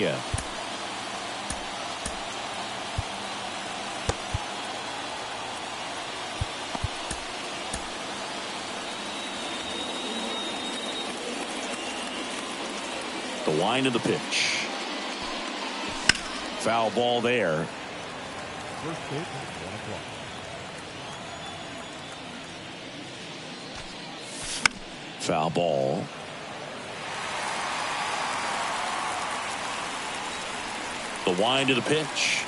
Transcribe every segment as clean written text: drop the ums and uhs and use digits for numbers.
Pennsylvania. The wind of the pitch. Foul ball there. First pitch, 1 o'clock. Foul ball. The wind of the pitch.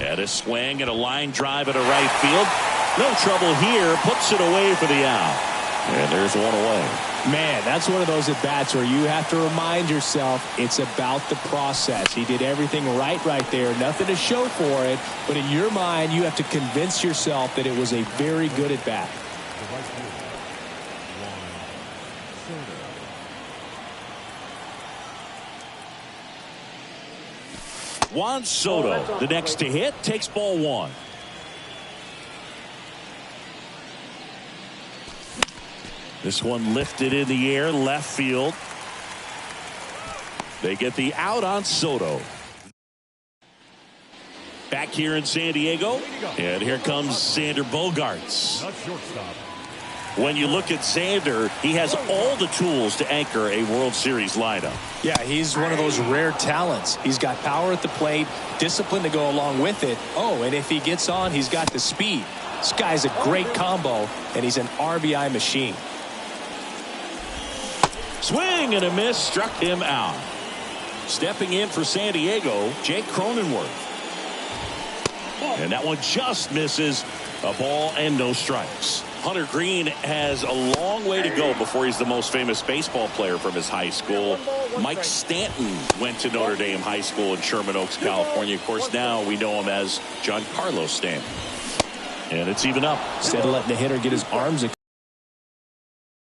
And a swing and a line drive at a right field. No trouble here. Puts it away for the out. And there's one away. Man, that's one of those at-bats where you have to remind yourself it's about the process. He did everything right there. Nothing to show for it. But in your mind, you have to convince yourself that it was a very good at-bat. Juan Soto, the next to hit, takes ball 1. This one lifted in the air, left field. They get the out on Soto. Back here in San Diego, and here comes Xander Bogaerts. When you look at Xander, he has all the tools to anchor a World Series lineup. Yeah, he's one of those rare talents. He's got power at the plate, discipline to go along with it. Oh, and if he gets on, he's got the speed. This guy's a great combo, and he's an RBI machine. Swing and a miss, struck him out. Stepping in for San Diego, Jake Cronenworth. And that one just misses. A ball and no strikes. Hunter Green has a long way to go before he's the most famous baseball player from his high school. Mike Stanton went to Notre Dame High School in Sherman Oaks, California. Of course, now we know him as Giancarlo Stanton. And it's even up. Instead of letting the hitter get his arms a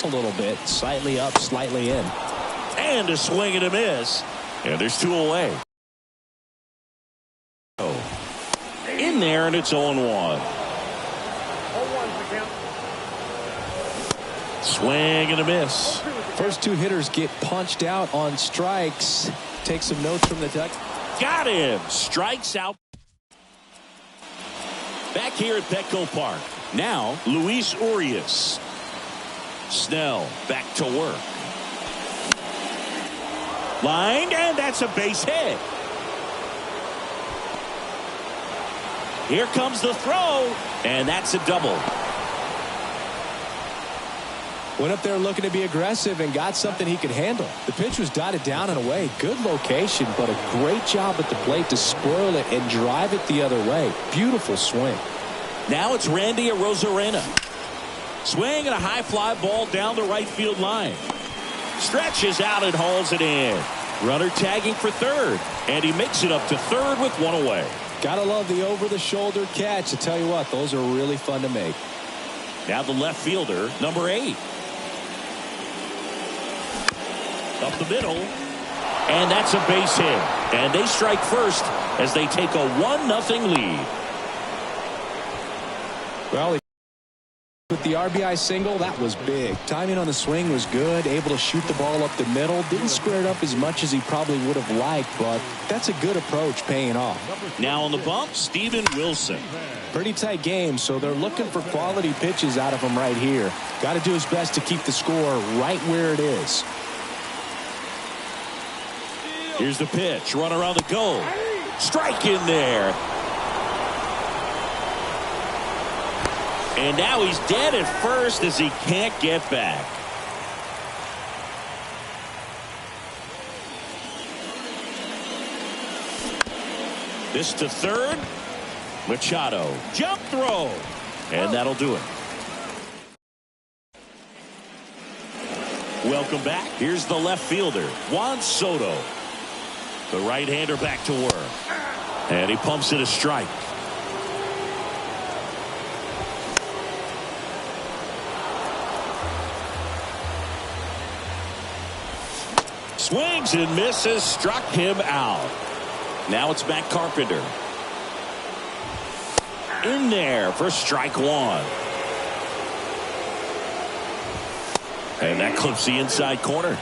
little bit, slightly up, slightly in. And a swing and a miss. And there's 2 away. In there, and it's 0-1. Swing and a miss. First 2 hitters get punched out on strikes. Take some notes from the duck. Got him. Strikes out. Back here at Petco Park. Now, Luis Urias. Snell back to work. Line, and that's a base hit. Here comes the throw, and that's a double. Went up there looking to be aggressive and got something he could handle. The pitch was dotted down and away. Good location, but a great job at the plate to squirrel it and drive it the other way. Beautiful swing. Now it's Randy Arozarena. Swing and a high fly ball down the right field line. Stretches out and hauls it in. Runner tagging for third, and he makes it up to third with 1 away. Gotta love the over-the-shoulder catch. I tell you what, those are really fun to make. Now the left fielder, number 8. Up the middle, and that's a base hit. And they strike first as they take a 1-0 lead. Well, with the RBI single, that was big. Timing on the swing was good, able to shoot the ball up the middle. Didn't square it up as much as he probably would have liked, but that's a good approach paying off. Now on the bump, Steven Wilson. Pretty tight game, so they're looking for quality pitches out of him right here. Got to do his best to keep the score right where it is. Here's the pitch. Runner on the go. Strike in there. And now he's dead at first as he can't get back. This to third. Machado. Jump throw. And that'll do it. Welcome back. Here's the left fielder, Juan Soto. The right-hander back to work. And he pumps it a strike. Swings and misses, struck him out. Now it's Matt Carpenter. In there for strike 1. And that clips the inside corner.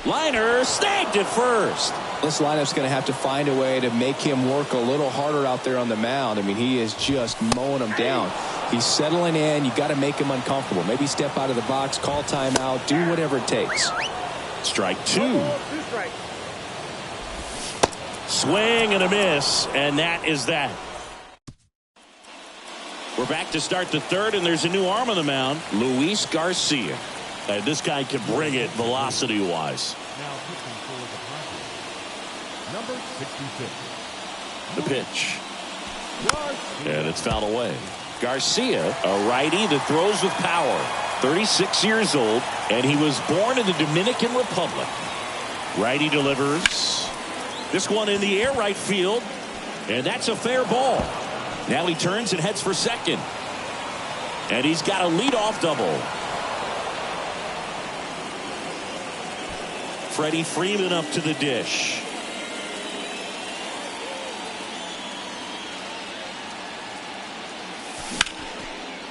Liner snagged it first. This lineup's going to have to find a way to make him work a little harder out there on the mound. I mean, he is just mowing them down. He's settling in. You got to make him uncomfortable. Maybe step out of the box, call timeout, do whatever it takes. Strike two. Swing and a miss, and that is that. We're back to start the third, and there's a new arm on the mound, Luis Garcia. And this guy can bring it velocity-wise. Now pitching for the Padres, number 66. The pitch. And it's fouled away. Garcia, a righty that throws with power. 36 years old, and he was born in the Dominican Republic. Righty delivers. This one in the air right field, and that's a fair ball. Now he turns and heads for second. And he's got a leadoff double. Freddie Freeman up to the dish.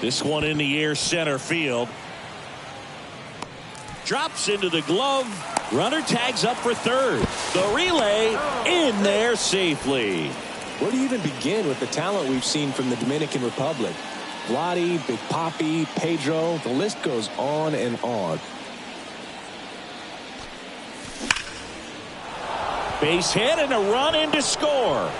This one in the air center field. Drops into the glove. Runner tags up for third. The relay in there safely. Where do you even begin with the talent we've seen from the Dominican Republic? Vladdy, Big Papi, Pedro, the list goes on and on. Base hit and a run in to score.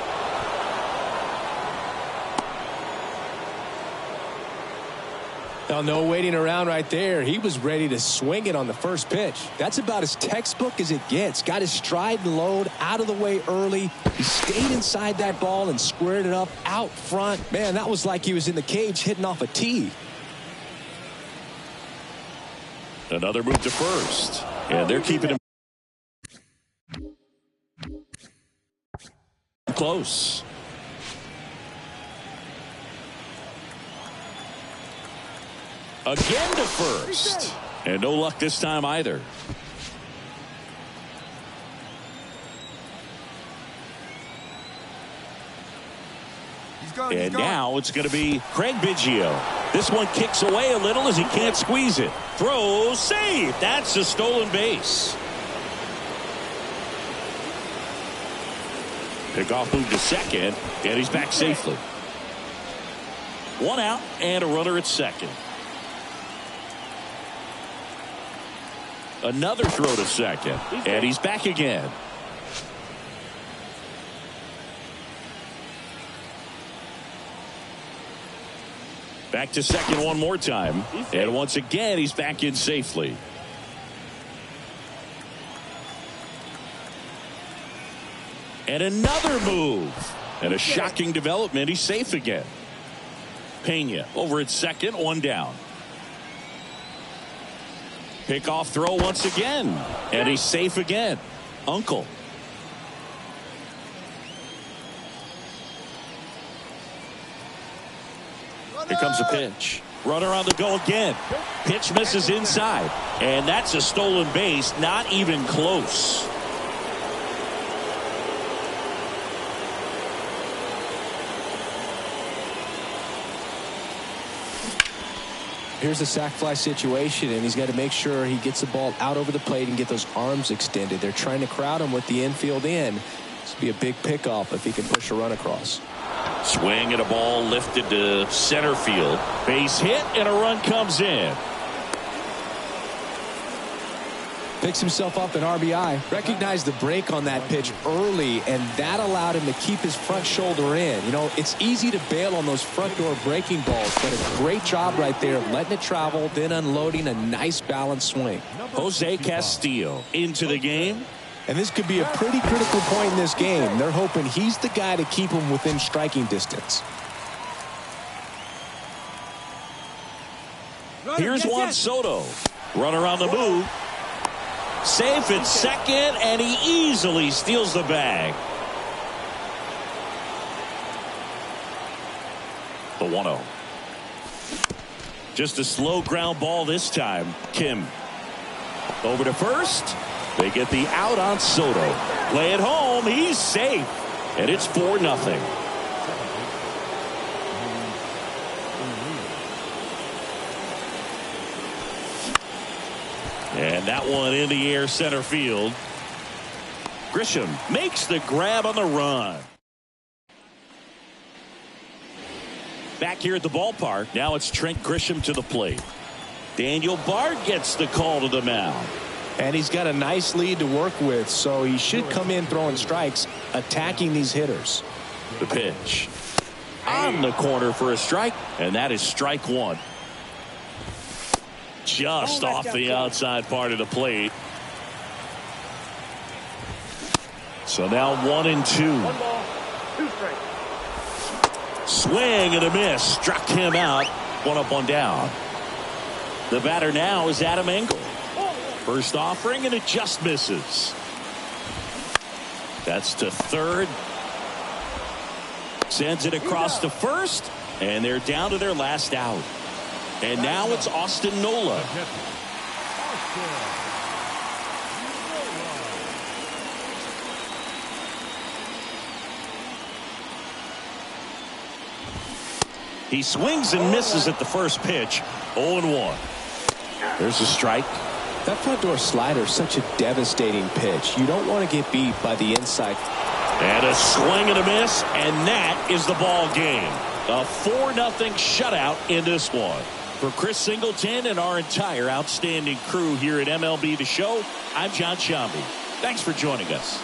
Now, no waiting around right there. He was ready to swing it on the first pitch. That's about as textbook as it gets. Got his stride and load out of the way early. He stayed inside that ball and squared it up out front. Man, that was like he was in the cage hitting off a tee. Another move to first. And they're keeping him close. Again to first. And no luck this time either. And now it's going to be Craig Biggio. This one kicks away a little as he can't squeeze it. Throws, save. That's a stolen base. Pickoff move to second, and he's back safely. One out and a runner at second. Another throw to second, and he's back again. Back to second one more time, and once again he's back in safely. And another move, and a shocking development. He's safe again. Pena over at second, one down. Pickoff throw once again, and he's safe again. Uncle. Here comes a pitch. Runner on the go again. Pitch misses inside, and that's a stolen base. Not even close. Here's a sac fly situation, and he's got to make sure he gets the ball out over the plate and get those arms extended. They're trying to crowd him with the infield in. This would be a big pickoff if he can push a run across. Swing and a ball lifted to center field. Base hit and a run comes in. Picks himself up an RBI. Recognized the break on that pitch early, and that allowed him to keep his front shoulder in. You know, it's easy to bail on those front door breaking balls, but a great job right there of letting it travel, then unloading a nice balanced swing. Jose Castillo into the game. And this could be a pretty critical point in this game. They're hoping he's the guy to keep him within striking distance. Here's Juan Soto. Runner on the move. Safe at second, and he easily steals the bag. The 1-0. Just a slow ground ball this time. Kim over to first. They get the out on Soto. Play it home. He's safe, and it's 4-0. And that one in the air center field. Grisham makes the grab on the run. Back here at the ballpark, now it's Trent Grisham to the plate. Daniel Bard gets the call to the mound. And he's got a nice lead to work with, so he should come in throwing strikes, attacking these hitters. The pitch. On the corner for a strike, and that is strike one. Just off the outside part of the plate. So now 1-2. 1 ball, 2 strikes. Swing and a miss. Struck him out. 1 up, 1 down. The batter now is Adam Engel. First offering, and it just misses. That's to third. Sends it across to first, and they're down to their last out. And now it's Austin Nola. He swings and misses at the first pitch. 0-1. There's a strike. That front door slider is such a devastating pitch. You don't want to get beat by the inside. And a swing and a miss, and that is the ball game. A 4-0 shutout in this one. For Chris Singleton and our entire outstanding crew here at MLB The Show, I'm John Shambi. Thanks for joining us.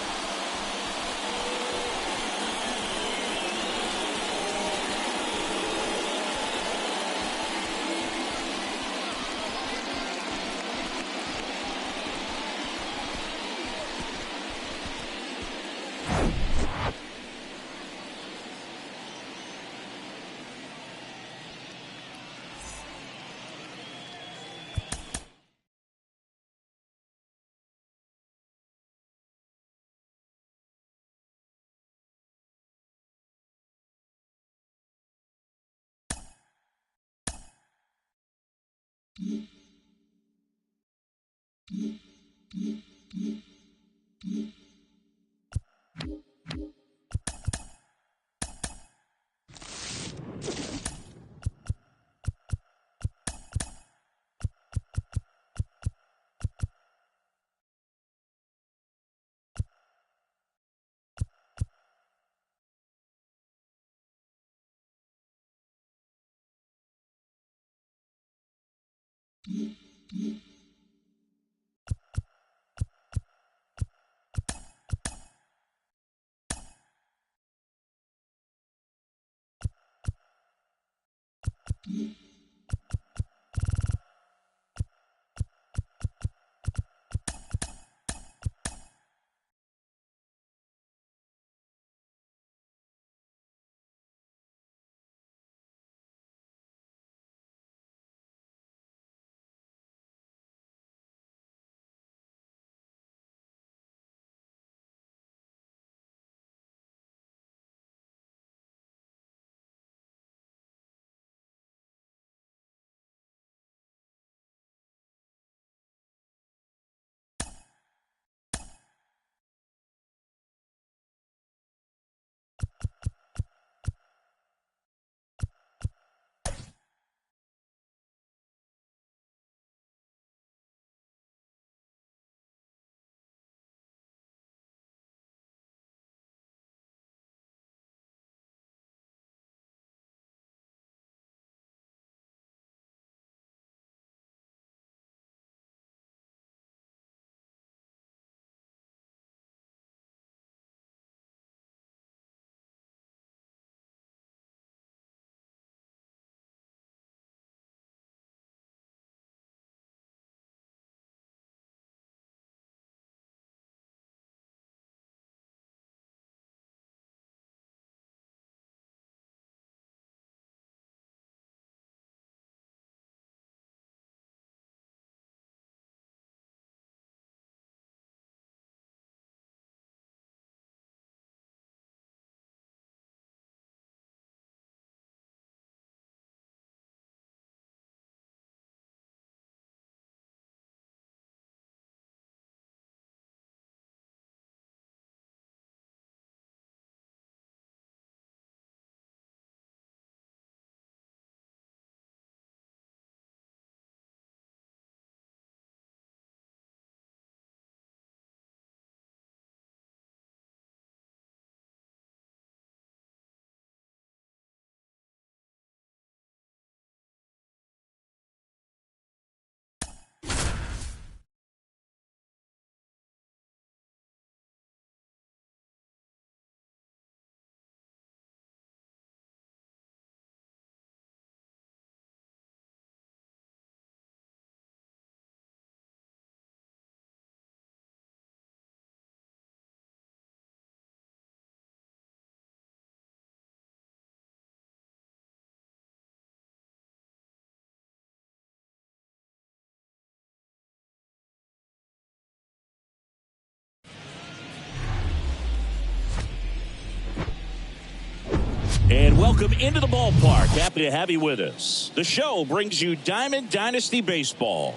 And welcome into the ballpark. Happy to have you with us. The show brings you Diamond Dynasty Baseball.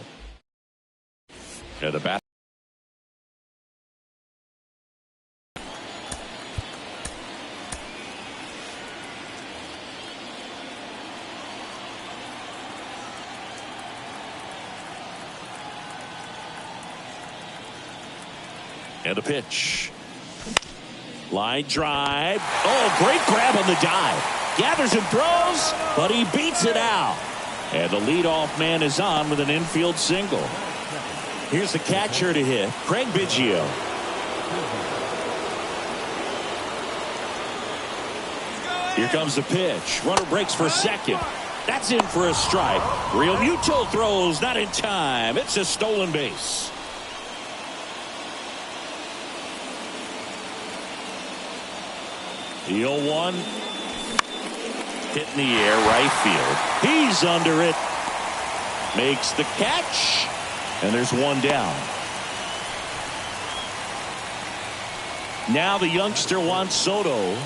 And the bat. And the pitch. Line drive. Oh, great grab on the dive. Gathers and throws, but he beats it out. And the leadoff man is on with an infield single. Here's the catcher to hit, Craig Biggio. Here comes the pitch. Runner breaks for second. That's in for a strike. Real Muto throws, not in time. It's a stolen base. The 0-1. Hit in the air, right field. He's under it. Makes the catch. And there's one down. Now the youngster Juan Soto.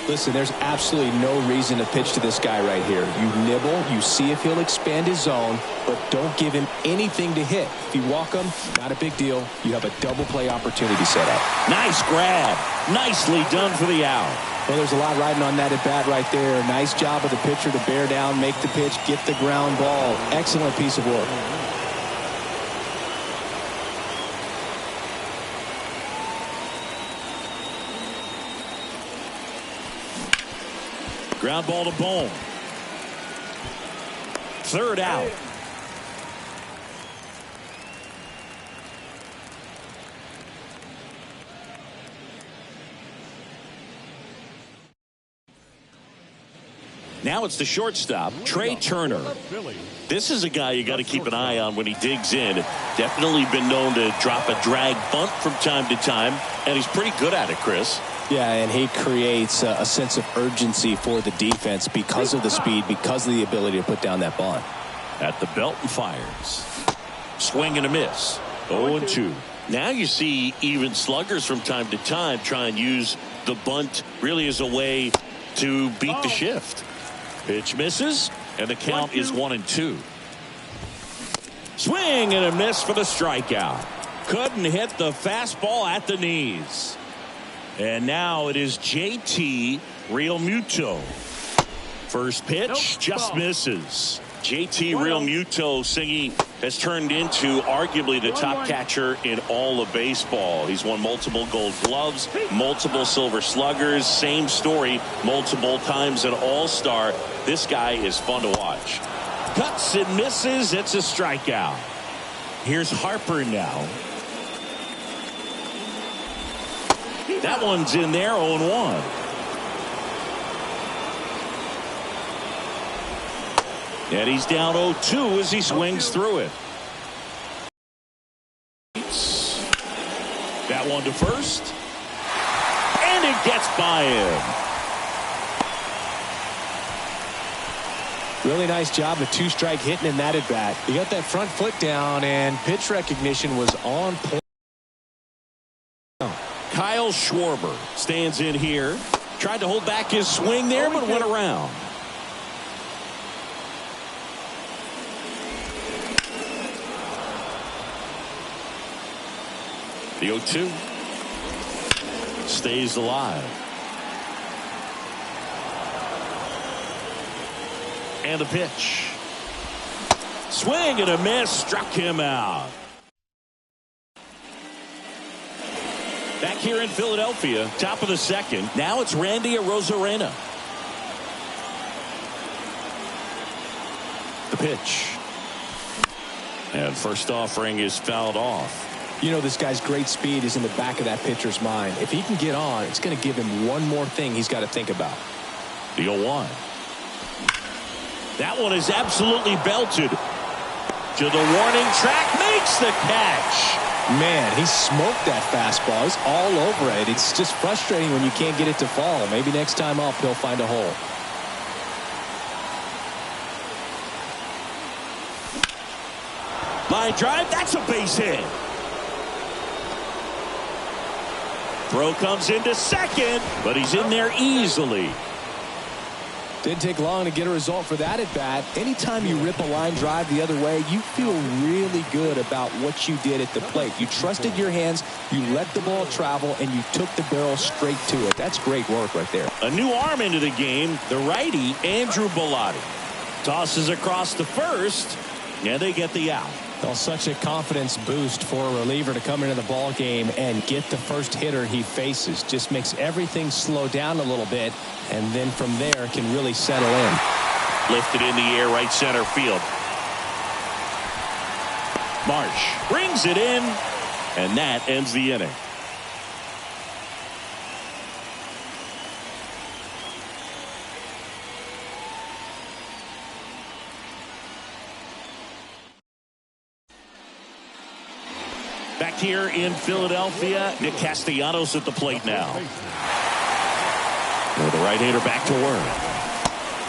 Listen, there's absolutely no reason to pitch to this guy right here. You nibble, you see if he'll expand his zone, but don't give him anything to hit. If you walk him, not a big deal. You have a double play opportunity set up. Nice grab. Nicely done for the out. Well, there's a lot riding on that at bat right there. Nice job of the pitcher to bear down, make the pitch, get the ground ball. Excellent piece of work. Ground ball to Bone. Third out. Now it's the shortstop, Trey Turner. This is a guy you got to keep an eye on when he digs in. Definitely been known to drop a drag bunt from time to time, and he's pretty good at it, Chris. Yeah, and he creates a sense of urgency for the defense because of the speed, because of the ability to put down that bunt. At the belt and fires. Swing and a miss. 0-2. Now you see even sluggers from time to time try and use the bunt really as a way to beat the shift. Pitch misses, and the count is 1-2. Swing and a miss for the strikeout. Couldn't hit the fastball at the knees. And now it is JT Realmuto. First pitch just misses. JT Realmuto singing has turned into arguably the top catcher in all of baseball. He's won multiple gold gloves, multiple silver sluggers, same story, multiple times an all-star. This guy is fun to watch. Cuts and misses. It's a strikeout. Here's Harper now. That one's in there, 0-1. And he's down 0-2 as he swings through it. That one to first. And it gets by him. Really nice job of two-strike hitting in that at bat. He got that front foot down, and pitch recognition was on point. Kyle Schwarber stands in here. Tried to hold back his swing there, but went around. The 0-2 stays alive. And the pitch. Swing and a miss, struck him out. Back here in Philadelphia, top of the second. Now it's Randy Arozarena. The pitch. And first offering is fouled off. You know, this guy's great speed is in the back of that pitcher's mind. If he can get on, it's going to give him one more thing he's got to think about. The 0-1. That one is absolutely belted. To the warning track, makes the catch. Man, he smoked that fastball. He's all over it. It's just frustrating when you can't get it to fall. Maybe next time up he'll find a hole. Line drive, that's a base hit. Throw comes into second, but he's in there easily. Didn't take long to get a result for that at bat. Anytime you rip a line drive the other way, you feel really good about what you did at the plate. You trusted your hands, you let the ball travel, and you took the barrel straight to it. That's great work right there. A new arm into the game, the righty, Andrew Bellotti. Tosses across the first, and they get the out. Well, such a confidence boost for a reliever to come into the ball game and get the first hitter he faces. Just makes everything slow down a little bit, and then from there can really settle in. Lifted in the air, right center field. Marsh brings it in, and that ends the inning. Back here in Philadelphia, Nick Castellanos at the plate now. With the right-hander back to work.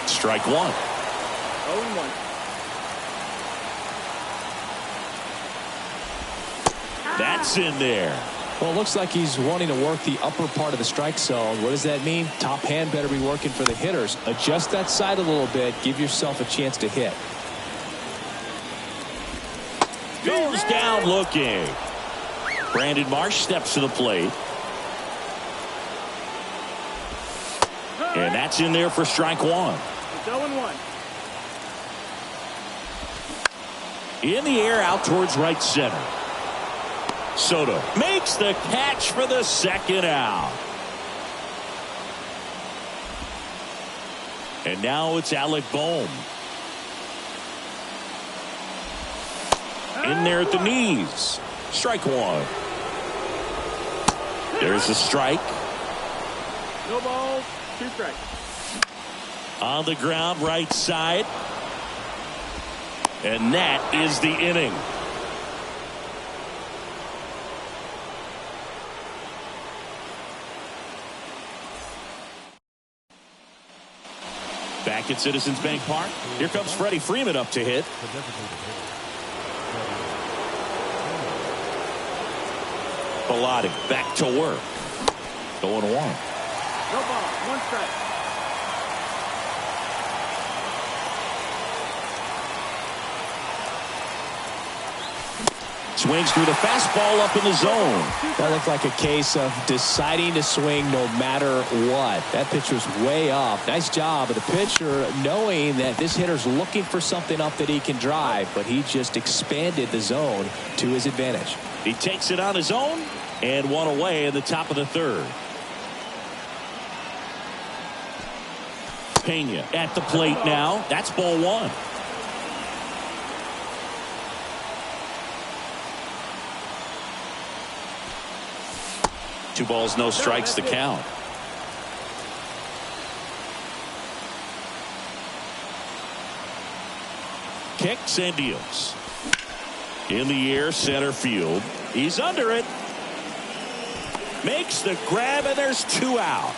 Strike one. 0-1. That's in there. Well, it looks like he's wanting to work the upper part of the strike zone. What does that mean? Top hand better be working for the hitters. Adjust that side a little bit. Give yourself a chance to hit. Goes down looking. Brandon Marsh steps to the plate. And that's in there for strike one. It's 0-1. In the air out towards right center. Soto makes the catch for the second out. And now it's Alec Bohm. In there at the knees. Strike one. There's a strike. No balls, 2 strikes. On the ground, right side. And that is the inning. Back at Citizens Bank Park. Here comes Freddie Freeman up to hit. Bellotti back to work. 0-1. No ball, 1 strike. Swings through the fastball up in the zone. That looked like a case of deciding to swing no matter what. That pitch was way off. Nice job of the pitcher knowing that this hitter's looking for something up that he can drive, but he just expanded the zone to his advantage. He takes it on his own and 1 away in the top of the third. Pena at the plate now. That's ball 1. Two balls, no strikes to count. Kicks and deals. In the air, center field. He's under it. Makes the grab, and there's 2 out.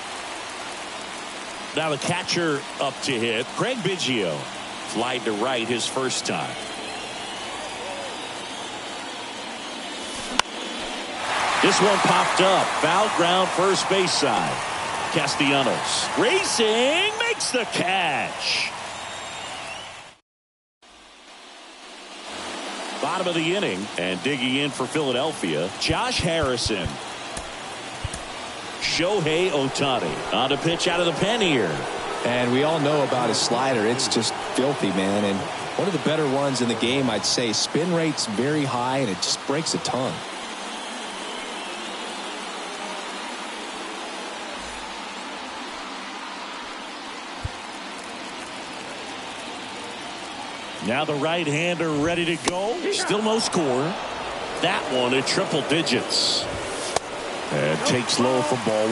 Now the catcher up to hit. Craig Biggio. Flied to right his first time. This one popped up. Foul ground, first base side. Castellanos racing, makes the catch. Bottom of the inning, and digging in for Philadelphia, Josh Harrison. Shohei Ohtani on to pitch out of the pen here. And we all know about his slider. It's just filthy, man. And one of the better ones in the game, I'd say. Spin rate's very high, and it just breaks a ton. Now the right-hander ready to go. Still no score. That one at triple digits. And takes low for ball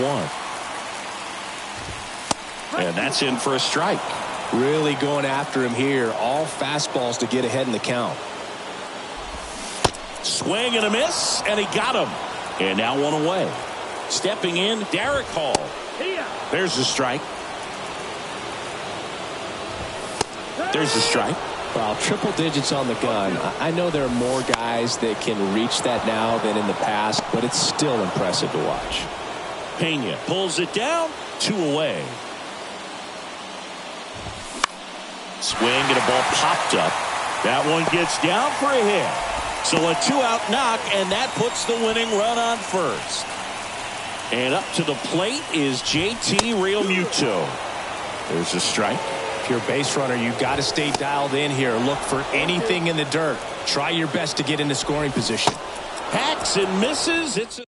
1. And that's in for a strike. Really going after him here. All fastballs to get ahead in the count. Swing and a miss, and he got him. And now 1 away. Stepping in, Derek Hall. There's the strike. There's the strike. Wow, triple digits on the gun. I know there are more guys that can reach that now than in the past, but it's still impressive to watch. Pena pulls it down, 2 away. Swing and a ball popped up. That one gets down for a hit. So a 2-out knock, and that puts the winning run on first. And up to the plate is JT Realmuto. There's a strike. If you're a base runner, you've got to stay dialed in here. Look for anything in the dirt. Try your best to get into scoring position. Hacks and misses. It's a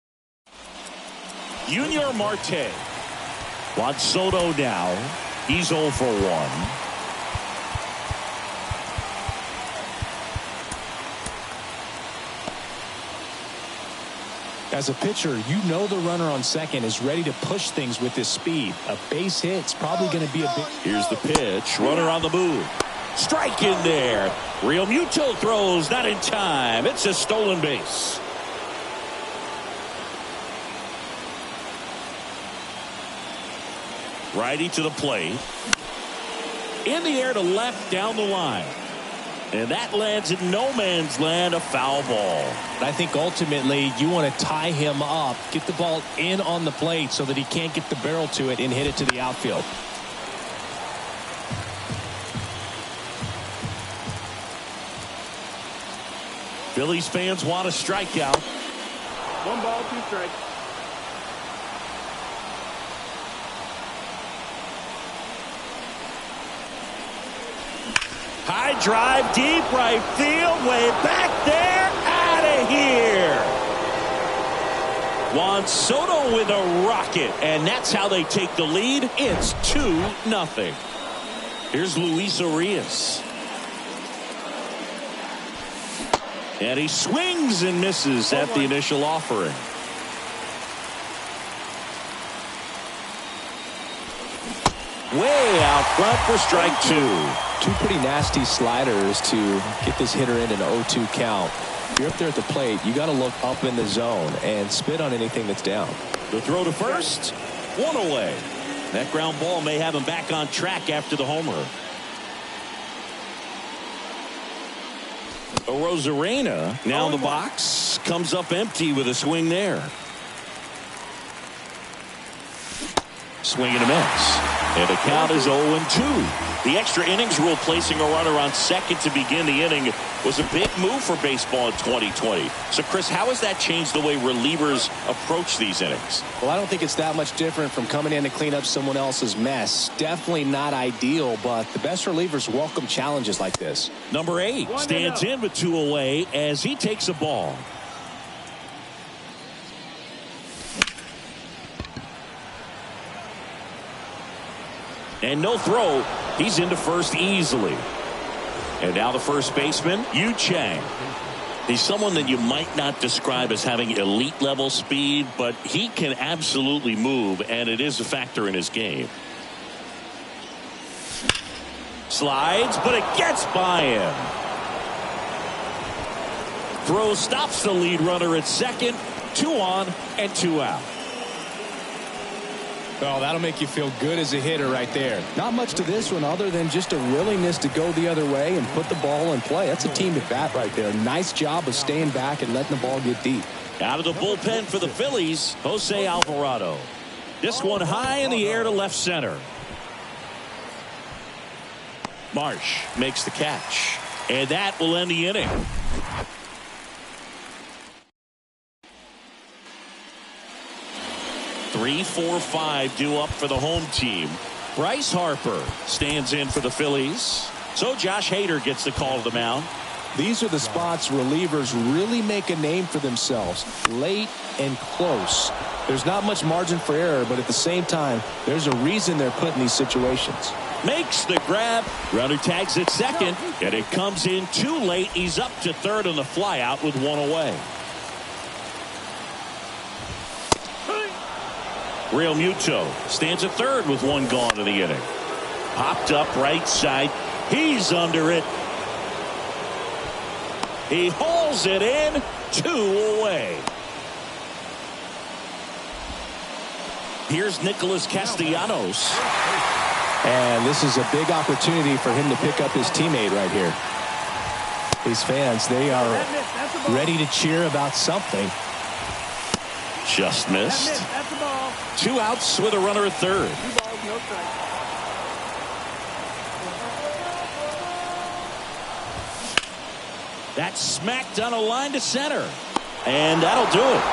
Junior Marte. Juan Soto now. He's 0 for 1. As a pitcher, you know the runner on second is ready to push things with his speed. A base hit's probably going to be a big... Here's the pitch. Runner on the move. Strike in there. Realmuto throws, not in time. It's a stolen base. Righty to the plate. In the air to left down the line. And that lands in no man's land, a foul ball. I think ultimately you want to tie him up, get the ball in on the plate so that he can't get the barrel to it and hit it to the outfield. Phillies fans want a strikeout. 1 ball, 2 strikes. High drive, deep right field, way back there, out of here. Juan Soto with a rocket, and that's how they take the lead. It's 2-0. Here's Luis Arias. And he swings and misses at the initial offering. Way out front for strike 2. 2 pretty nasty sliders to get this hitter in an 0-2 count. If you're up there at the plate, you got to look up in the zone and spit on anything that's down. The throw to first, 1 away. That ground ball may have him back on track after the homer. Rosarena now in the box, comes up empty with a swing there. Swing and a miss. And the count is 0-2. The extra innings rule placing a runner on second to begin the inning was a big move for baseball in 2020. So, Chris, how has that changed the way relievers approach these innings? Well, I don't think it's that much different from coming in to clean up someone else's mess. Definitely not ideal, but the best relievers welcome challenges like this. Number 8 stands in with 2 away as he takes a ball. And no throw. He's into first easily. And now the first baseman, Yu Chang. He's someone that you might not describe as having elite level speed, but he can absolutely move, and it is a factor in his game. Slides, but it gets by him. Throw stops the lead runner at second. 2 on and 2 out. Oh, that'll make you feel good as a hitter right there. Not much to this one other than just a willingness to go the other way and put the ball in play. That's a team at bat right there. Nice job of staying back and letting the ball get deep. Out of the bullpen for the Phillies, Jose Alvarado. This one high in the air to left center. Marsh makes the catch. And that will end the inning. Three, 4, 5 due up for the home team. Bryce Harper stands in for the Phillies. So Josh Hader gets the call to the mound. These are the spots relievers really make a name for themselves. Late and close. There's not much margin for error, but at the same time, there's a reason they're put in these situations. Makes the grab. Runner tags at second, and it comes in too late. He's up to third on the flyout with 1 away. Realmuto stands at third with 1 gone in the inning. Popped up right side. He's under it. He hauls it in. 2 away. Here's Nicholas Castellanos. And this is a big opportunity for him to pick up his teammate right here. These fans, they are ready to cheer about something. Just missed. That's the ball. 2 outs with a runner at third. 2 balls, no strikes. That's smacked on a line to center. And that'll do it.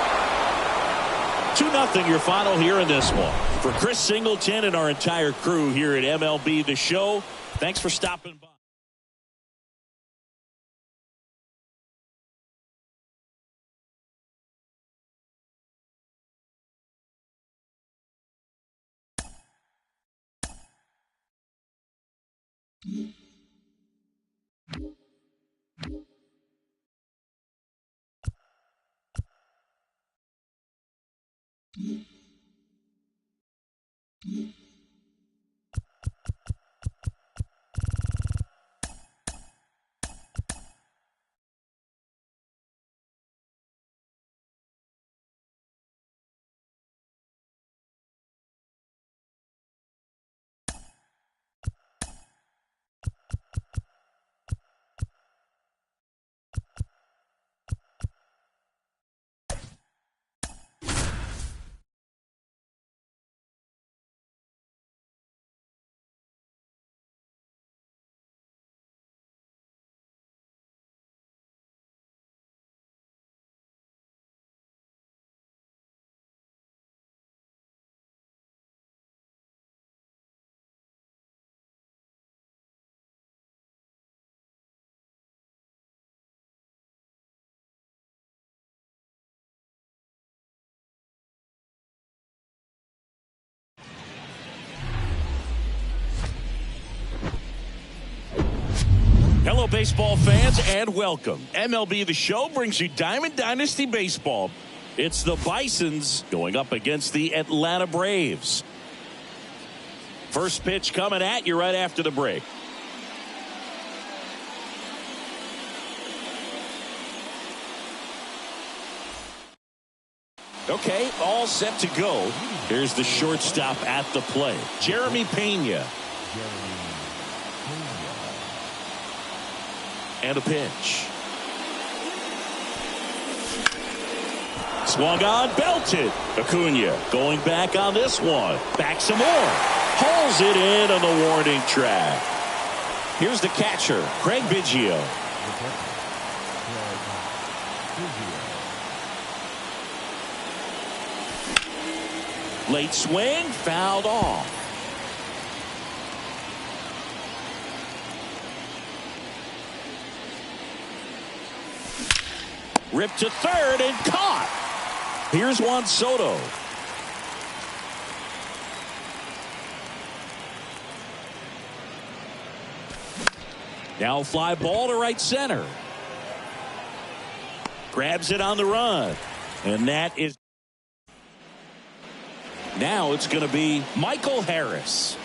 2-0 your final here in this one. For Chris Singleton and our entire crew here at MLB The Show, thanks for stopping by. Hello, baseball fans, and welcome. MLB The Show brings you Diamond Dynasty Baseball. It's the Bisons going up against the Atlanta Braves. First pitch coming at you right after the break. Okay, all set to go. Here's the shortstop at the plate, Jeremy Pena. And a pitch. Swung on, belted. Acuna going back on this one. Back some more. Hauls it in on the warning track. Here's the catcher, Craig Biggio. Late swing, fouled off. Ripped to third and caught. Here's Juan Soto. Now fly ball to right center. Grabs it on the run. And that is. Now it's going to be Michael Harris.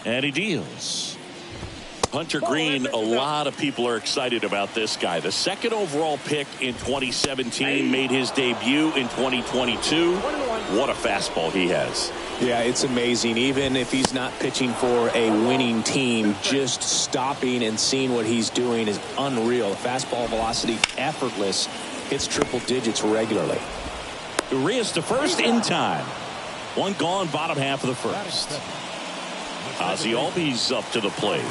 And he deals. Hunter Green, a lot of people are excited about this guy. The second overall pick in 2017, made his debut in 2022. What a fastball he has. Yeah, it's amazing. Even if he's not pitching for a winning team, just stopping and seeing what he's doing is unreal. Fastball velocity, effortless, hits triple digits regularly. Urias to first in time. One gone, bottom half of the first. Ozzie Albies up to the plate.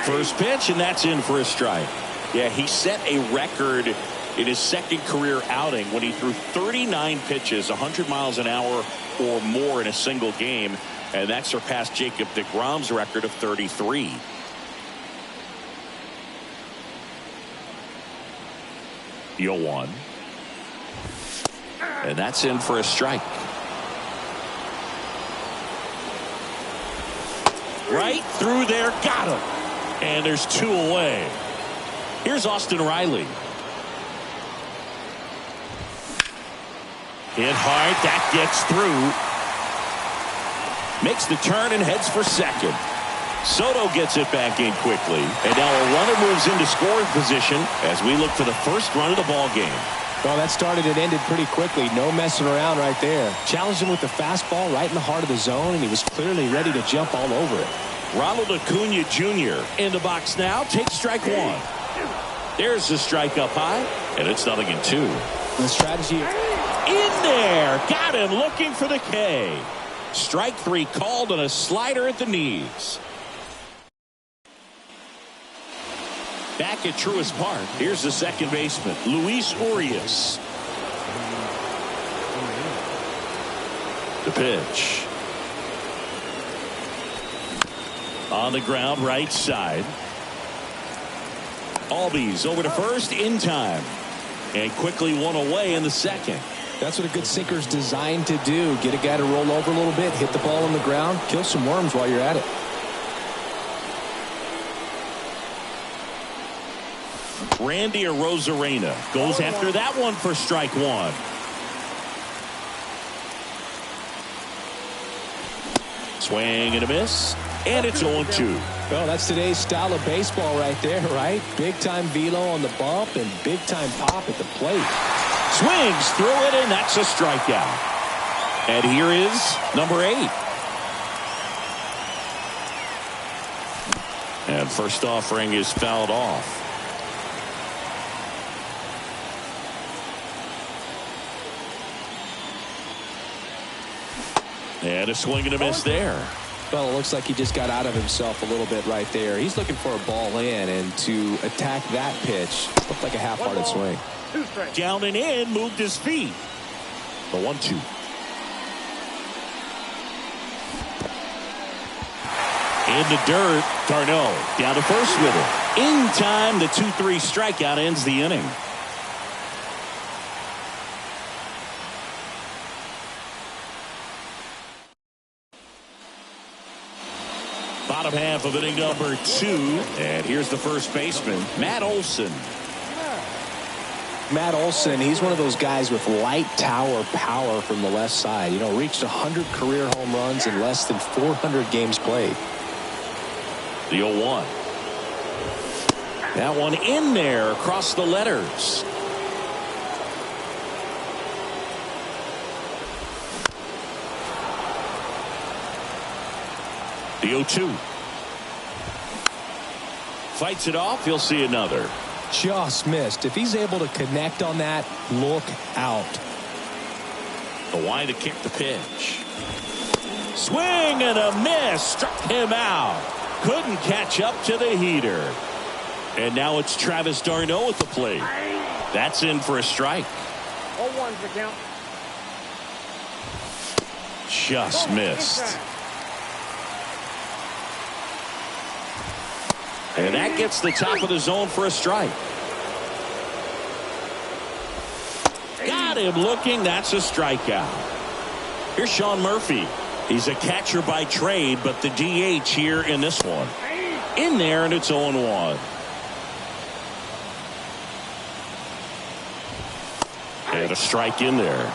First pitch, and that's in for a strike. Yeah, he set a record in his second career outing when he threw 39 pitches, 100 miles an hour or more in a single game, and that surpassed Jacob deGrom's record of 33. Yo one. And that's in for a strike. Right through there, got him. And there's two away. Here's Austin Riley. Hit hard, that gets through. Makes the turn and heads for second. Soto gets it back in quickly. And now a runner moves into scoring position as we look for the first run of the ball game. Well, that started and ended pretty quickly. No messing around right there. Challenged him with the fastball right in the heart of the zone, and he was clearly ready to jump all over it. Ronald Acuna Jr. in the box now. Takes strike one. There's the strike up high, and it's 0-2. The strategy in there. Got him looking for the K. Strike 3 called on a slider at the knees. Back at Truist Park, here's the second baseman, Luis Urias. The pitch. On the ground, right side. Albies over to first in time. And quickly one away in the second. That's what a good sinker is designed to do. Get a guy to roll over a little bit, hit the ball on the ground, kill some worms while you're at it. Randy Arozarena goes after that one for strike 1. Swing and a miss. And it's 0-2. Well, that's today's style of baseball right there, right? Big-time velo on the bump and big-time pop at the plate. Swings through it, and that's a strikeout. And here is number 8. And first offering is fouled off. And a swing and a miss there. Well, it looks like he just got out of himself a little bit right there. He's looking for a ball in, and to attack that pitch looked like a half-hearted swing. Down and in, moved his feet. The 1-2. In the dirt, Darno down to first with it. In time, the 2-3 strikeout ends the inning. Bottom half of inning number 2. And here's the first baseman, Matt Olson. Matt Olson, he's one of those guys with light tower power from the left side. You know, reached 100 career home runs in less than 400 games played. The 0-1. That one in there across the letters. The 0-2. Fights it off. He'll see another. Just missed. If he's able to connect on that, look out. The wide to kick the pitch. Swing and a miss. Struck him out. Couldn't catch up to the heater. And now it's Travis d'Arnaud at the plate. That's in for a strike. 0-1 for count. Just missed. And that gets the top of the zone for a strike. Got him looking. That's a strikeout. Here's Sean Murphy. He's a catcher by trade, but the DH here in this one. In there, and it's 0-1. And a strike in there.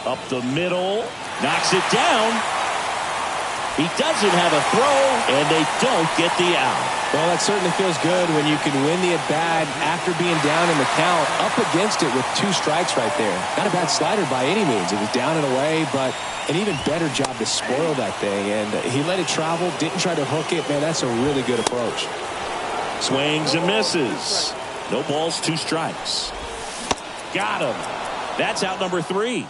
Up the middle. Knocks it down. He doesn't have a throw, and they don't get the out. Well, that certainly feels good when you can win the at-bat after being down in the count, up against it with 2 strikes right there. Not a bad slider by any means. It was down and away, but an even better job to spoil that thing. And he let it travel, didn't try to hook it. Man, that's a really good approach. Swings and misses. No balls, 2 strikes. Got him. That's out number 3.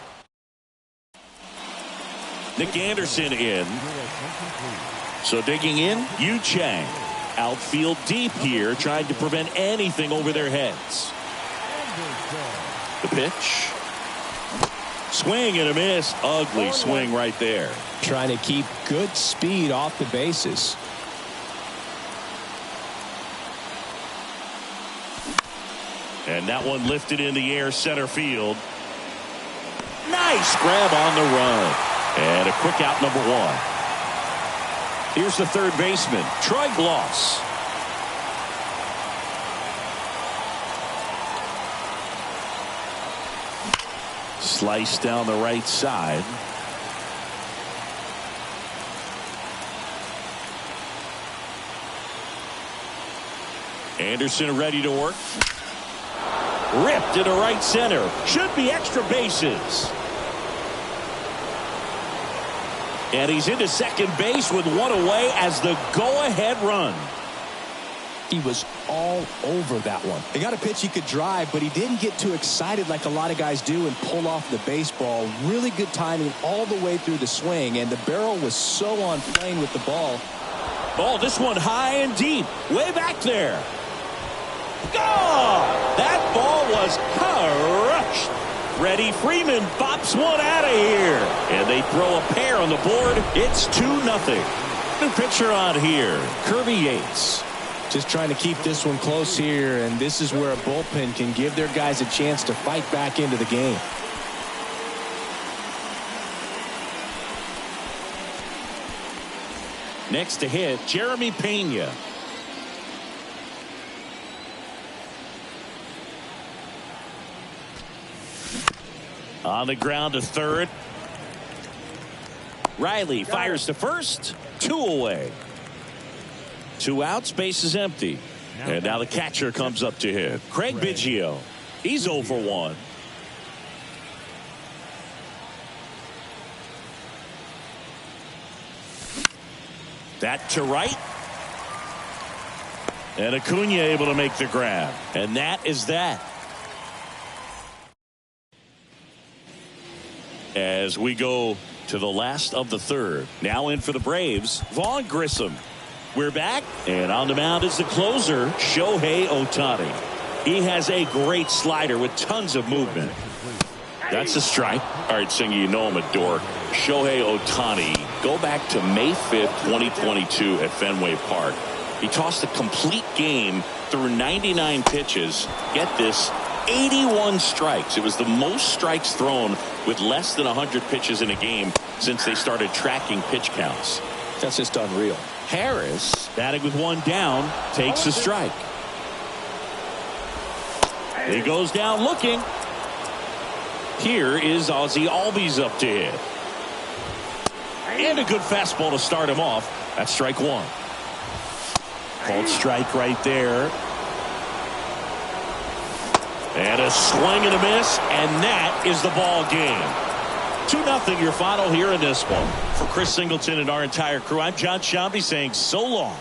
Nick Anderson in. So digging in, Yu Chang. Outfield deep here, trying to prevent anything over their heads. The pitch. Swing and a miss. Ugly swing right there. Trying to keep good speed off the bases. And that one lifted in the air center field. Nice grab on the run. And a quick out number 1. Here's the third baseman, Troy Gloss. Slice down the right side. Anderson ready to work. Ripped into right center. Should be extra bases. And he's into second base with one away as the go-ahead run. He was all over that one. He got a pitch he could drive, but he didn't get too excited like a lot of guys do and pull off the baseball. Really good timing all the way through the swing, and the barrel was so on plane with the ball. Oh, this one high and deep, way back there. Gone! That ball was crushed. Freddie Freeman bops one out of here. And they throw a pair on the board. It's 2-0. New pitcher on here, Kirby Yates. Just trying to keep this one close here, and this is where a bullpen can give their guys a chance to fight back into the game. Next to hit, Jeremy Pena. On the ground to third. Riley fires to first. 2 away. 2 outs, base is empty. And now the catcher comes up to hit. Craig Biggio. He's 0 for 1. That to right. And Acuna able to make the grab. And that is that. As we go to the last of the third. Now in for the Braves, Vaughn Grissom. We're back, and on the mound is the closer, Shohei Ohtani. He has a great slider with tons of movement. That's a strike. All right, Singy, you know I'm a dork. Shohei Ohtani, go back to May 5th, 2022 at Fenway Park. He tossed a complete game through 99 pitches. Get this, 81 strikes. It was the most strikes thrown with less than 100 pitches in a game since they started tracking pitch counts. That's just unreal. Harris, batting with 1 down, takes a strike. He goes down looking. Here is Ozzie Albies up to hit. And a good fastball to start him off. That's strike 1. Called strike right there. And a swing and a miss, and that is the ball game. 2-0 your final here in this one. For Chris Singleton and our entire crew, I'm John Shambi saying so long.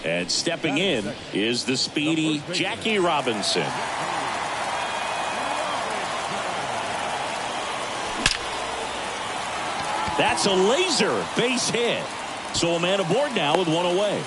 And stepping in is the speedy Jackie Robinson. That's a laser base hit. So a man aboard now with one away.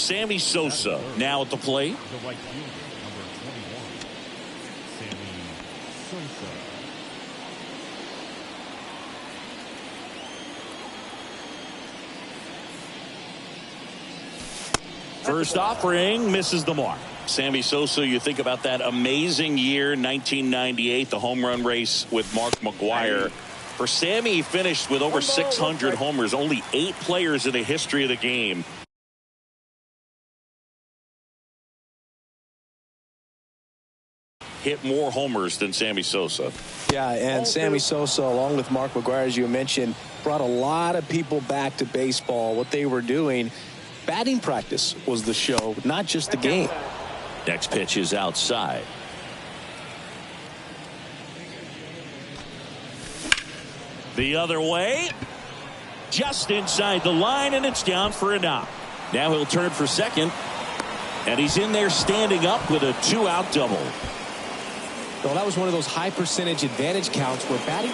Sammy Sosa now at the plate. The right fielder, number 21, Sammy Sosa. First offering misses the mark. Sammy Sosa, you think about that amazing year, 1998, the home run race with Mark McGwire. For Sammy, he finished with over 600 homers. Only 8 players in the history of the game hit more homers than Sammy Sosa. Yeah, and Sammy Sosa, along with Mark McGwire, as you mentioned, brought a lot of people back to baseball. What they were doing, batting practice was the show, not just the game. Next pitch is outside. The other way. Just inside the line, and it's down for a knock. Now he'll turn for second. And he's in there standing up with a 2-out double. Well, that was one of those high percentage advantage counts where batting.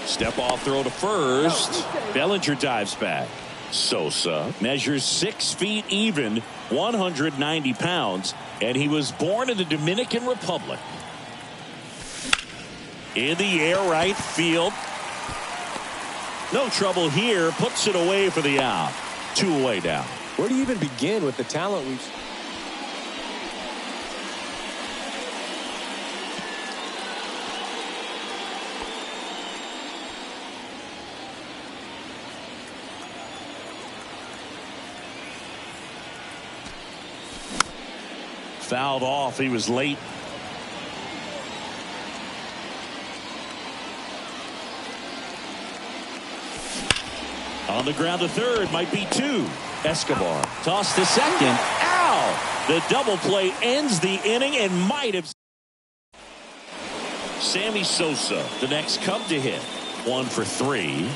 Step off throw to first. Bellinger dives back. Sosa measures 6 feet even, 190 pounds, and he was born in the Dominican Republic. In the air, right field. No trouble here. Puts it away for the out. 2 away now. Where do you even begin with the talent we've seen? Fouled off. He was late. On the ground to third, might be 2. Escobar tossed to second. Ow! The double play ends the inning and might have. Sammy Sosa, the next Cub to hit. 1 for 3.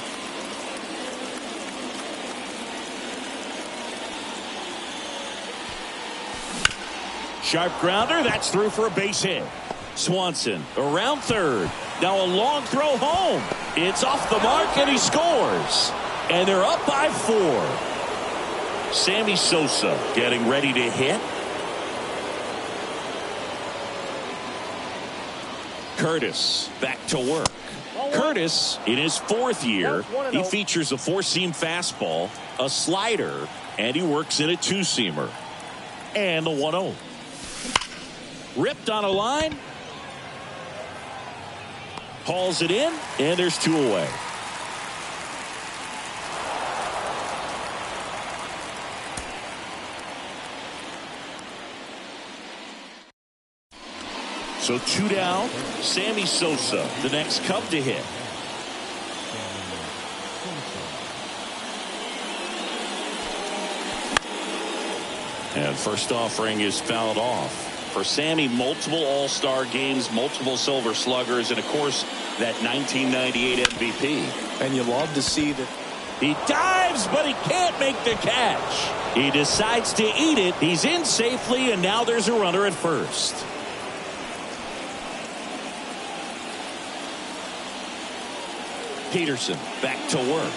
Sharp grounder. That's through for a base hit. Swanson around third. Now a long throw home. It's off the mark and he scores. And they're up by 4. Sammy Sosa getting ready to hit. Curtis back to work. Curtis in his 4th year. He features a 4-seam fastball, a slider, and he works in a 2-seamer. And the 1-0. Ripped on a line. Hauls it in, and there's 2 away. So 2 down. Sammy Sosa, the next Cub to hit. And first offering is fouled off. For Sammy, multiple All-Star games, multiple Silver Sluggers, and of course that 1998 MVP. And you love to see that. He dives, but he can't make the catch. He decides to eat it. He's in safely, and now there's a runner at first. Peterson back to work.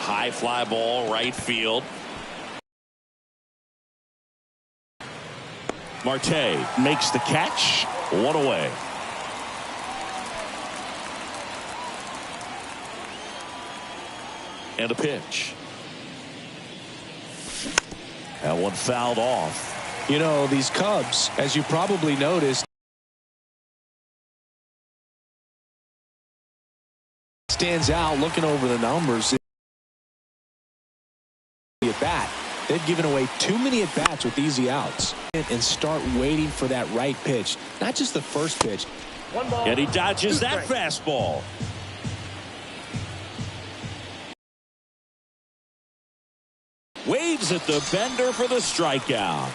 High fly ball, right field. Marte makes the catch. 1 away. And a pitch. That one fouled off. You know, these Cubs, as you probably noticed, stands out looking over the numbers. At bat, they've given away too many at bats with easy outs, and start waiting for that right pitch, not just the first pitch. And he dodges that fastball. Waves at the bender for the strikeout.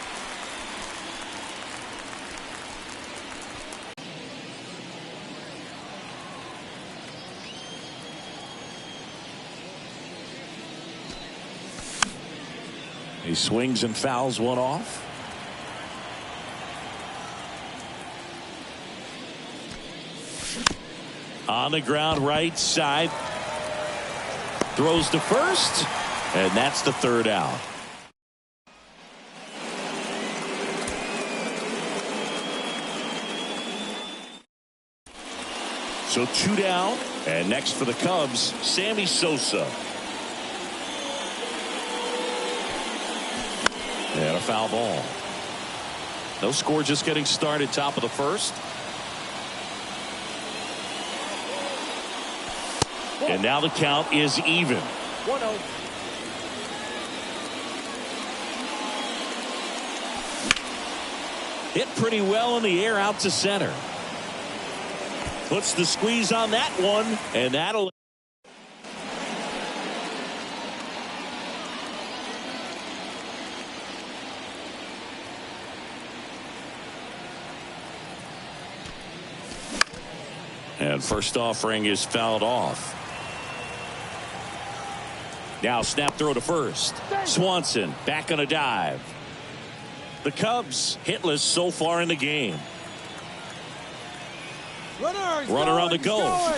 He swings and fouls one off. On the ground, right side. Throws to first, and that's the 3rd out. So 2 down. And next for the Cubs, Sammy Sosa. And a foul ball. No score, just getting started, top of the first. And now the count is even. 1-0. Hit pretty well in the air out to center. Puts the squeeze on that one, and that'll. And first offering is fouled off. Now snap throw to first. Swanson back on a dive. The Cubs hitless so far in the game. Runner on the go.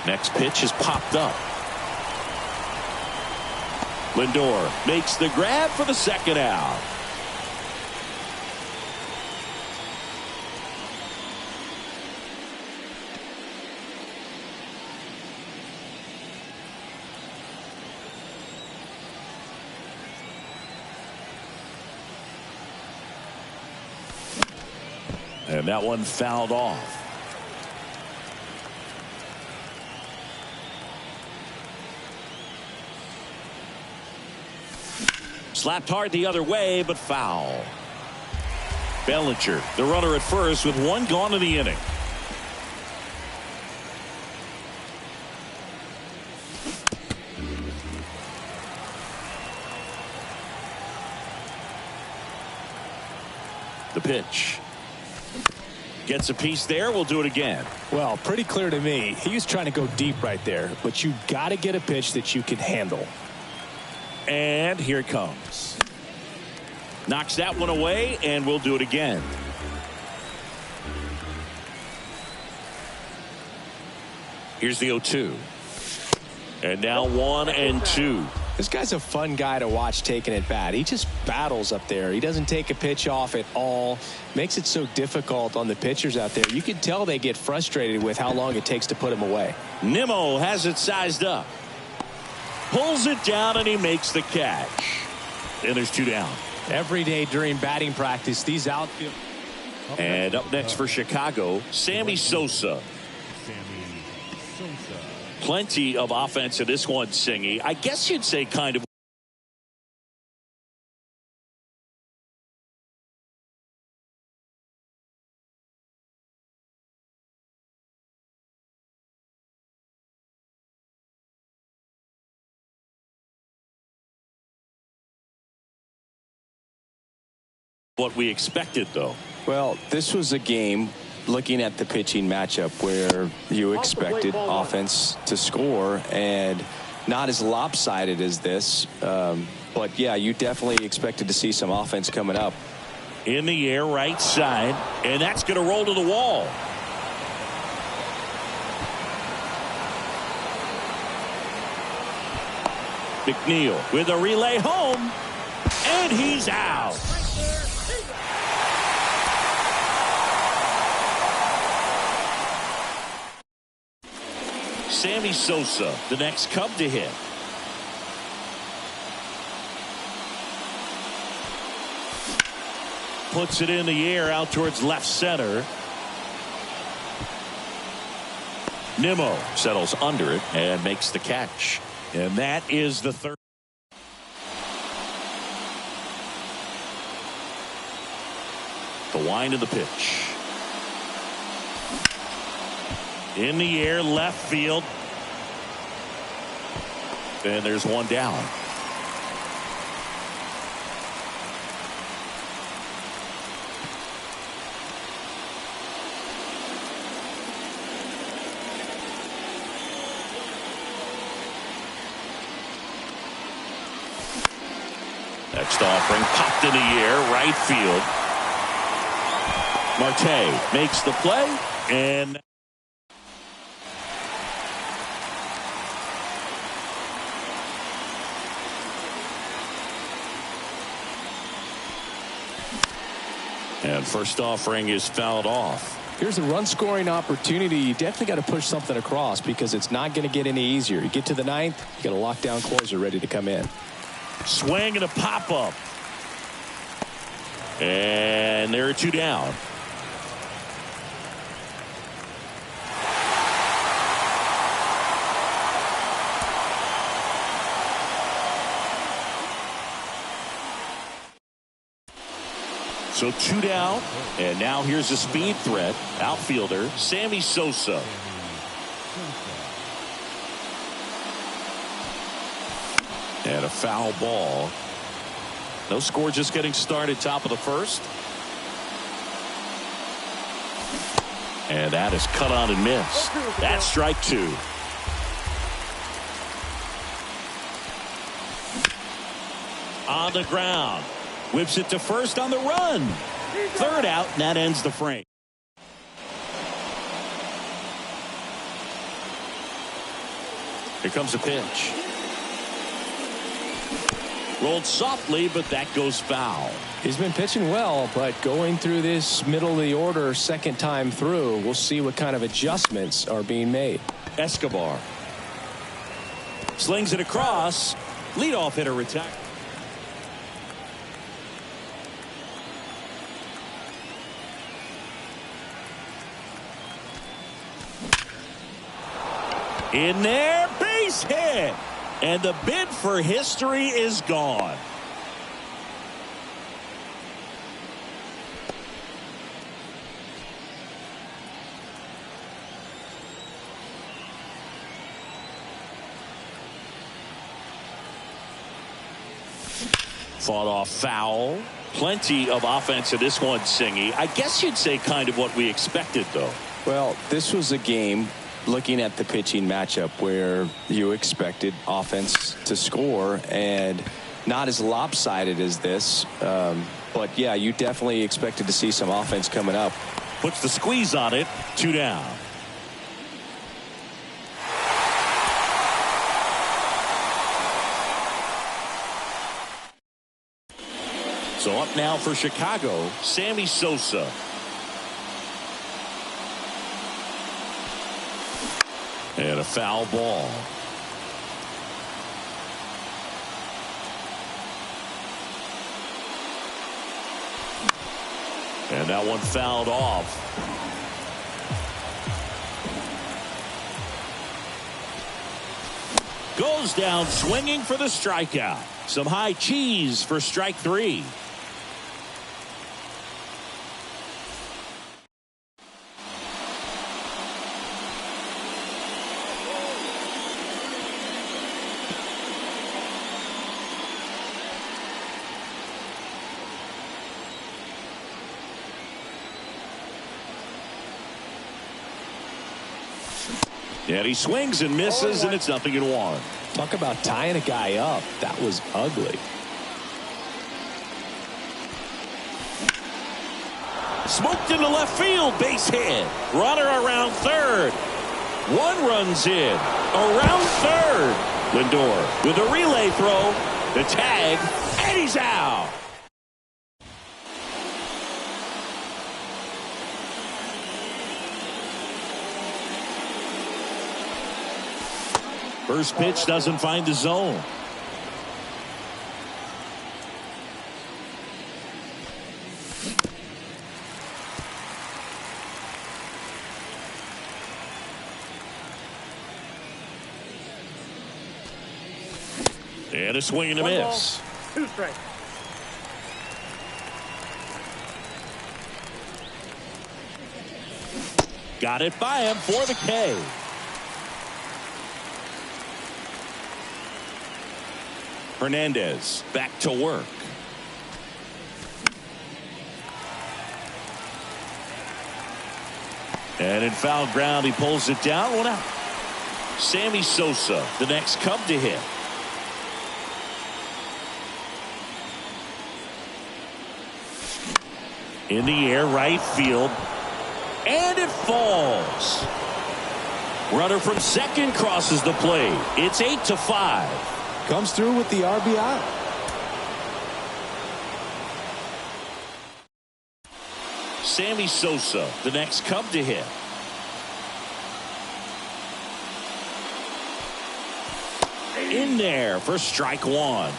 Next pitch is popped up. Lindor makes the grab for the second out. And that one fouled off. Slapped hard the other way, but foul. Bellinger, the runner at first with 1 gone in the inning. The pitch. Gets a piece there. We'll do it again. Well, pretty clear to me. He was trying to go deep right there, but you got to get a pitch that you can handle. And here it comes. Knocks that one away, and we'll do it again. Here's the 0-2. And now 1-2. This guy's a fun guy to watch taking at bat. He just battles up there. He doesn't take a pitch off at all. Makes it so difficult on the pitchers out there. You can tell they get frustrated with how long it takes to put him away. Nimmo has it sized up. Pulls it down, and he makes the catch. And there's 2 down. Every day during batting practice, these outfield. And up next for Chicago, Sammy Sosa. Plenty of offense in this one, Singy. I guess you'd say kind of. What we expected, though. Well, this was a game, looking at the pitching matchup, where you expected offense to score, and not as lopsided as this. But, yeah, you definitely expected to see some offense coming up. In the air, right side, and that's going to roll to the wall. McNeil with a relay home, and he's out. Sammy Sosa, the next Cub to hit. Puts it in the air out towards left center. Nimmo settles under it and makes the catch. And that is the third. The wind of the pitch. In the air, left field. And there's 1 down. Next offering popped in the air, right field. Marte makes the play, and first offering is fouled off. Here's a run-scoring opportunity. You definitely got to push something across because it's not going to get any easier. You get to the ninth, you got a lockdown closer ready to come in. Swing and a pop-up. And there are 2 down. So 2 down, and now here's a speed threat. Outfielder Sammy Sosa. And a foul ball. No score, just getting started, top of the first. And that is cut on and missed. That's strike 2. On the ground. Whips it to first on the run. 3rd out, and that ends the frame. Here comes a pitch. Rolled softly, but that goes foul. He's been pitching well, but going through this middle of the order second time through, we'll see what kind of adjustments are being made. Escobar slings it across. Leadoff hitter retired. In there, base hit. And the bid for history is gone. Fought off foul. Plenty of offense in this one, Singy. I guess you'd say kind of what we expected, though. Well, this was a game, looking at the pitching matchup, where you expected offense to score, and not as lopsided as this. But, yeah, you definitely expected to see some offense coming up. Puts the squeeze on it. 2 down. So up now for Chicago, Sammy Sosa. And a foul ball. And that one fouled off. Goes down swinging for the strikeout. Some high cheese for strike 3. And he swings and misses, and it's 0-1. Talk about tying a guy up. That was ugly. Smoked into left field, base hit. Runner around third. 1 runs in. Around third. Lindor with a relay throw. The tag, and he's out. First pitch doesn't find the zone. And a swing and a miss. 2 strikes. Got it by him for the K. Hernandez back to work. And in foul ground, he pulls it down. 1 out. Sammy Sosa, the next Cub to hit. In the air, right field. And it falls. Runner from second crosses the plate. It's 8-5. Comes through with the RBI. Sammy Sosa, the next Cub to hit. In there for strike one.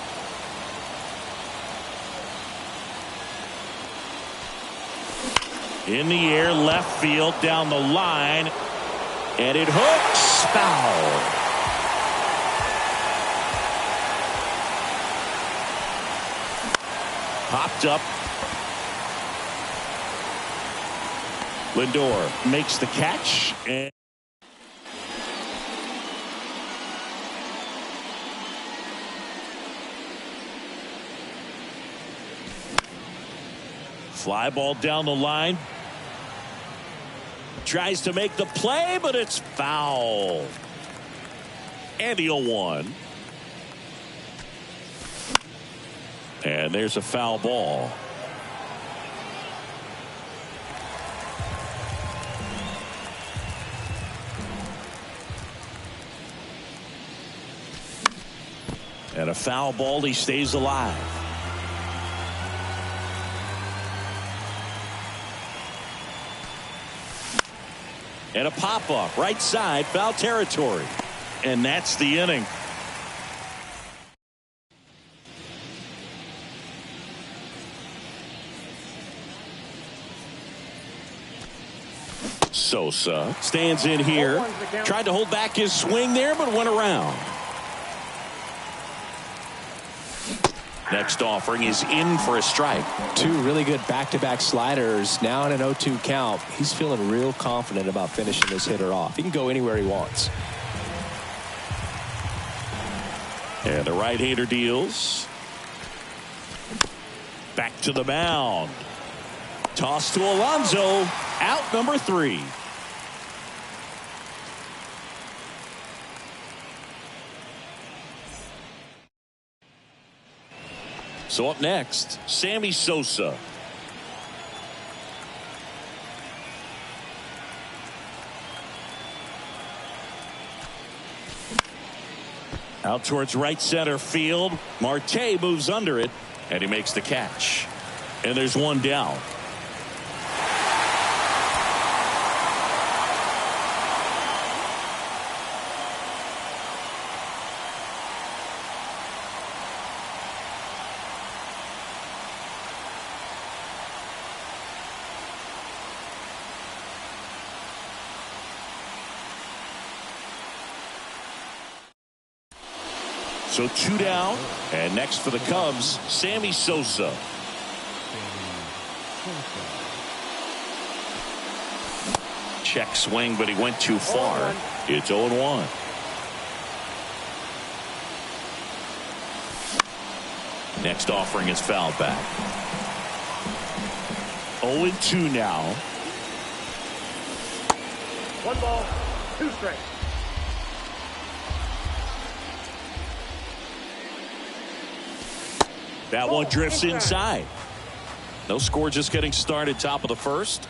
In the air, left field, down the line, and it hooks foul. Popped up. Lindor makes the catch. And fly ball down the line. Tries to make the play, but it's foul. And the 0-1. And there's a foul ball. And a foul ball, he stays alive. And a pop-up, right side, foul territory. And that's the inning. Sosa stands in here. Tried to hold back his swing there, but went around. Next offering is in for a strike. Two really good back-to-back sliders. Now in an 0-2 count. He's feeling real confident about finishing this hitter off. He can go anywhere he wants. And the right-hander deals. Back to the mound. Toss to Alonso. Out number 3. So up next, Sammy Sosa. Out towards right center field. Marte moves under it, and he makes the catch. And there's one down. So 2 down, and next for the Cubs, Sammy Sosa. Check swing, but he went too far. It's 0-1. Next offering is fouled back. 0-2 now. 1 ball, 2 strikes. That one drifts inside. No score, just getting started, top of the first.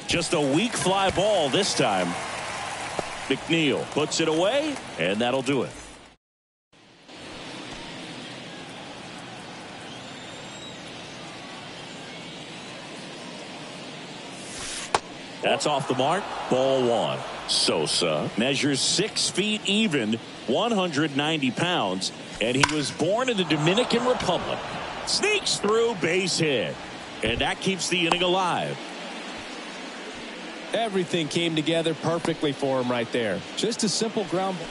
Just a weak fly ball this time. McNeil puts it away, and that'll do it. That's off the mark. Ball 1. Sosa measures 6 feet even, 190 pounds, and he was born in the Dominican Republic. Sneaks through, base hit, and that keeps the inning alive. Everything came together perfectly for him right there. Just a simple ground ball.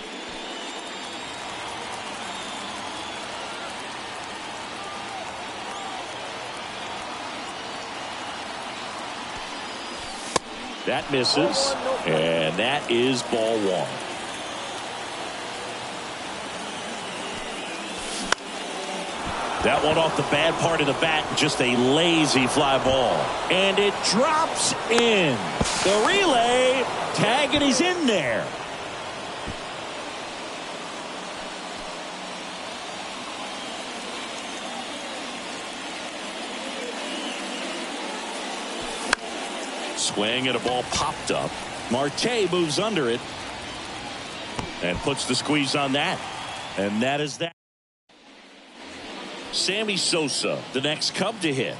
That misses, and that is ball 1. That one off the bad part of the bat, just a lazy fly ball. And it drops in. The relay, tag, and he's in there. Swing and a ball popped up. Marte moves under it and puts the squeeze on that. And that is that. Sammy Sosa, the next Cub to hit.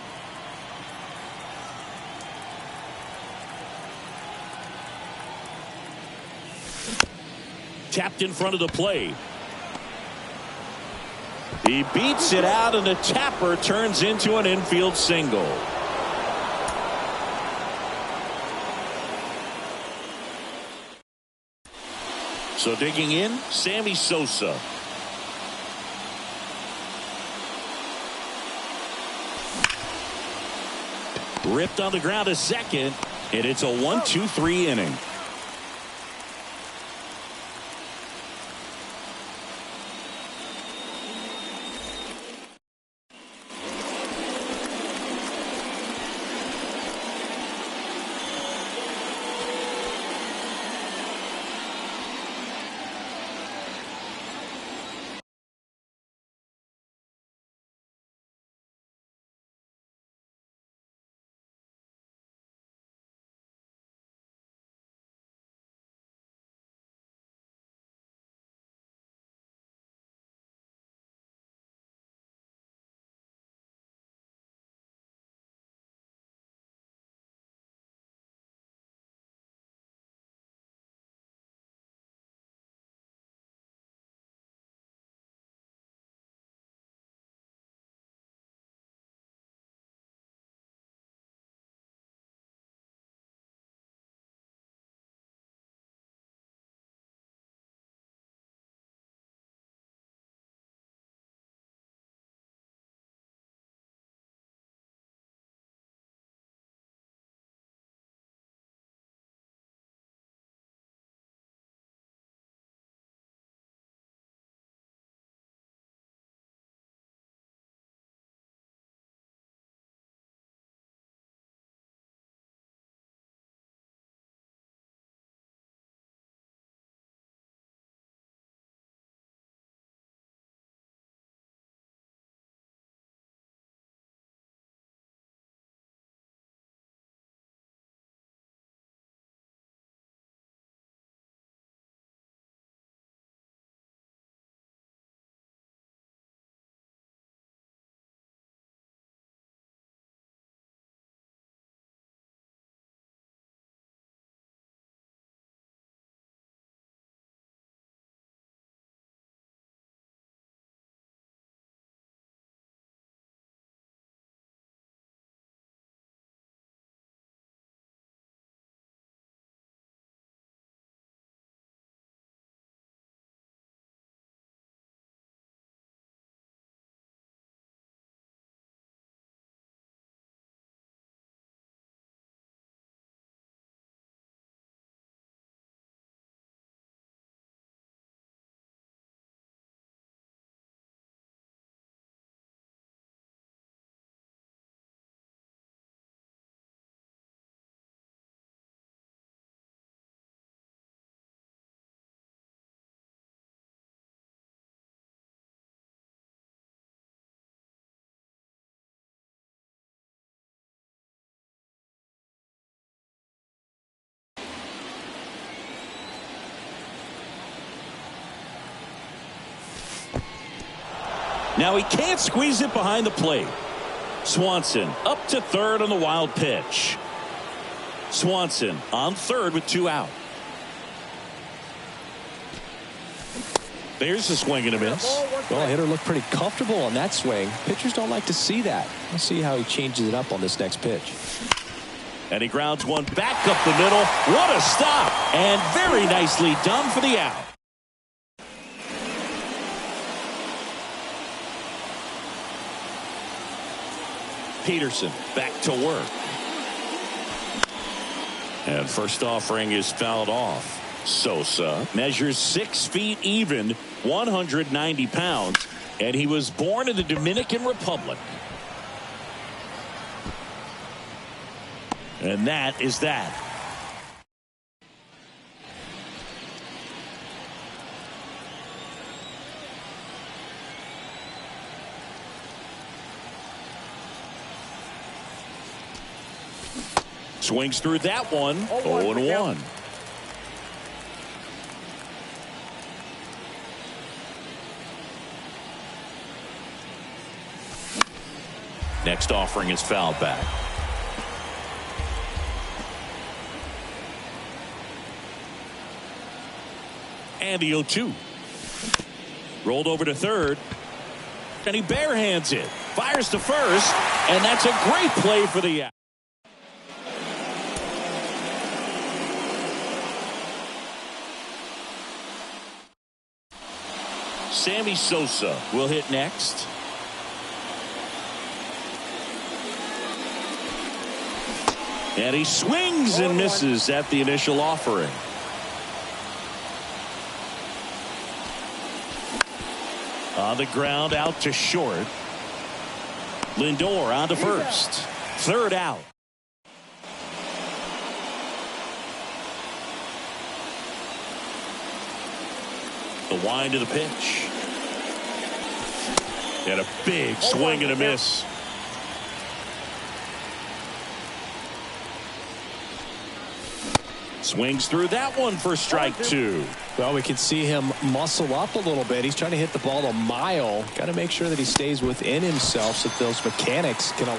Tapped in front of the plate. He beats it out, and the tapper turns into an infield single. So digging in, Sammy Sosa. Ripped on the ground to second, and it's a 1-2-3 inning. Now he can't squeeze it behind the plate. Swanson up to third on the wild pitch. Swanson on third with 2 out. There's a swing and a miss. Well, hitter looked pretty comfortable on that swing. Pitchers don't like to see that. We'll see how he changes it up on this next pitch. And he grounds one back up the middle. What a stop. And very nicely done for the out. Peterson back to work. And first offering is fouled off. Sosa measures 6 feet even, 190 pounds, and he was born in the Dominican Republic. And that is that. Swings through that one. 0-1. Next offering is fouled back. And the 0-2. Rolled over to third. And he barehands it. Fires to first. And that's a great play for the out. Sammy Sosa will hit next. And he swings and misses at the initial offering. On the ground, out to short. Lindor on to first. Third out. The wind of the pitch. And a big swing and a miss. Swings through that one for strike two. Well, we can see him muscle up a little bit. He's trying to hit the ball a mile. Got to make sure that he stays within himself so that those mechanics can allow.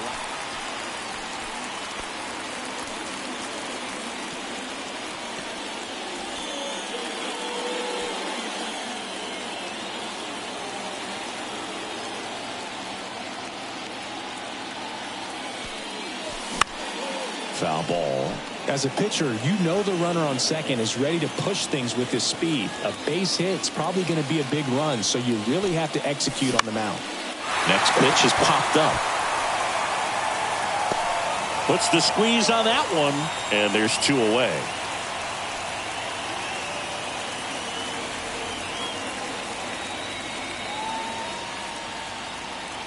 Foul ball. As a pitcher, you know the runner on second is ready to push things with his speed. A base hit's probably going to be a big run, so you really have to execute on the mound. Next pitch is popped up. Puts the squeeze on that one, and there's two away.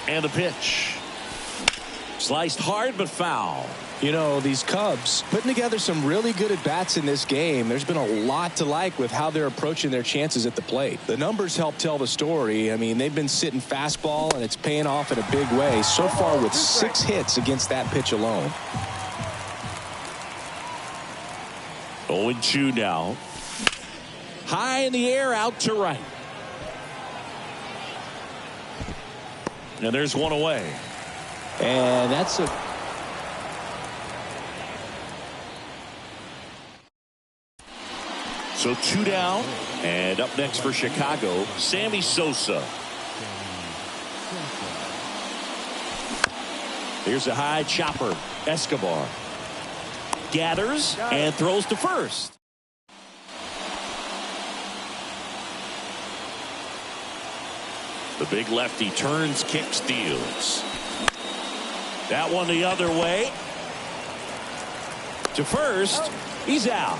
And the pitch. Sliced hard but foul. You know, these Cubs putting together some really good at-bats in this game. There's been a lot to like with how they're approaching their chances at the plate. The numbers help tell the story. I mean, they've been sitting fastball, and it's paying off in a big way so far with 6 hits against that pitch alone. 0-2 now. High in the air, out to right. And there's one away. And that's a... So 2 down, and up next for Chicago, Sammy Sosa. Here's a high chopper. Escobar gathers and throws to first. The big lefty turns, kicks, deals. That one the other way. To first, he's out.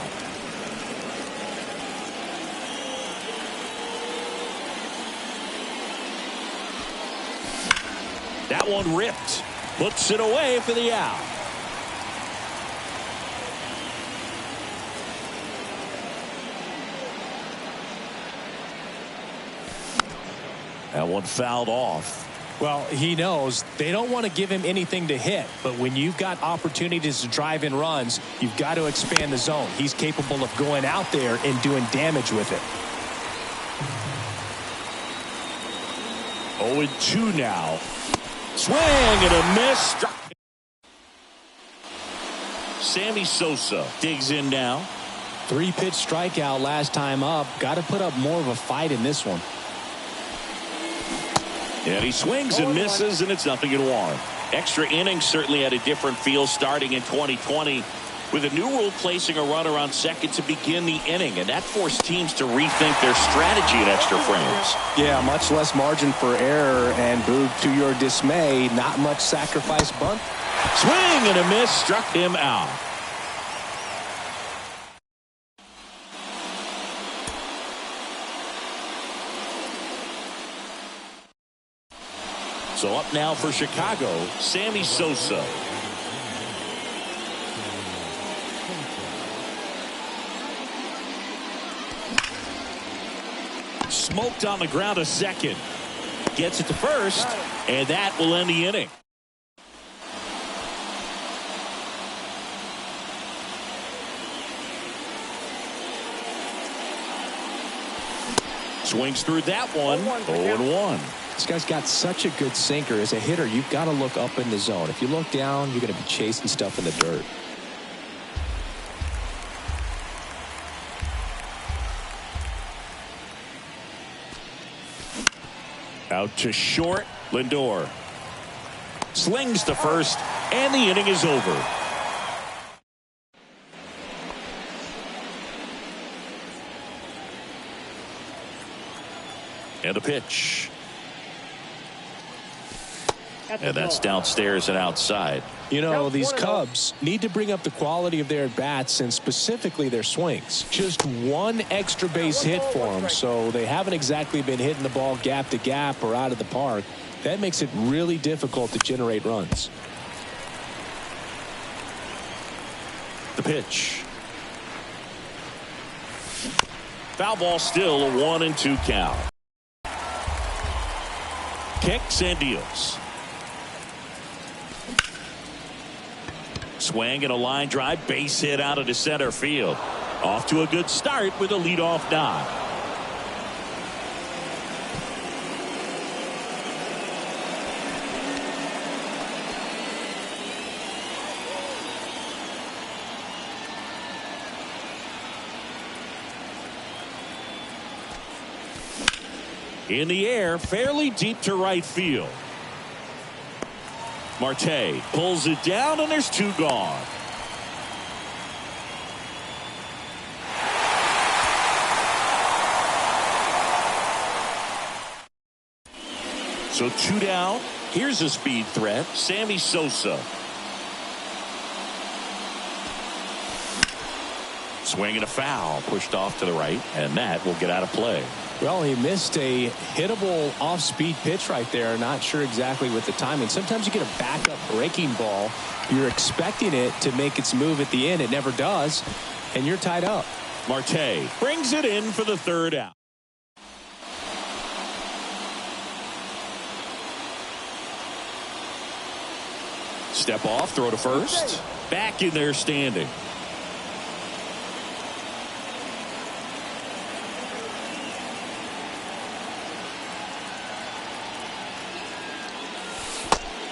That one ripped. Puts it away for the out. That one fouled off. Well, he knows they don't want to give him anything to hit, but when you've got opportunities to drive in runs, you've got to expand the zone. He's capable of going out there and doing damage with it. 0-2 now. Swing and a miss. Struck. Sammy Sosa digs in now. 3-pitch strikeout last time up. Got to put up more of a fight in this one. And he swings and misses, and it's 0-1. Extra innings certainly had a different feel starting in 2020 with a new rule placing a runner on second to begin the inning, and that forced teams to rethink their strategy in extra frames. Yeah, much less margin for error, and Boog, to your dismay, not much sacrifice bunt. Swing and a miss, struck him out. So up now for Chicago, Sammy Sosa. Smoked on the ground a second. Gets it to first, and that will end the inning. Swings through that one. 0-1. This guy's got such a good sinker. As a hitter, you've got to look up in the zone. If you look down, you're going to be chasing stuff in the dirt. Out to short. Lindor slings to first, and the inning is over. And a pitch. And that's downstairs and outside. You know, these Cubs need to bring up the quality of their at-bats and specifically their swings. Just one extra base hit for them, so they haven't exactly been hitting the ball gap to gap or out of the park. That makes it really difficult to generate runs. The pitch. Foul ball, still a 1-2 count. Kicks and deals. Swing and a line drive, base hit out into center field. Off to a good start with a leadoff knock. In the air, fairly deep to right field. Marte pulls it down, and there's two gone. So two down. Here's a speed threat, Sammy Sosa. Swing and a foul, pushed off to the right, and that will get out of play. Well, he missed a hittable off-speed pitch right there. Not sure exactly with the timing. Sometimes you get a backup breaking ball. You're expecting it to make its move at the end. It never does, and you're tied up. Marte brings it in for the third out. Step off, throw to first. Back in there standing.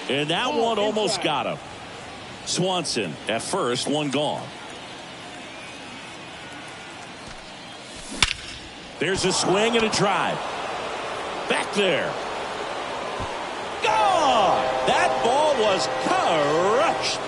And that one almost got him. Swanson at first, one gone. There's a swing and a drive. Back there. Gone! That ball was crushed.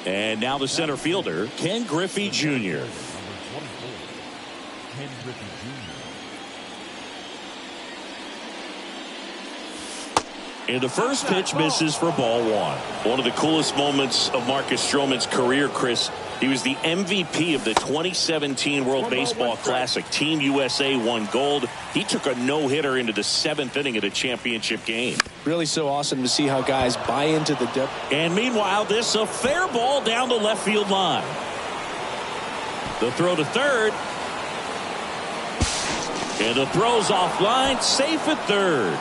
And now the center fielder, Ken Griffey Jr. Number 24, Ken Griffey Jr. And the first pitch misses for ball one. One of the coolest moments of Marcus Stroman's career, Chris. He was the MVP of the 2017 World Baseball Classic. Team USA won gold. He took a no-hitter into the seventh inning of the championship game. Really so awesome to see how guys buy into the depth. And meanwhile, this a fair ball down the left field line. The throw to third. And the throw's offline, safe at third.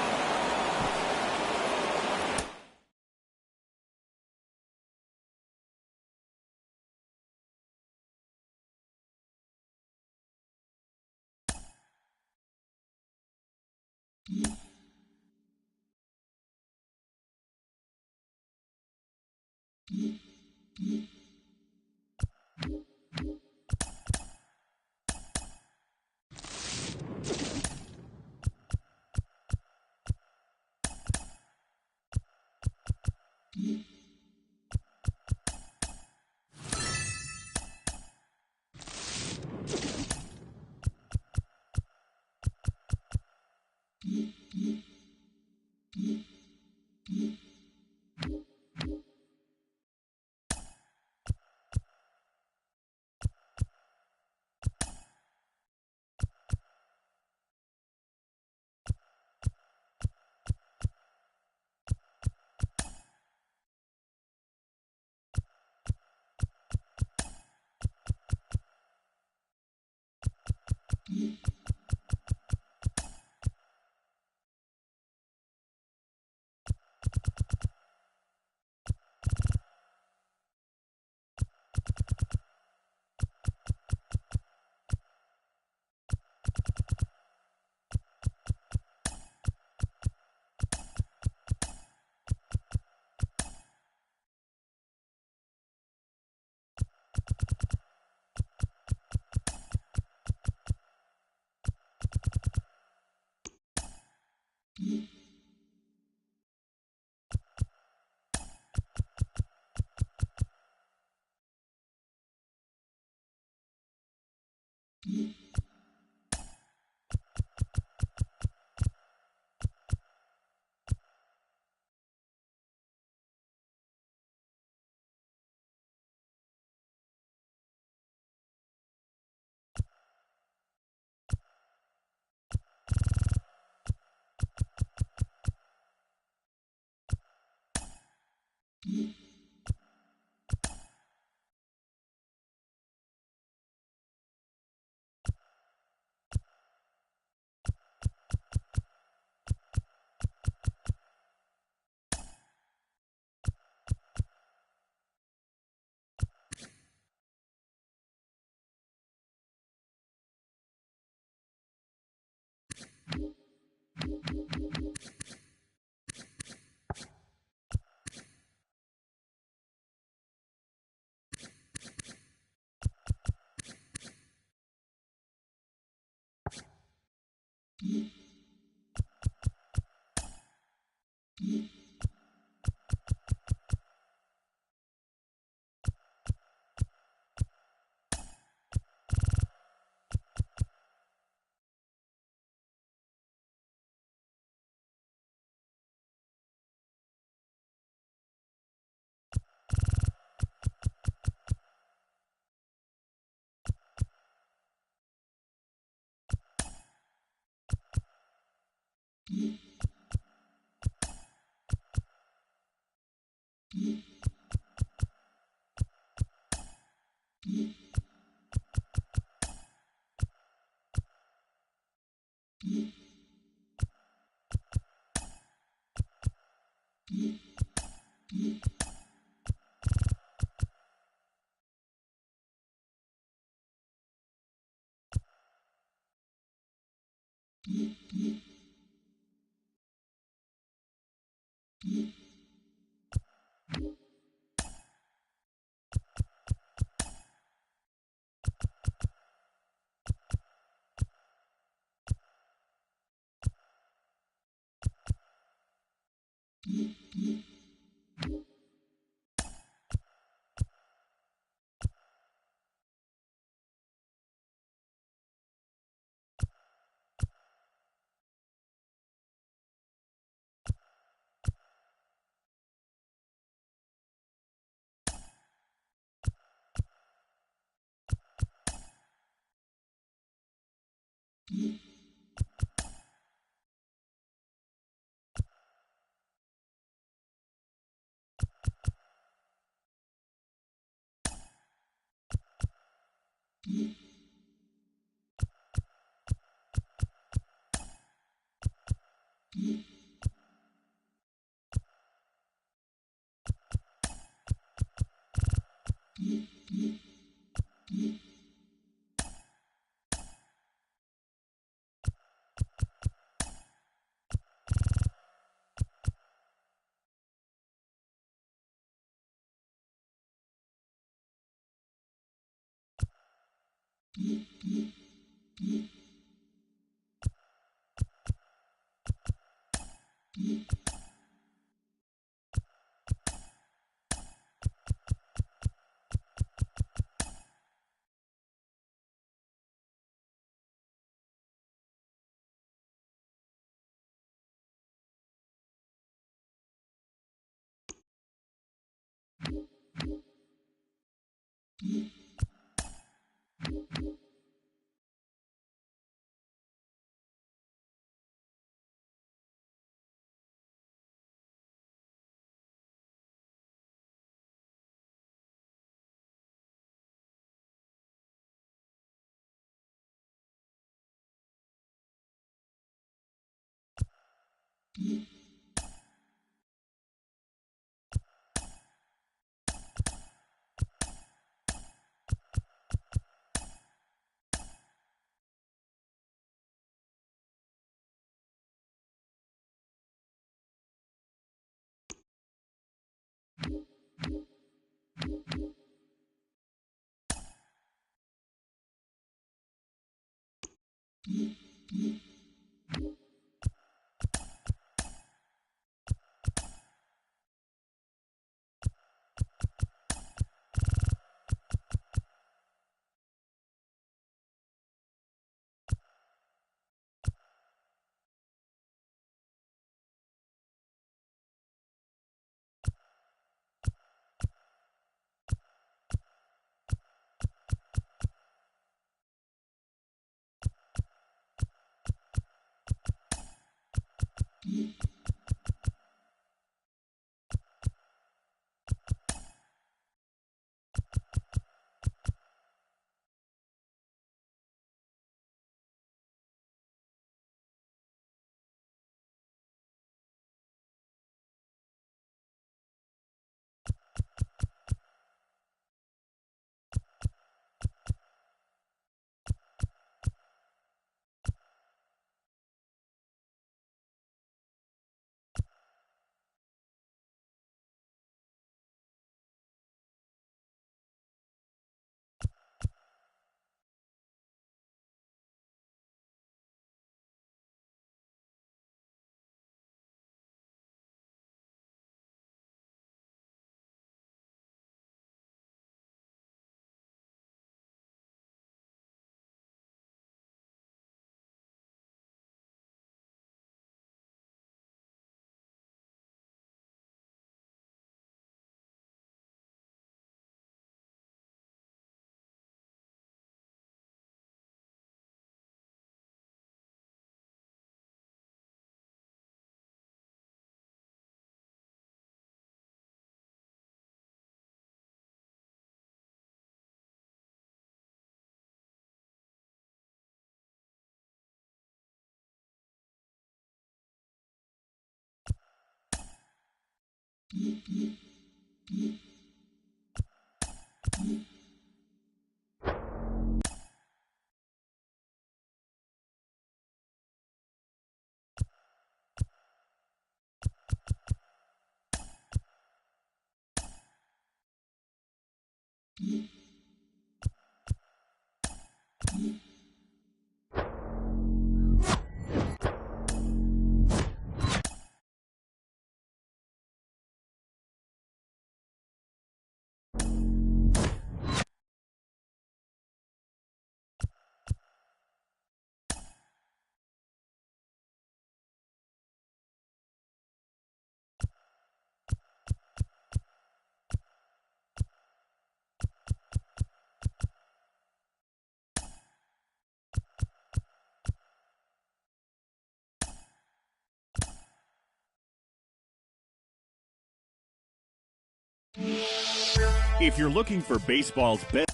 If you're looking for baseball's best.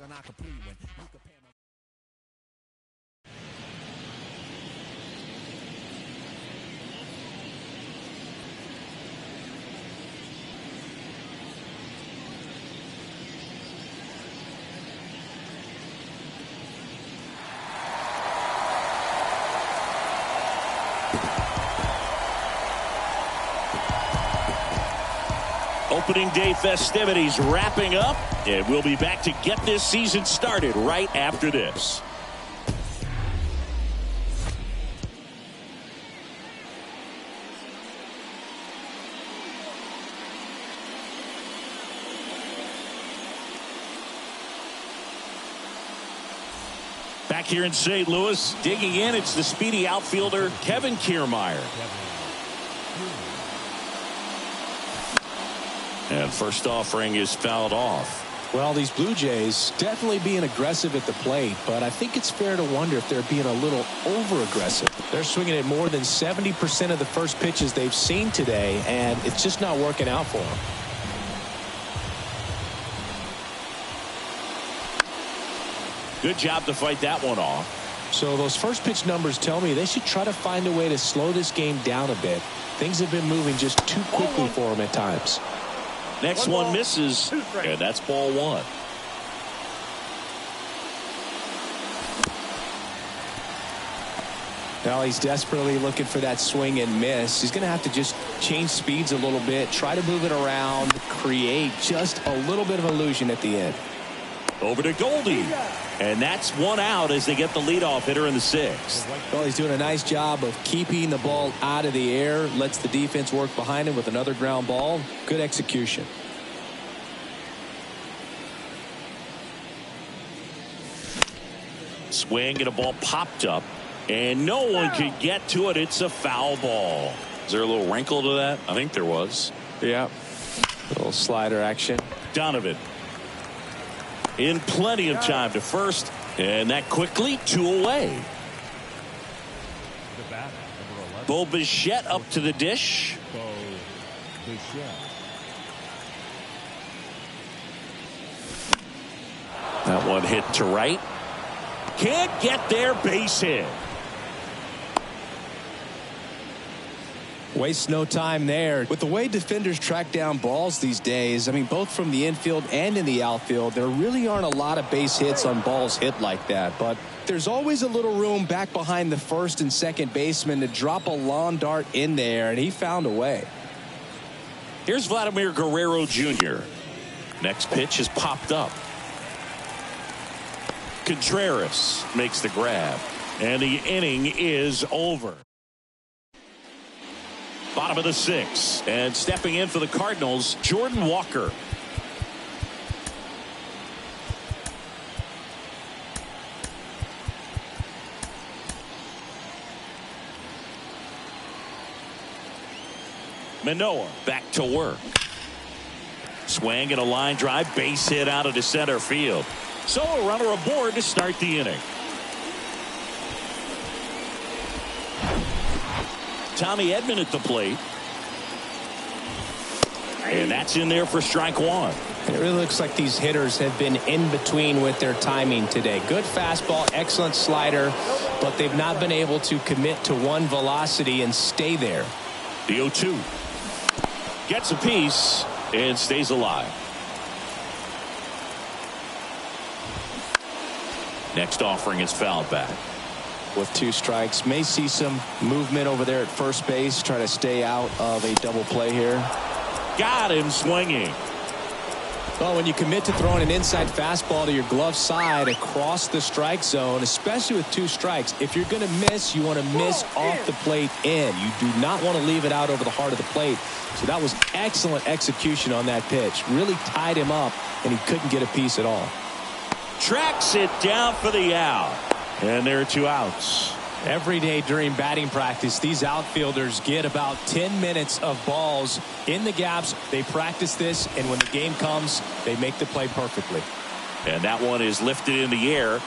And I complete one. You compare my opening day festivities wrapping up, and we'll be back to get this season started right after this. Back here in St. Louis, digging in, it's the speedy outfielder, Kevin Kiermaier. And first offering is fouled off. Well, these Blue Jays definitely being aggressive at the plate, but I think it's fair to wonder if they're being a little over-aggressive. They're swinging at more than 70% of the first pitches they've seen today, and it's just not working out for them. Good job to fight that one off. So those first pitch numbers tell me they should try to find a way to slow this game down a bit. Things have been moving just too quickly for them at times. Next one misses, and that's ball one. Well, he's desperately looking for that swing and miss. He's going to have to just change speeds a little bit, try to move it around, create just a little bit of illusion at the end. Over to Goldie. And that's one out as they get the leadoff hitter in the sixth. Well, he's doing a nice job of keeping the ball out of the air. Lets the defense work behind him with another ground ball. Good execution. Swing and a ball popped up. And no one could get to it. It's a foul ball. Is there a little wrinkle to that? I think there was. Yeah. A little slider action. Donovan. In plenty of time to first, and that quickly 2 away. Bo Bichette up to the dish. That one hit to right. Can't get there, base hit. Wastes no time there. With the way defenders track down balls these days, I mean, both from the infield and in the outfield, there really aren't a lot of base hits on balls hit like that. But there's always a little room back behind the first and second baseman to drop a lawn dart in there, and he found a way. Here's Vladimir Guerrero Jr. Next pitch is popped up. Contreras makes the grab, and the inning is over. Bottom of the sixth, and stepping in for the Cardinals, Jordan Walker. Manoah back to work. Swing and a line drive, base hit out of the center field. So a runner aboard to start the inning. Tommy Edman at the plate. And that's in there for strike one. It really looks like these hitters have been in between with their timing today. Good fastball, excellent slider, but they've not been able to commit to one velocity and stay there. The 0-2. Gets a piece and stays alive. Next offering is fouled back. With 2 strikes, may see some movement over there at first base, try to stay out of a double play here. Got him swinging. Well, when you commit to throwing an inside fastball to your glove side across the strike zone, especially with 2 strikes, if you're going to miss, you want to miss off the plate in. You do not want to leave it out over the heart of the plate. So that was excellent execution on that pitch. Really tied him up, and he couldn't get a piece at all. Tracks it down for the out. And there are 2 outs. Every day during batting practice, these outfielders get about 10 minutes of balls in the gaps. They practice this, and when the game comes, they make the play perfectly. And that one is lifted in the air.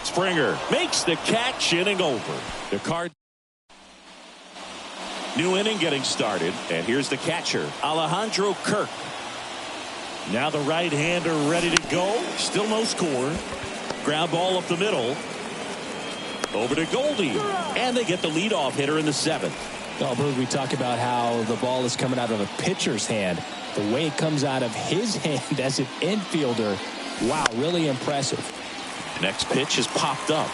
Springer makes the catch, inning over. The Card. New inning getting started, and here's the catcher, Alejandro Kirk. Now the right-hander ready to go. Still no score. Ground ball up the middle. Over to Goldie. And they get the leadoff hitter in the 7th. Oh, Boog, we talk about how the ball is coming out of a pitcher's hand. The way it comes out of his hand as an infielder. Wow, really impressive. Next pitch is popped up.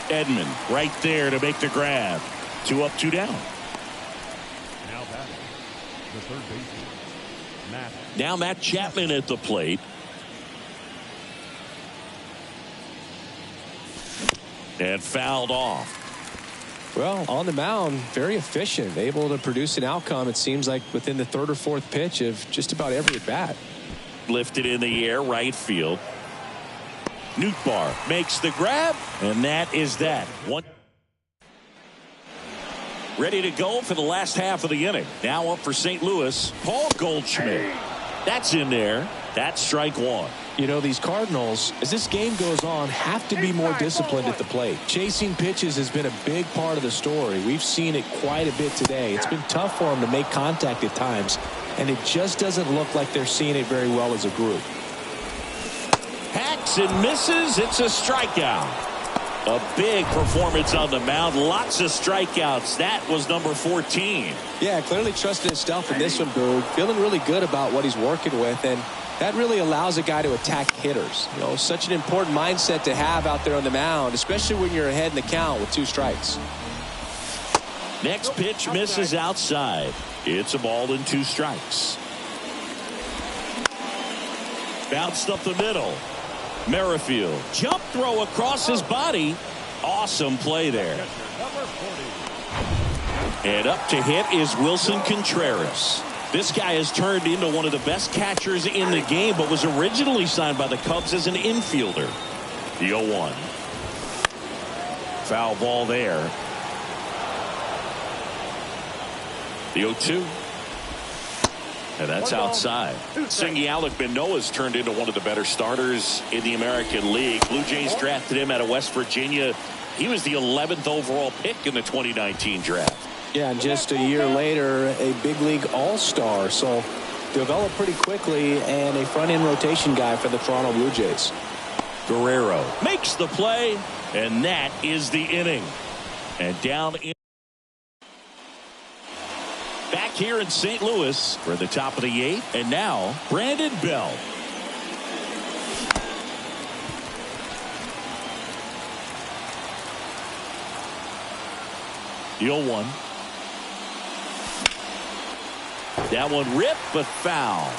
Edman right there to make the grab. 2 up, 2 down. Now batting, the third baseman, Matt. Now Matt Chapman at the plate. And fouled off. Well, on the mound, very efficient, able to produce an outcome, it seems like, within the third or fourth pitch of just about every at bat. Lifted in the air, right field. Nootbaar makes the grab, and that is that. One. Ready to go for the last half of the inning. Now up for St. Louis, Paul Goldschmidt. That's in there. That's strike one. You know, these Cardinals, as this game goes on, have to be more disciplined at the plate. Chasing pitches has been a big part of the story. We've seen it quite a bit today. It's been tough for them to make contact at times, and it just doesn't look like they're seeing it very well as a group. Hacks and misses. It's a strikeout. A big performance on the mound. Lots of strikeouts. That was number 14. Yeah, clearly trusting his stuff in this one, Boog. Feeling really good about what he's working with, and that really allows a guy to attack hitters. You know, such an important mindset to have out there on the mound, especially when you're ahead in the count with 2 strikes. Next pitch misses outside. It's a ball and 2 strikes. Bounced up the middle. Merrifield. Jump throw across his body. Awesome play there. And up to hit is Wilson Contreras. This guy has turned into one of the best catchers in the game, but was originally signed by the Cubs as an infielder. The 0-1. Foul ball there. The 0-2. And that's outside. Singy Alec Manoah's turned into one of the better starters in the American League. Blue Jays drafted him out of West Virginia. He was the 11th overall pick in the 2019 draft. Yeah, and just a year later, a big league all-star. So developed pretty quickly, and a front-end rotation guy for the Toronto Blue Jays. Guerrero makes the play, and that is the inning. And down in. Back here in St. Louis for the top of the 8th, and now Brandon Bell. The 0-1. That one ripped, but foul.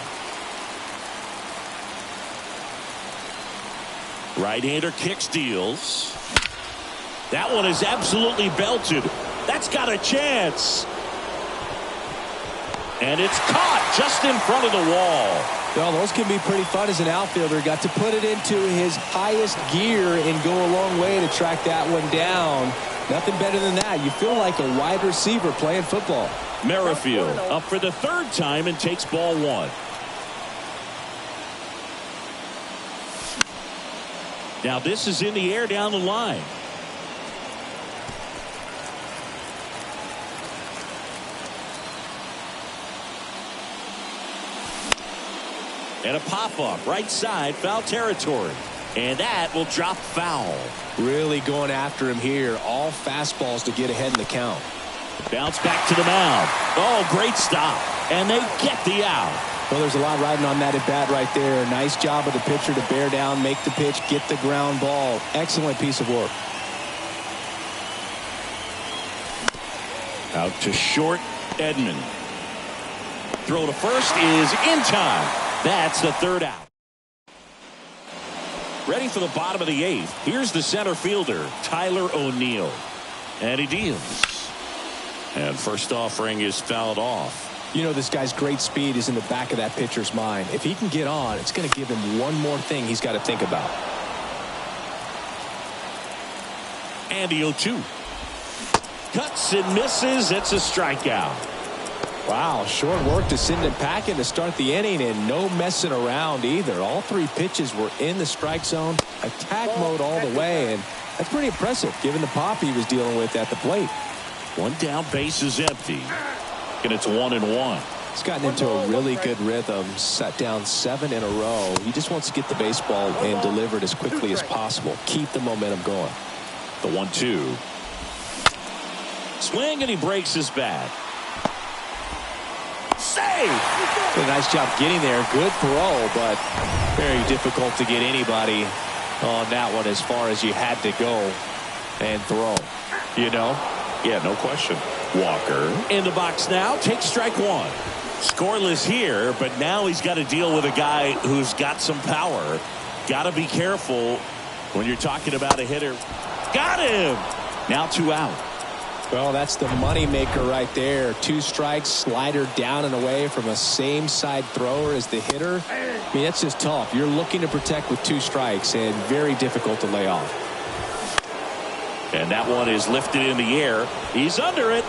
Right-hander kick steals. That one is absolutely belted. That's got a chance. And it's caught just in front of the wall. Well, those can be pretty fun as an outfielder. Got to put it into his highest gear and go a long way to track that one down. Nothing better than that. You feel like a wide receiver playing football. Merrifield up for the 3rd time and takes ball 1. Now this is in the air down the line. And a pop-up right side, foul territory. And that will drop foul. Really going after him here. All fastballs to get ahead in the count. Bounce back to the mound. Oh, great stop. And they get the out. Well, there's a lot riding on that at bat right there. Nice job of the pitcher to bear down, make the pitch, get the ground ball. Excellent piece of work. Out to short, Edman. Throw to first is in time. That's the 3rd out. Ready for the bottom of the 8th. Here's the center fielder, Tyler O'Neill. And he deals. And first offering is fouled off. You know, this guy's great speed is in the back of that pitcher's mind. If he can get on, it's going to give him one more thing he's got to think about. And the 0-2. Cuts and misses. It's a strikeout. Wow, short work to send him packing to start the inning, and no messing around either. All 3 pitches were in the strike zone, attack mode all the way, and that's pretty impressive given the pop he was dealing with at the plate. 1 down, base is empty. And it's 1-1. He's gotten into a really good rhythm, set down 7 in a row. He just wants to get the baseball and deliver it as quickly as possible. Keep the momentum going. The 1-2. Swing, and he breaks his bat. Save! Did a nice job getting there. Good throw, but very difficult to get anybody on that one as far as you had to go and throw. You know? Yeah, no question. Walker in the box now. Takes strike 1. Scoreless here, but now he's got to deal with a guy who's got some power. Got to be careful when you're talking about a hitter. Got him. Now 2 out. Well, that's the money maker right there. 2 strikes, slider down and away from a same side thrower as the hitter. I mean, that's just tough. You're looking to protect with 2 strikes and very difficult to lay off. And that one is lifted in the air. He's under it.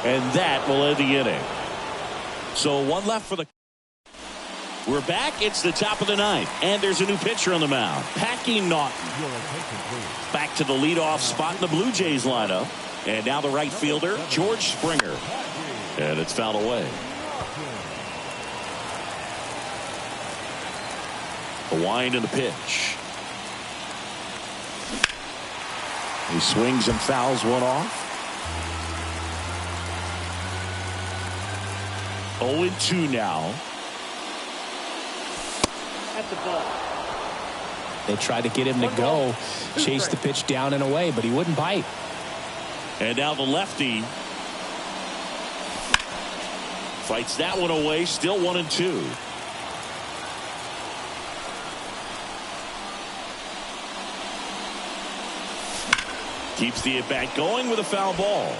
And that will end the inning. So 1 left for the. We're back. It's the top of the 9th. And there's a new pitcher on the mound. Packy Naughton. Back to the leadoff spot in the Blue Jays lineup. And now the right fielder, George Springer. And it's fouled away. The wind and the pitch. He swings and fouls one off. 0-2 now. At the ball. They tried to get him to go, chase the pitch down and away, but he wouldn't bite. And now the lefty fights that one away. Still 1-2. Keeps the at-bat going with a foul ball.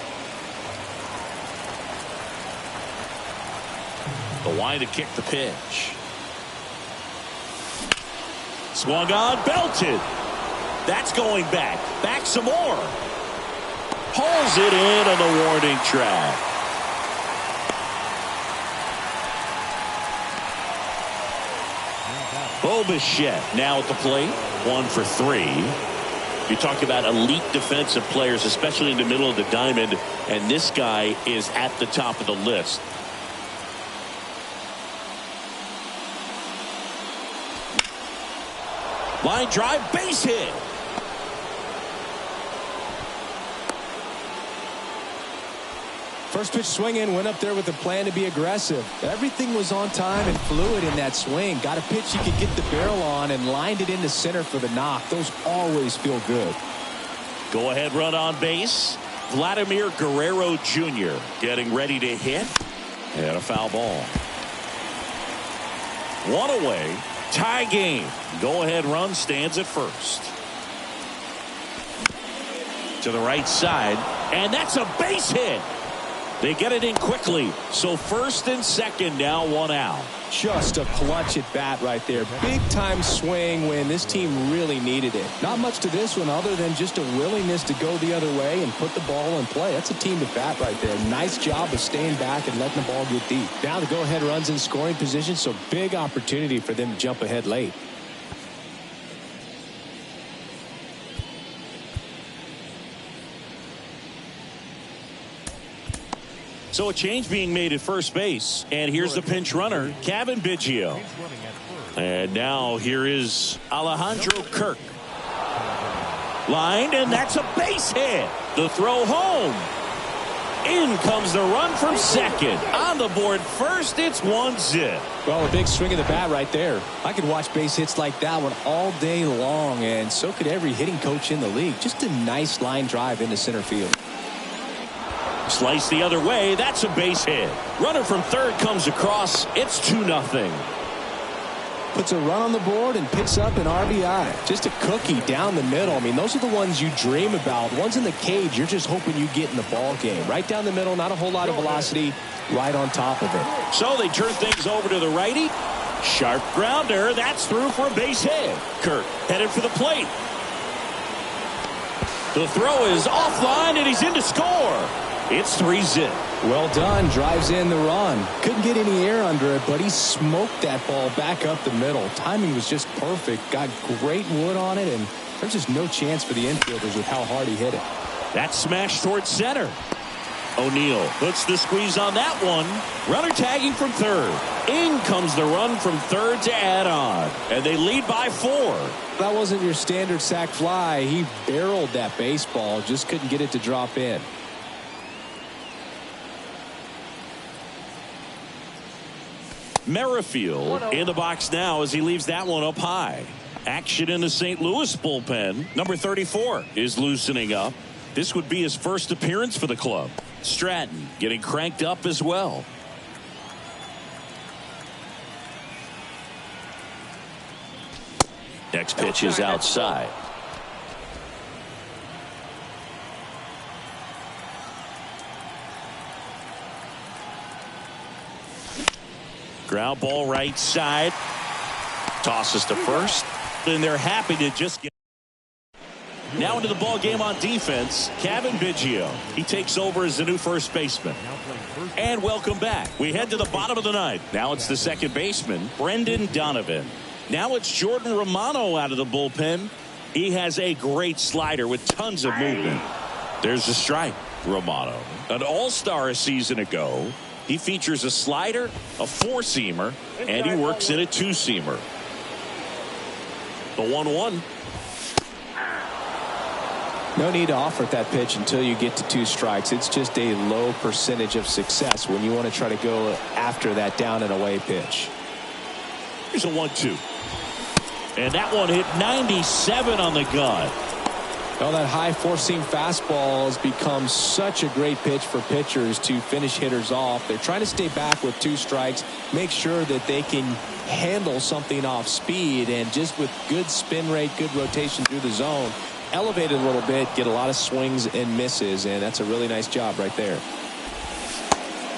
The wind to kick the pitch. Swung on, belted. That's going back. Back some more. Pulls it in on the warning track. Bo Bichette now at the plate. 1 for 3. You talk about elite defensive players, especially in the middle of the diamond, and this guy is at the top of the list. Line drive, base hit. First pitch swinging, went up there with a plan to be aggressive. Everything was on time and fluid in that swing. Got a pitch he could get the barrel on and lined it into center for the knock. Those always feel good. Go ahead run on base. Vladimir Guerrero Jr. getting ready to hit. And a foul ball. 1 away. Tie game. Go ahead run stands at first. To the right side. And that's a base hit. They get it in quickly. So first and second now 1 out. Just a clutch at bat right there. Big time swing when this team really needed it. Not much to this one other than just a willingness to go the other way and put the ball in play. That's a team at bat right there. Nice job of staying back and letting the ball get deep. Now the go ahead runs in scoring position, so big opportunity for them to jump ahead late. So a change being made at first base. And here's the pinch runner, Kevin Biggio. And now here is Alejandro Kirk. Lined, and that's a base hit. The throw home. In comes the run from second. On the board first, it's 1-0. Well, a big swing of the bat right there. I could watch base hits like that one all day long, and so could every hitting coach in the league. Just a nice line drive into center field. Slice the other way. That's a base hit. Runner from third comes across. It's 2-0. Puts a run on the board and picks up an RBI. Just a cookie down the middle. I mean, those are the ones you dream about. Ones in the cage, you're just hoping you get in the ball game. Right down the middle, not a whole lot of velocity, right on top of it. So they turn things over to the righty. Sharp grounder. That's through for a base hit. Kirk headed for the plate. The throw is offline, and he's in to score. It's 3-0. Well done. Drives in the run. Couldn't get any air under it, but he smoked that ball back up the middle. Timing was just perfect. Got great wood on it, and there's just no chance for the infielders with how hard he hit it. That smash towards center. O'Neal puts the squeeze on that one. Runner tagging from third. In comes the run from third to add on. And they lead by 4. That wasn't your standard sac fly. He barreled that baseball. Just couldn't get it to drop in. Merrifield in the box now as he leaves that one up high. Action in the St. Louis bullpen. Number 34 is loosening up. This would be his first appearance for the club. Stratton getting cranked up as well. Next pitch is outside. Ground ball right side. Tosses to first. And they're happy to just get. Now into the ball game on defense, Kevin Biggio. He takes over as the new first baseman. And welcome back. We head to the bottom of the ninth. Now it's the second baseman, Brendan Donovan. Now it's Jordan Romano out of the bullpen. He has a great slider with tons of movement. There's a strike. Romano, an all-star a season ago. He features a slider, a four-seamer, and he works in a two-seamer. The 1-1. No need to offer at that pitch until you get to 2 strikes. It's just a low percentage of success when you want to try to go after that down and away pitch. Here's a 1-2. And that one hit 97 on the gun. Well, that high four-seam fastball has become such a great pitch for pitchers to finish hitters off. They're trying to stay back with 2 strikes, make sure that they can handle something off speed, and just with good spin rate, good rotation through the zone, elevate it a little bit, get a lot of swings and misses, and that's a really nice job right there.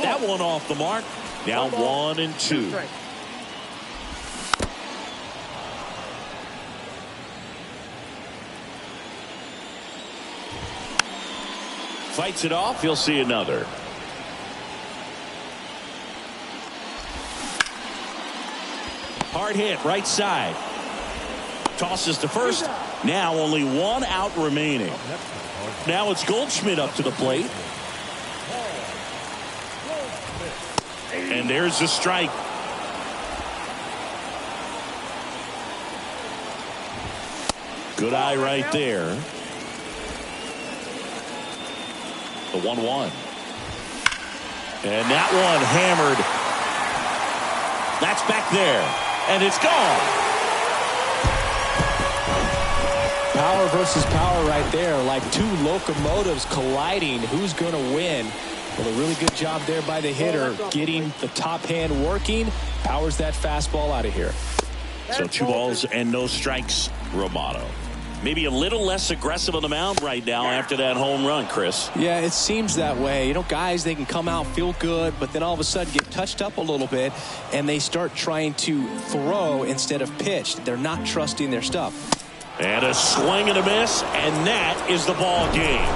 That one off the mark. Now 1-2. Fights it off. He'll see another. Hard hit right side. Tosses to first. Now only 1 out remaining. Now it's Goldschmidt up to the plate. And there's the strike. Good eye right there. The 1-1. And that one hammered. That's back there. And it's gone. Power versus power right there, like 2 locomotives colliding. Who's going to win? Well, a really good job there by the hitter, getting the top hand working. Powers that fastball out of here. So 2 balls and no strikes, Romano. Maybe a little less aggressive on the mound right now after that home run, Chris. Yeah, it seems that way. You know, guys, they can come out, feel good, but then all of a sudden get touched up a little bit, and they start trying to throw instead of pitch. They're not trusting their stuff. And a swing and a miss, and that is the ball game.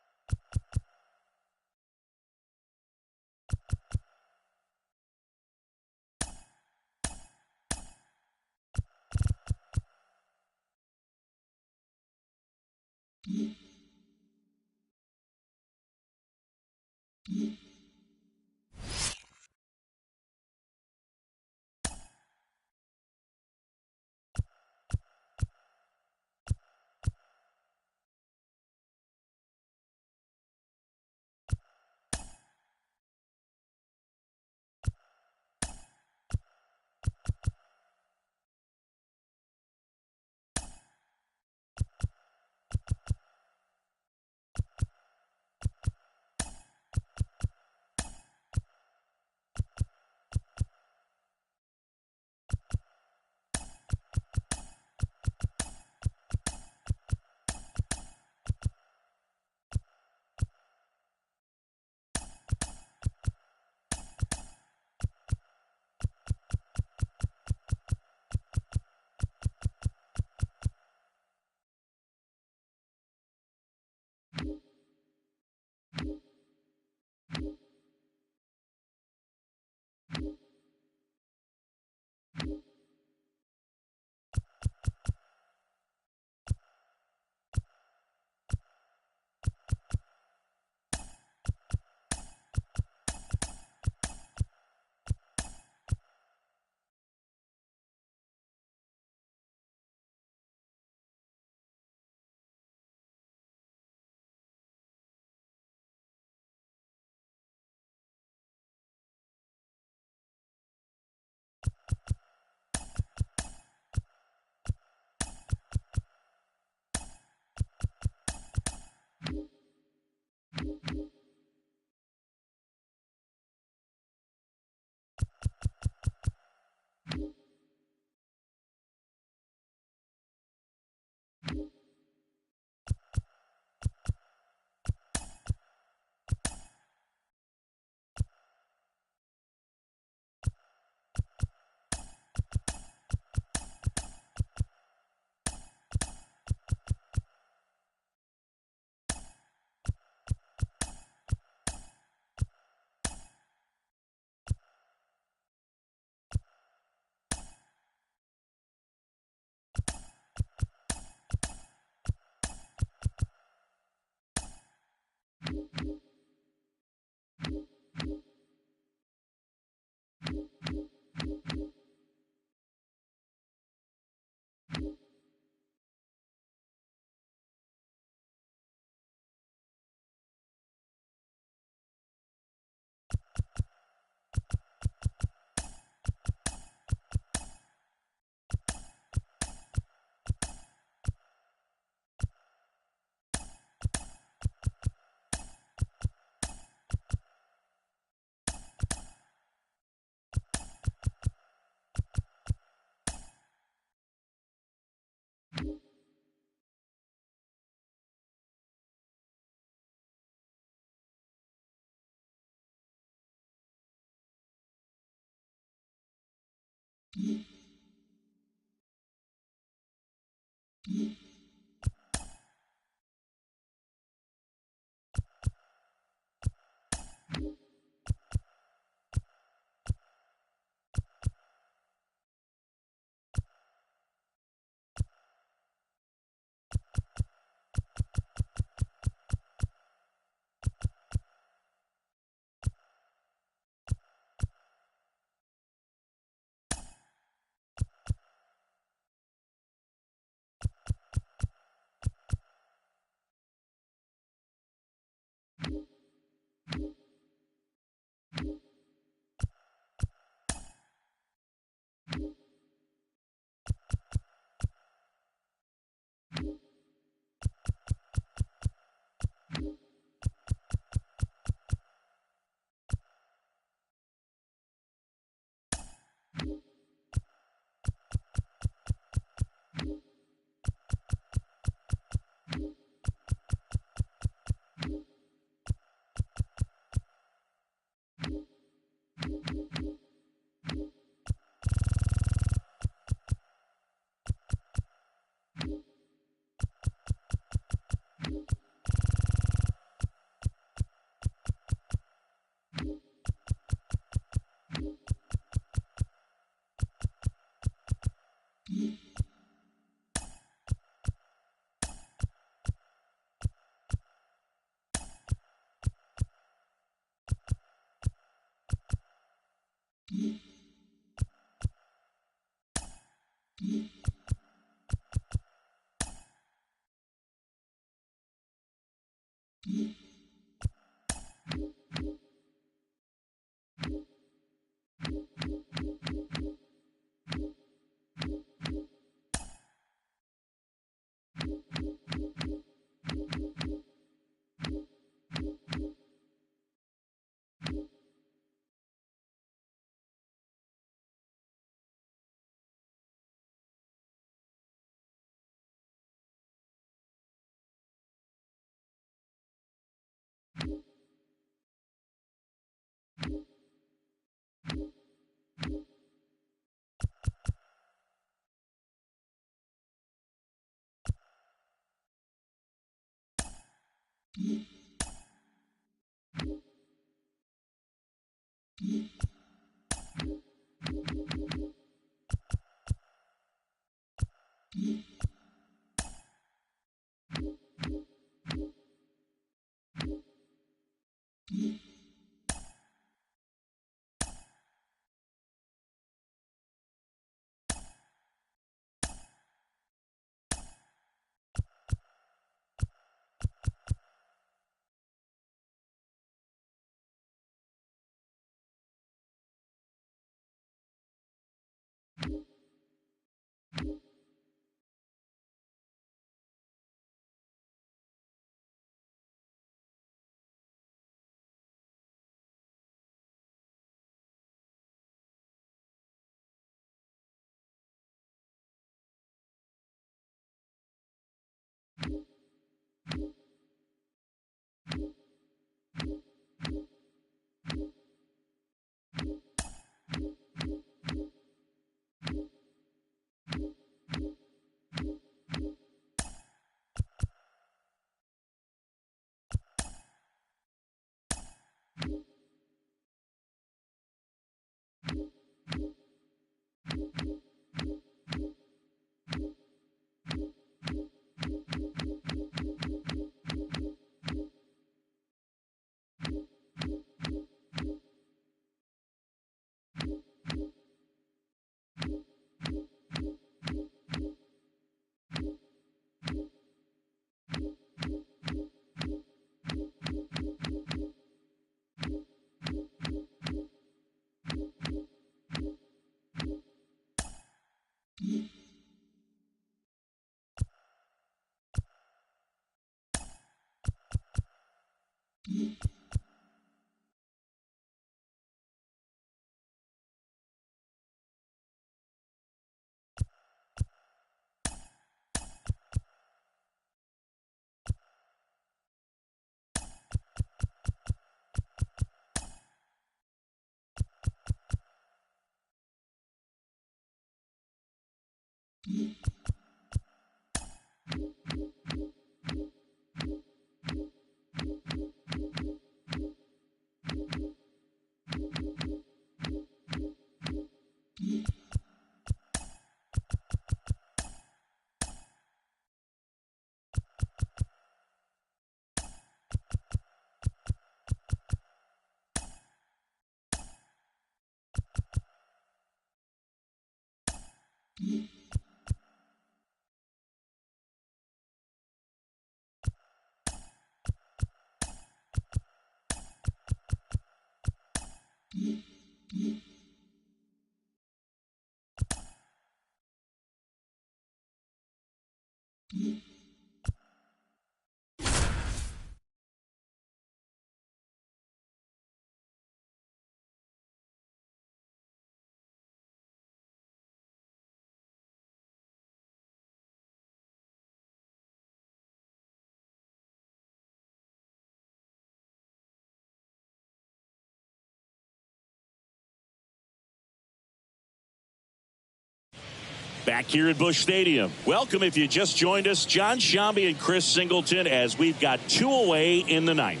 Back here at Busch Stadium. Welcome if you just joined us. John Shambi and Chris Singleton as we've got 2 away in the ninth.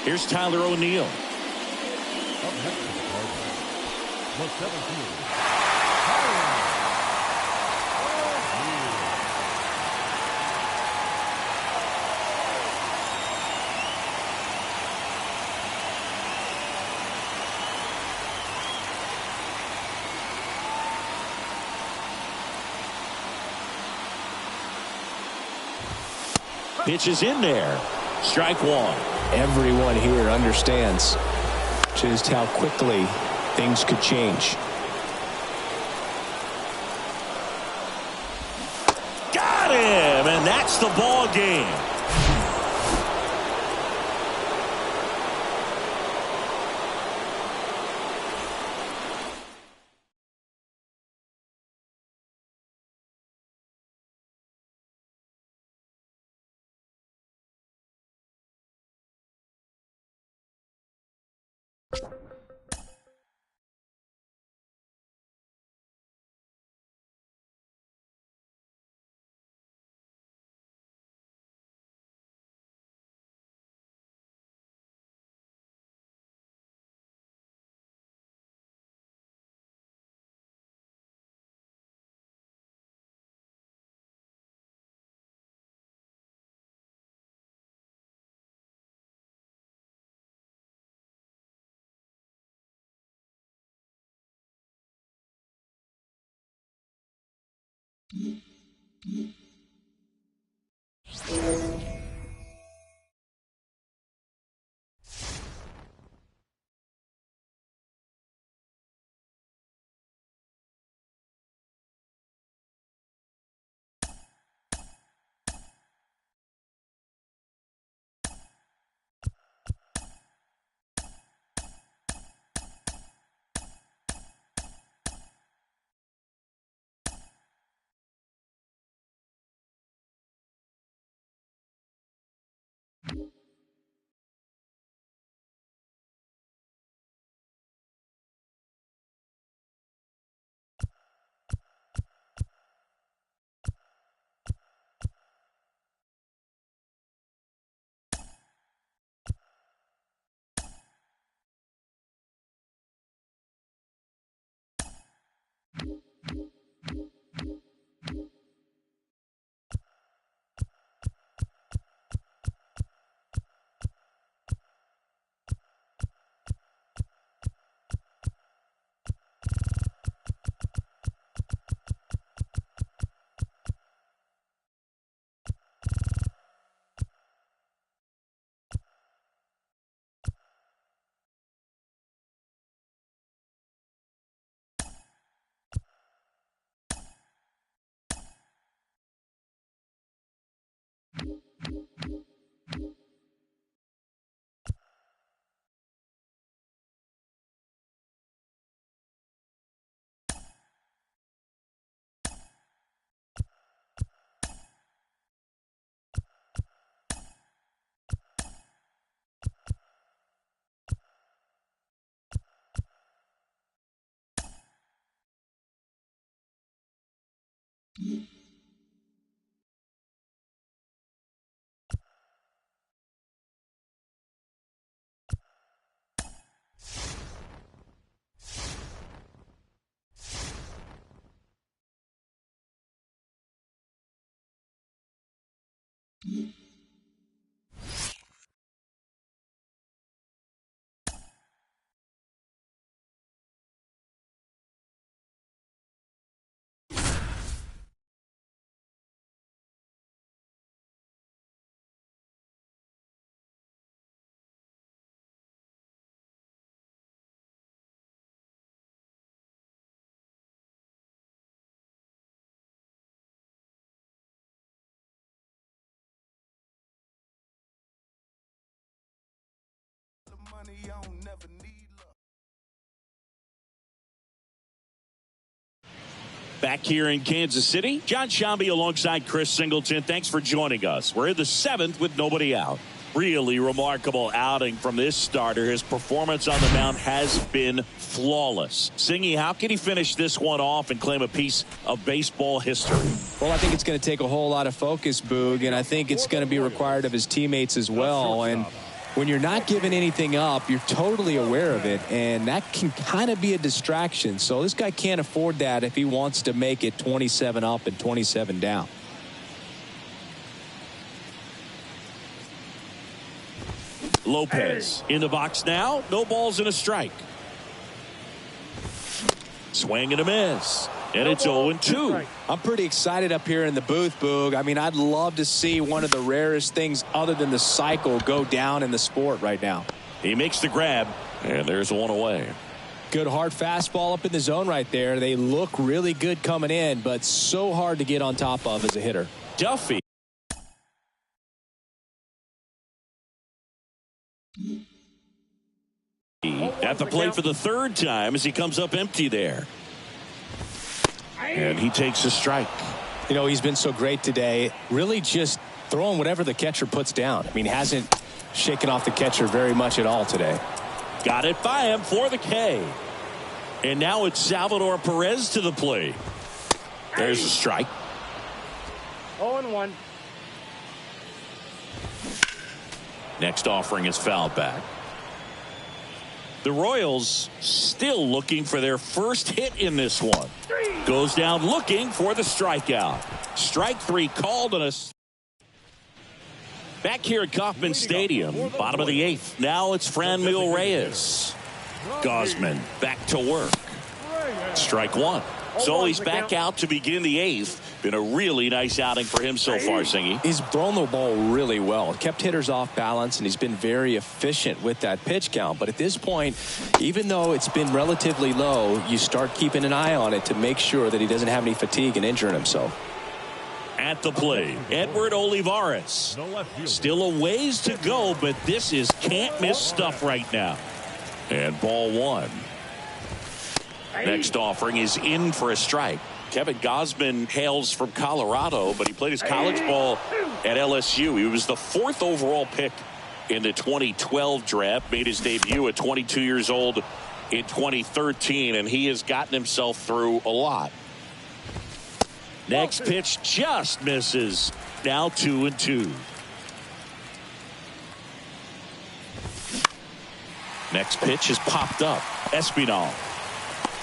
Here's Tyler O'Neill. Up next to the Cardinals, the 17th. Pitch is in there. Strike one. Everyone here understands just how quickly things could change. Got him, and that's the ball game. Back here in Kansas City, John Shambi alongside Chris Singleton. Thanks for joining us. We're in the 7th with nobody out. Really remarkable outing from this starter. His performance on the mound has been flawless. Singy, how can he finish this one off and claim a piece of baseball history? Well, I think it's going to take a whole lot of focus, Boog, and I think it's going to be required of his teammates as well. And when you're not giving anything up, you're totally aware of it, and that can kind of be a distraction. So this guy can't afford that if he wants to make it 27 up and 27 down. Lopez in the box now. No balls and a strike. Swing and a miss. And it's 0-2. I'm pretty excited up here in the booth, Boog. I mean, I'd love to see one of the rarest things other than the cycle go down in the sport right now. He makes the grab, and there's one away. Good hard fastball up in the zone right there. They look really good coming in, but so hard to get on top of as a hitter. Duffy. At the plate for the 3rd time as he comes up empty there. And he takes a strike. You know, he's been so great today. Really just throwing whatever the catcher puts down. I mean, hasn't shaken off the catcher very much at all today. Got it by him for the K. And now it's Salvador Perez to the plate. There's a strike. 0-1. Next offering is fouled back. The Royals still looking for their first hit in this one. Goes down looking for the strikeout. Strike 3 called on us. Back here at Kauffman Stadium, bottom of the 8th. Now it's Franmil Reyes. Gosman back to work. Strike 1. So he's back out to begin the 8th. Been a really nice outing for him so far, Singy. He's thrown the ball really well. Kept hitters off balance, and he's been very efficient with that pitch count. But at this point, even though it's been relatively low, you start keeping an eye on it to make sure that he doesn't have any fatigue and injuring himself. At the plate, Edward Olivares. Still a ways to go, but this is can't miss stuff right now. And ball 1. Next offering is in for a strike. Kevin Gosman hails from Colorado, but he played his college ball at LSU. He was the 4th overall pick in the 2012 draft. Made his debut at 22 years old in 2013, and he has gotten himself through a lot. Next pitch just misses. Now 2-2. Next pitch is popped up. Espinal.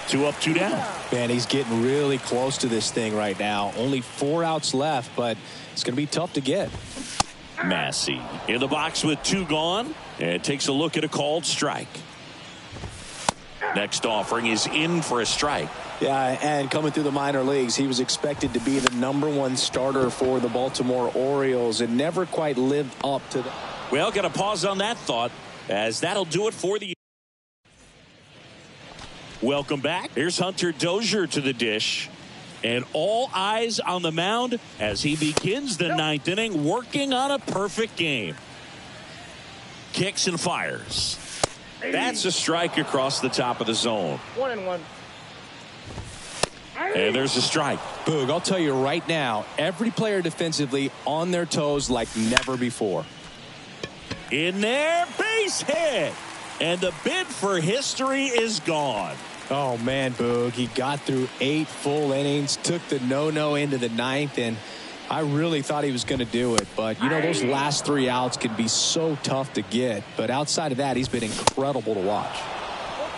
2 up, 2 down. Man, he's getting really close to this thing right now. Only 4 outs left, but it's going to be tough to get. Massey in the box with 2 gone, and takes a look at a called strike. Next offering is in for a strike. Yeah, and coming through the minor leagues, he was expected to be the #1 starter for the Baltimore Orioles and never quite lived up to that. Well, got to pause on that thought, as that'll do it for the. Welcome back. Here's Hunter Dozier to the dish. And all eyes on the mound as he begins the 9th inning, working on a perfect game. Kicks and fires. That's a strike across the top of the zone. 1-1. And there's a strike. Boog, I'll tell you right now, every player defensively on their toes like never before. In there, base hit. And the bid for history is gone. Oh, man, Boog. He got through 8 full innings, took the no-no into the 9th, and I really thought he was going to do it. But, you know, those last 3 outs can be so tough to get. But outside of that, he's been incredible to watch.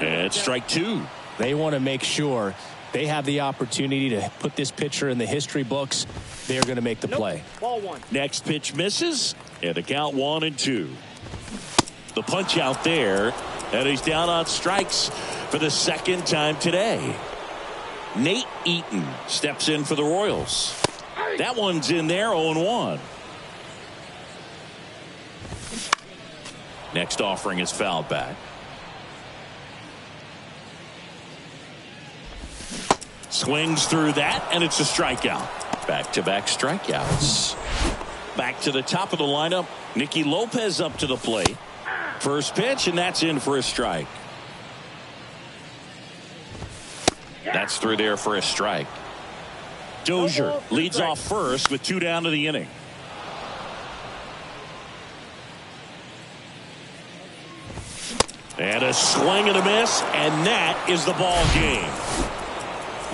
And strike 2. They want to make sure they have the opportunity to put this pitcher in the history books. They're going to make the play. Ball 1. Next pitch misses, and the count 1-2. The punch out there, and he's down on strikes for the second time today. Nate Eaton steps in for the Royals. That one's in there, 0-1. Next offering is fouled back. Swings through that, and it's a strikeout. Back-to-back strikeouts. Back to the top of the lineup. Nicky Lopez up to the plate. First pitch, and that's in for a strike. That's through there for a strike. Dozier leads off first with 2 down to the inning. And a swing and a miss, and that is the ball game.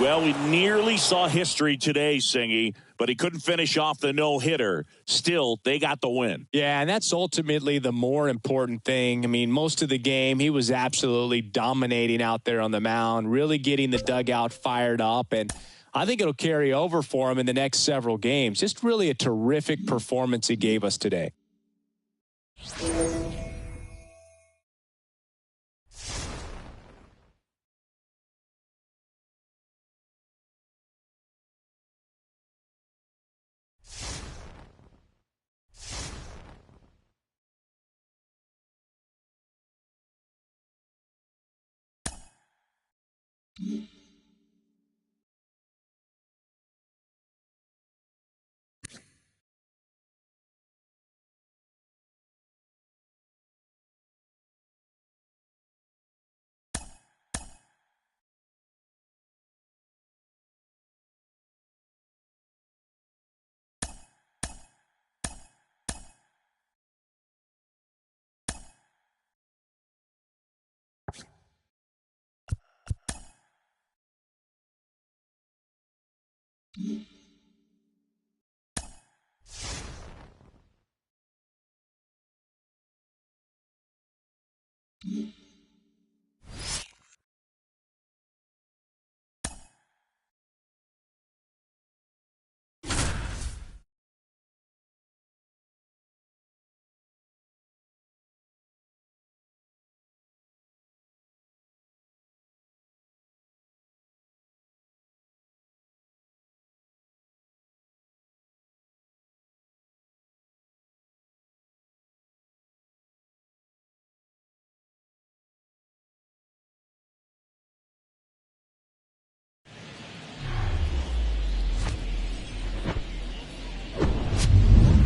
Well, we nearly saw history today, Singy, but he couldn't finish off the no-hitter. Still, they got the win. Yeah, and that's ultimately the more important thing. I mean, most of the game, he was absolutely dominating out there on the mound, really getting the dugout fired up, and I think it'll carry over for him in the next several games. Just really a terrific performance he gave us today.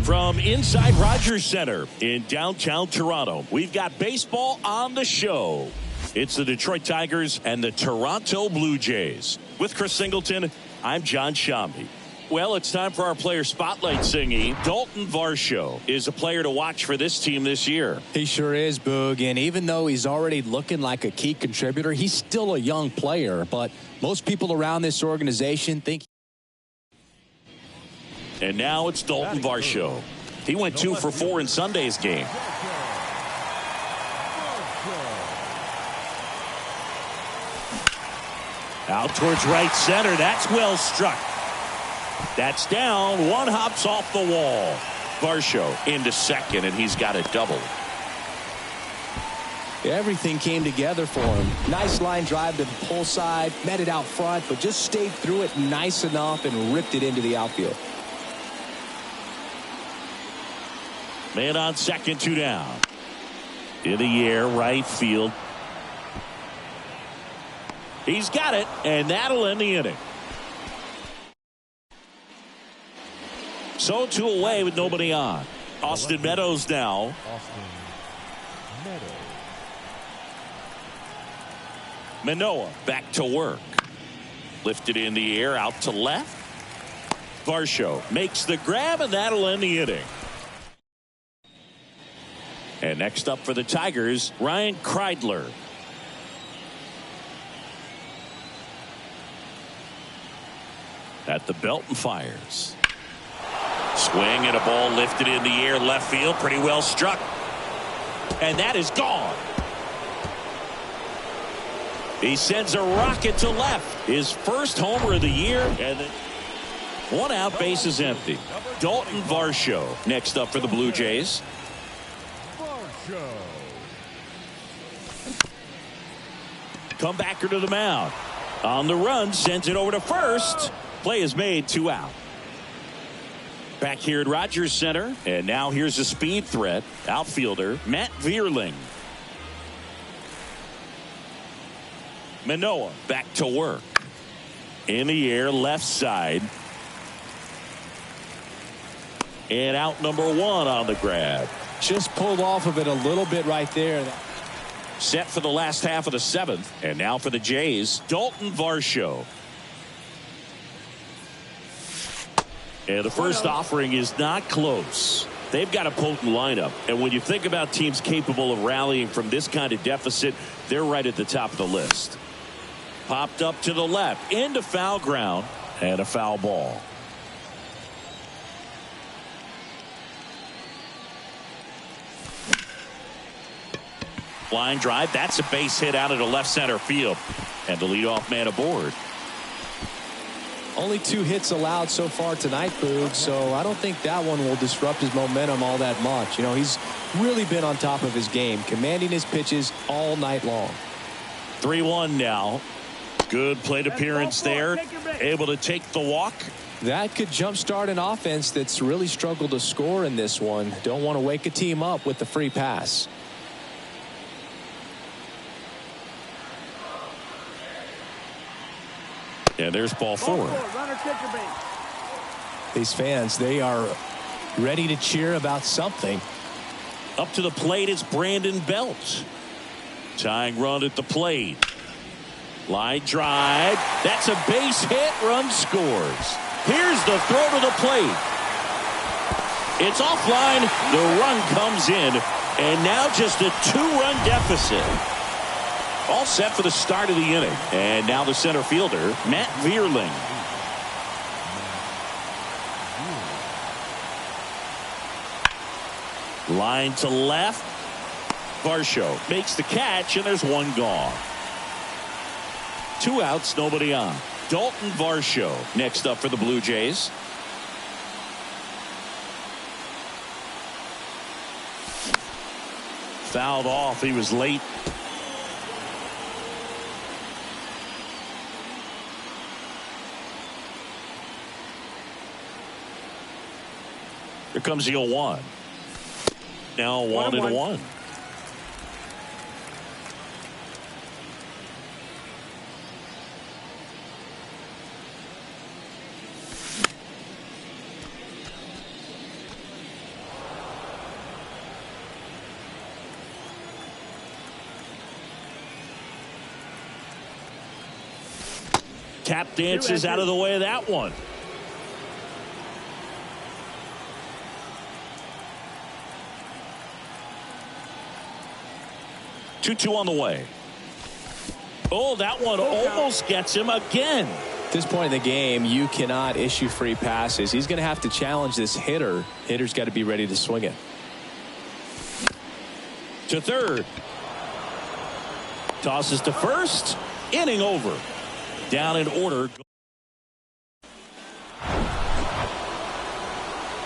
From inside Rogers Center in downtown Toronto, we've got baseball on the show. It's the Detroit Tigers and the Toronto Blue Jays. With Chris Singleton, I'm John Shambi. Well, it's time for our player spotlight, Singy. Dalton Varsho is a player to watch for this team this year. He sure is, Boog, and even though he's already looking like a key contributor, he's still a young player, but most people around this organization think. And now it's Dalton Varsho. He went 2 for 4 in Sunday's game. Out towards right center. That's well struck. That's down. One hops off the wall. Varsho into second, and he's got a double. Everything came together for him. Nice line drive to the pull side, met it out front, but just stayed through it nice enough and ripped it into the outfield. Man on second, 2 down. In the air, right field. He's got it, and that'll end the inning. So 2 away with nobody on. Austin Meadows now. Austin Meadows. Manoah back to work. Lifted in the air, out to left. Varsho makes the grab, and that'll end the inning. And next up for the Tigers, Ryan Kreidler. At the belt and fires. Swing and a ball lifted in the air left field. Pretty well struck. And that is gone. He sends a rocket to left. His first homer of the year. And one out, base is empty. Dalton Varsho next up for the Blue Jays. Comebacker to the mound. On the run, sends it over to first. Play is made, 2 out. Back here at Rogers Center. And now here's a speed threat. Outfielder Matt Vierling. Manoah back to work. In the air, left side. And out number 1 on the grab. Just pulled off of it a little bit right there. Set for the last half of the 7th. And now for the Jays, Dalton Varsho. And the first offering is not close. They've got a potent lineup. And when you think about teams capable of rallying from this kind of deficit, they're right at the top of the list. Popped up to the left, into foul ground, and a foul ball. Line drive, that's a base hit out into left center field. And the leadoff man aboard. Only 2 hits allowed so far tonight, Boog, so I don't think that one will disrupt his momentum all that much. You know, he's really been on top of his game, commanding his pitches all night long. 3-1 now. Good plate appearance there. Able to take the walk. That could jumpstart an offense that's really struggled to score in this one. Don't want to wake a team up with the free pass. And there's ball 4. These fans, they are ready to cheer about something. Up to the plate is Brandon Belt. Tying run at the plate. Line drive. That's a base hit. Run scores. Here's the throw to the plate. It's offline. The run comes in. And now just a 2-run deficit. All set for the start of the inning. And now the center fielder, Matt Vierling. Line to left. Varsho makes the catch, and there's 1 gone. 2 outs, nobody on. Dalton Varsho next up for the Blue Jays. Fouled off. He was late. Here comes the 0-1. Now 1-1. Tap dances out of the way of that one. Two on the way. Oh, that one almost gets him again. At this point in the game, you cannot issue free passes. He's going to have to challenge this hitter. Hitter's got to be ready to swing it. To third. Tosses to first. Inning over. Down in order.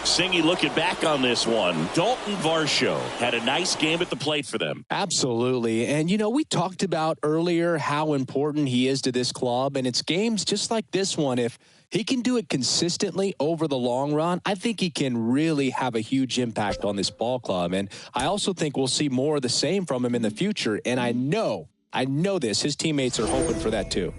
Singy looking back on this one. Dalton Varsho had a nice game at the plate for them. Absolutely. And, you know, we talked about earlier how important he is to this club. And it's games just like this one. If he can do it consistently over the long run, I think he can really have a huge impact on this ball club. And I also think we'll see more of the same from him in the future. And I know this. His teammates are hoping for that, too.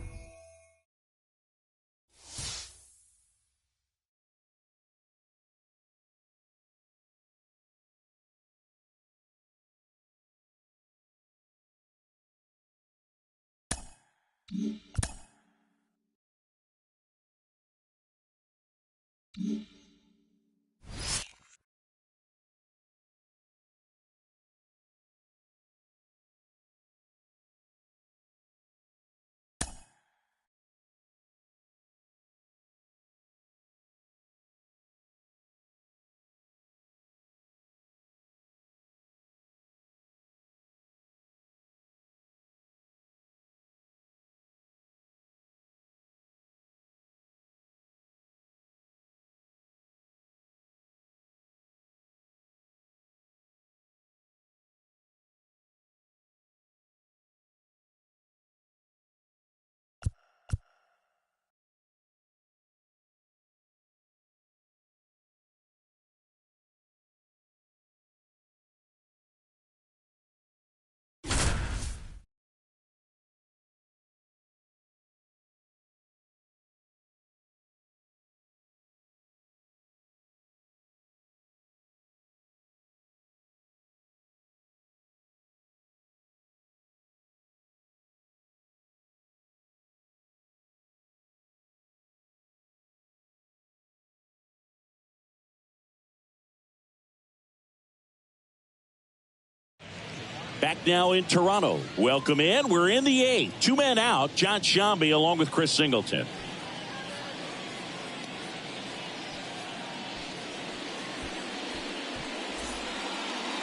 Back now in Toronto. Welcome in. We're in the eighth. 2 men out. John Shambi along with Chris Singleton.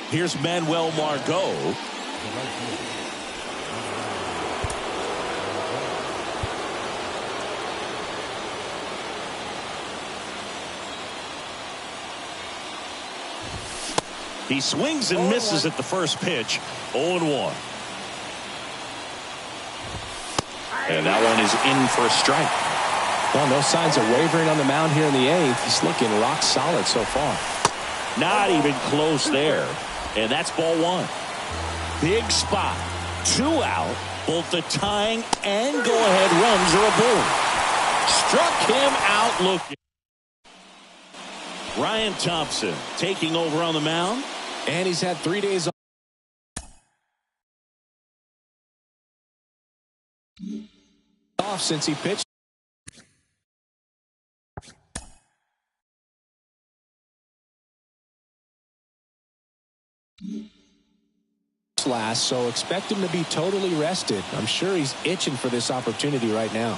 Here's Manuel Margot. He swings and misses at the first pitch. 0-1. And that one is in for a strike. Well, no signs of wavering on the mound here in the eighth. He's looking rock solid so far. Not even close there. And that's ball 1. Big spot. 2 out. Both the tying and go-ahead runs are aboard. Struck him out looking. Ryan Thompson taking over on the mound. And he's had 3 days off since he pitched. Last, so expect him to be totally rested. I'm sure he's itching for this opportunity right now.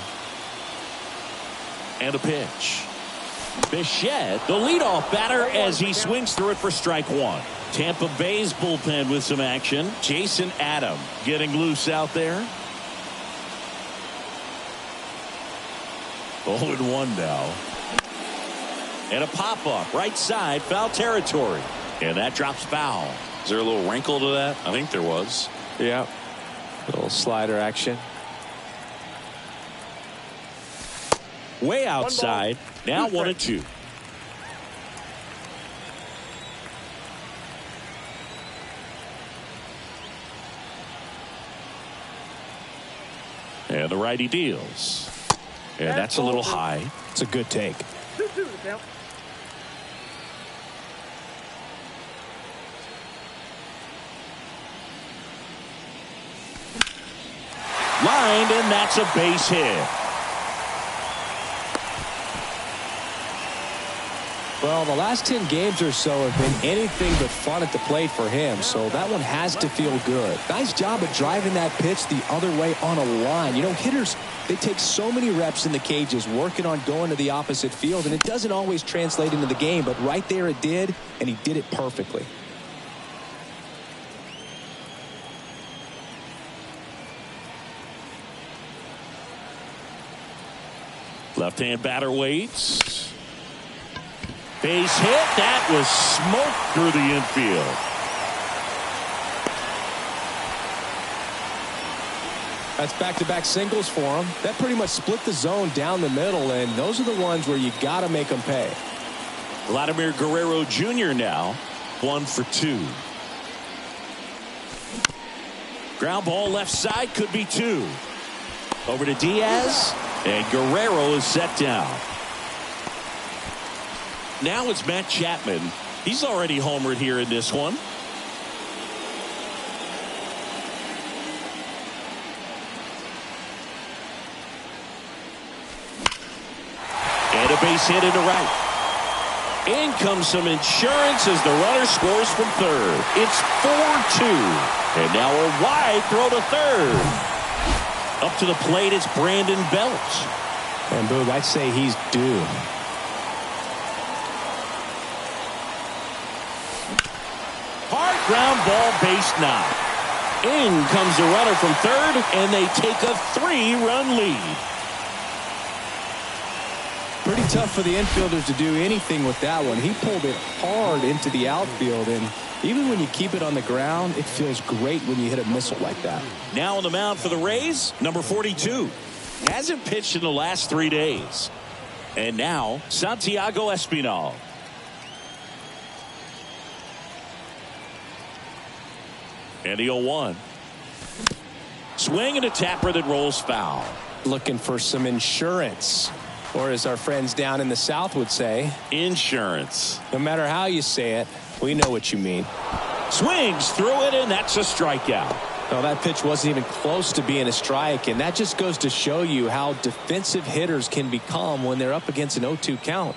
And a pitch. Bichette, the leadoff batter, as he swings through it for strike 1. Tampa Bay's bullpen with some action. Jason Adam getting loose out there. 0-1 now. And a pop-up right side, foul territory. And that drops foul. Is there a little wrinkle to that? I think there was. Yeah. A little slider action. Way outside. Now 1-2. And the righty deals. And that's a little high. It's a good take. Lined, and that's a base hit. Well, the last 10 games or so have been anything but fun at the plate for him, so that one has to feel good. Nice job of driving that pitch the other way on a line. You know, hitters, they take so many reps in the cages working on going to the opposite field, and it doesn't always translate into the game, but right there it did, and he did it perfectly. Left-hand batter waits. Base hit. That was smoked through the infield. That's back-to-back singles for him. That pretty much split the zone down the middle, and those are the ones where you got to make them pay. Vladimir Guerrero Jr. now 1 for 2. Ground ball left side, could be 2. Over to Diaz, and Guerrero is set down. Now it's Matt Chapman. He's already homered here in this one. And a base hit into right. In comes some insurance as the runner scores from third. It's 4-2. And now a wide throw to third. Up to the plate, it's Brandon Belt. And Boog, I'd say he's due. Hard ground ball, base knock. In comes the runner from third, and they take a 3-run lead. Pretty tough for the infielders to do anything with that one. He pulled it hard into the outfield, and even when you keep it on the ground, it feels great when you hit a missile like that. Now on the mound for the Rays, number 42. Hasn't pitched in the last 3 days. And now, Santiago Espinal. And the 0-1. Swing and a tapper that rolls foul. Looking for some insurance. Or as our friends down in the South would say, insurance. No matter how you say it, we know what you mean. Swings through it, and that's a strikeout. Well, that pitch wasn't even close to being a strike, and that just goes to show you how defensive hitters can become when they're up against an 0-2 count.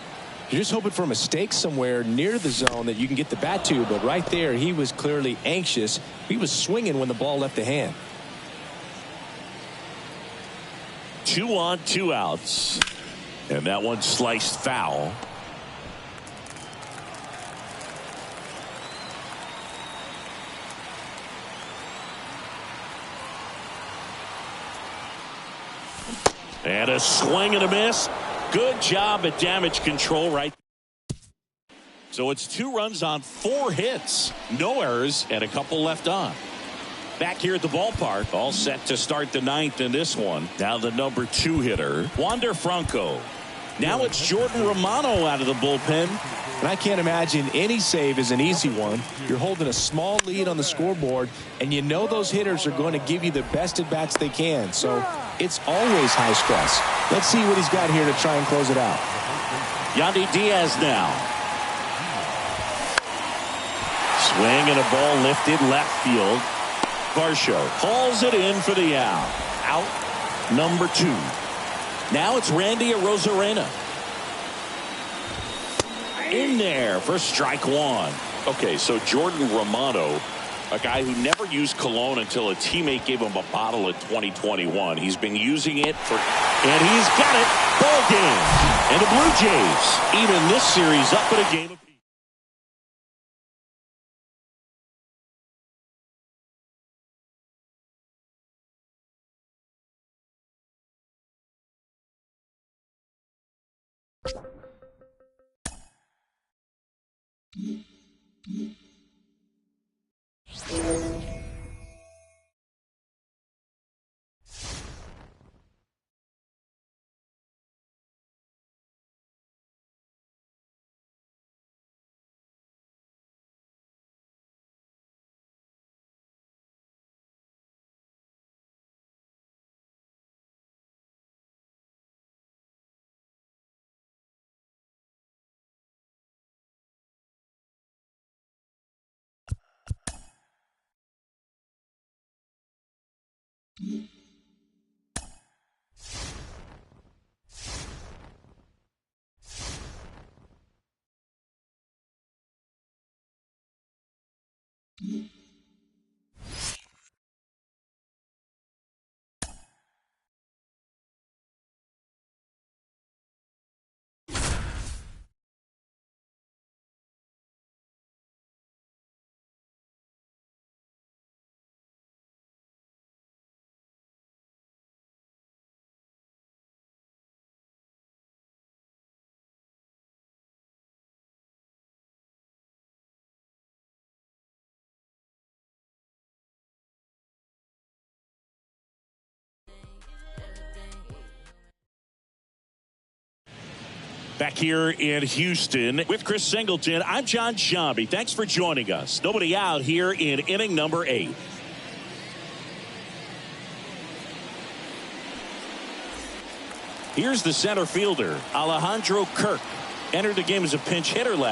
You're just hoping for a mistake somewhere near the zone that you can get the bat to, but right there he was clearly anxious. He was swinging when the ball left the hand. 2 on, 2 outs. And that one sliced foul. And a swing and a miss. Good job at damage control right. So it's 2 runs on 4 hits. No errors and a couple left on. Back here at the ballpark, all set to start the 9th in this one. Now the number 2 hitter, Wander Franco. Now it's Jordan Romano out of the bullpen. And I can't imagine any save is an easy one. You're holding a small lead on the scoreboard, and you know those hitters are going to give you the best at-bats they can. So it's always high stress. Let's see what he's got here to try and close it out. Yandy Diaz now. Swing and a ball lifted left field. Varsho hauls it in for the out. Out number 2. Now it's Randy Arozarena. In there for strike 1. Okay, so Jordan Romano, a guy who never used cologne until a teammate gave him a bottle in 2021. He's been using it and he's got it. Ball game. And the Blue Jays even this series up at a game apiece. Back here in Houston with Chris Singleton, I'm John Sciambi. Thanks for joining us. Nobody out here in inning number 8. Here's the center fielder, Alejandro Kirk. Entered the game as a pinch hitter last.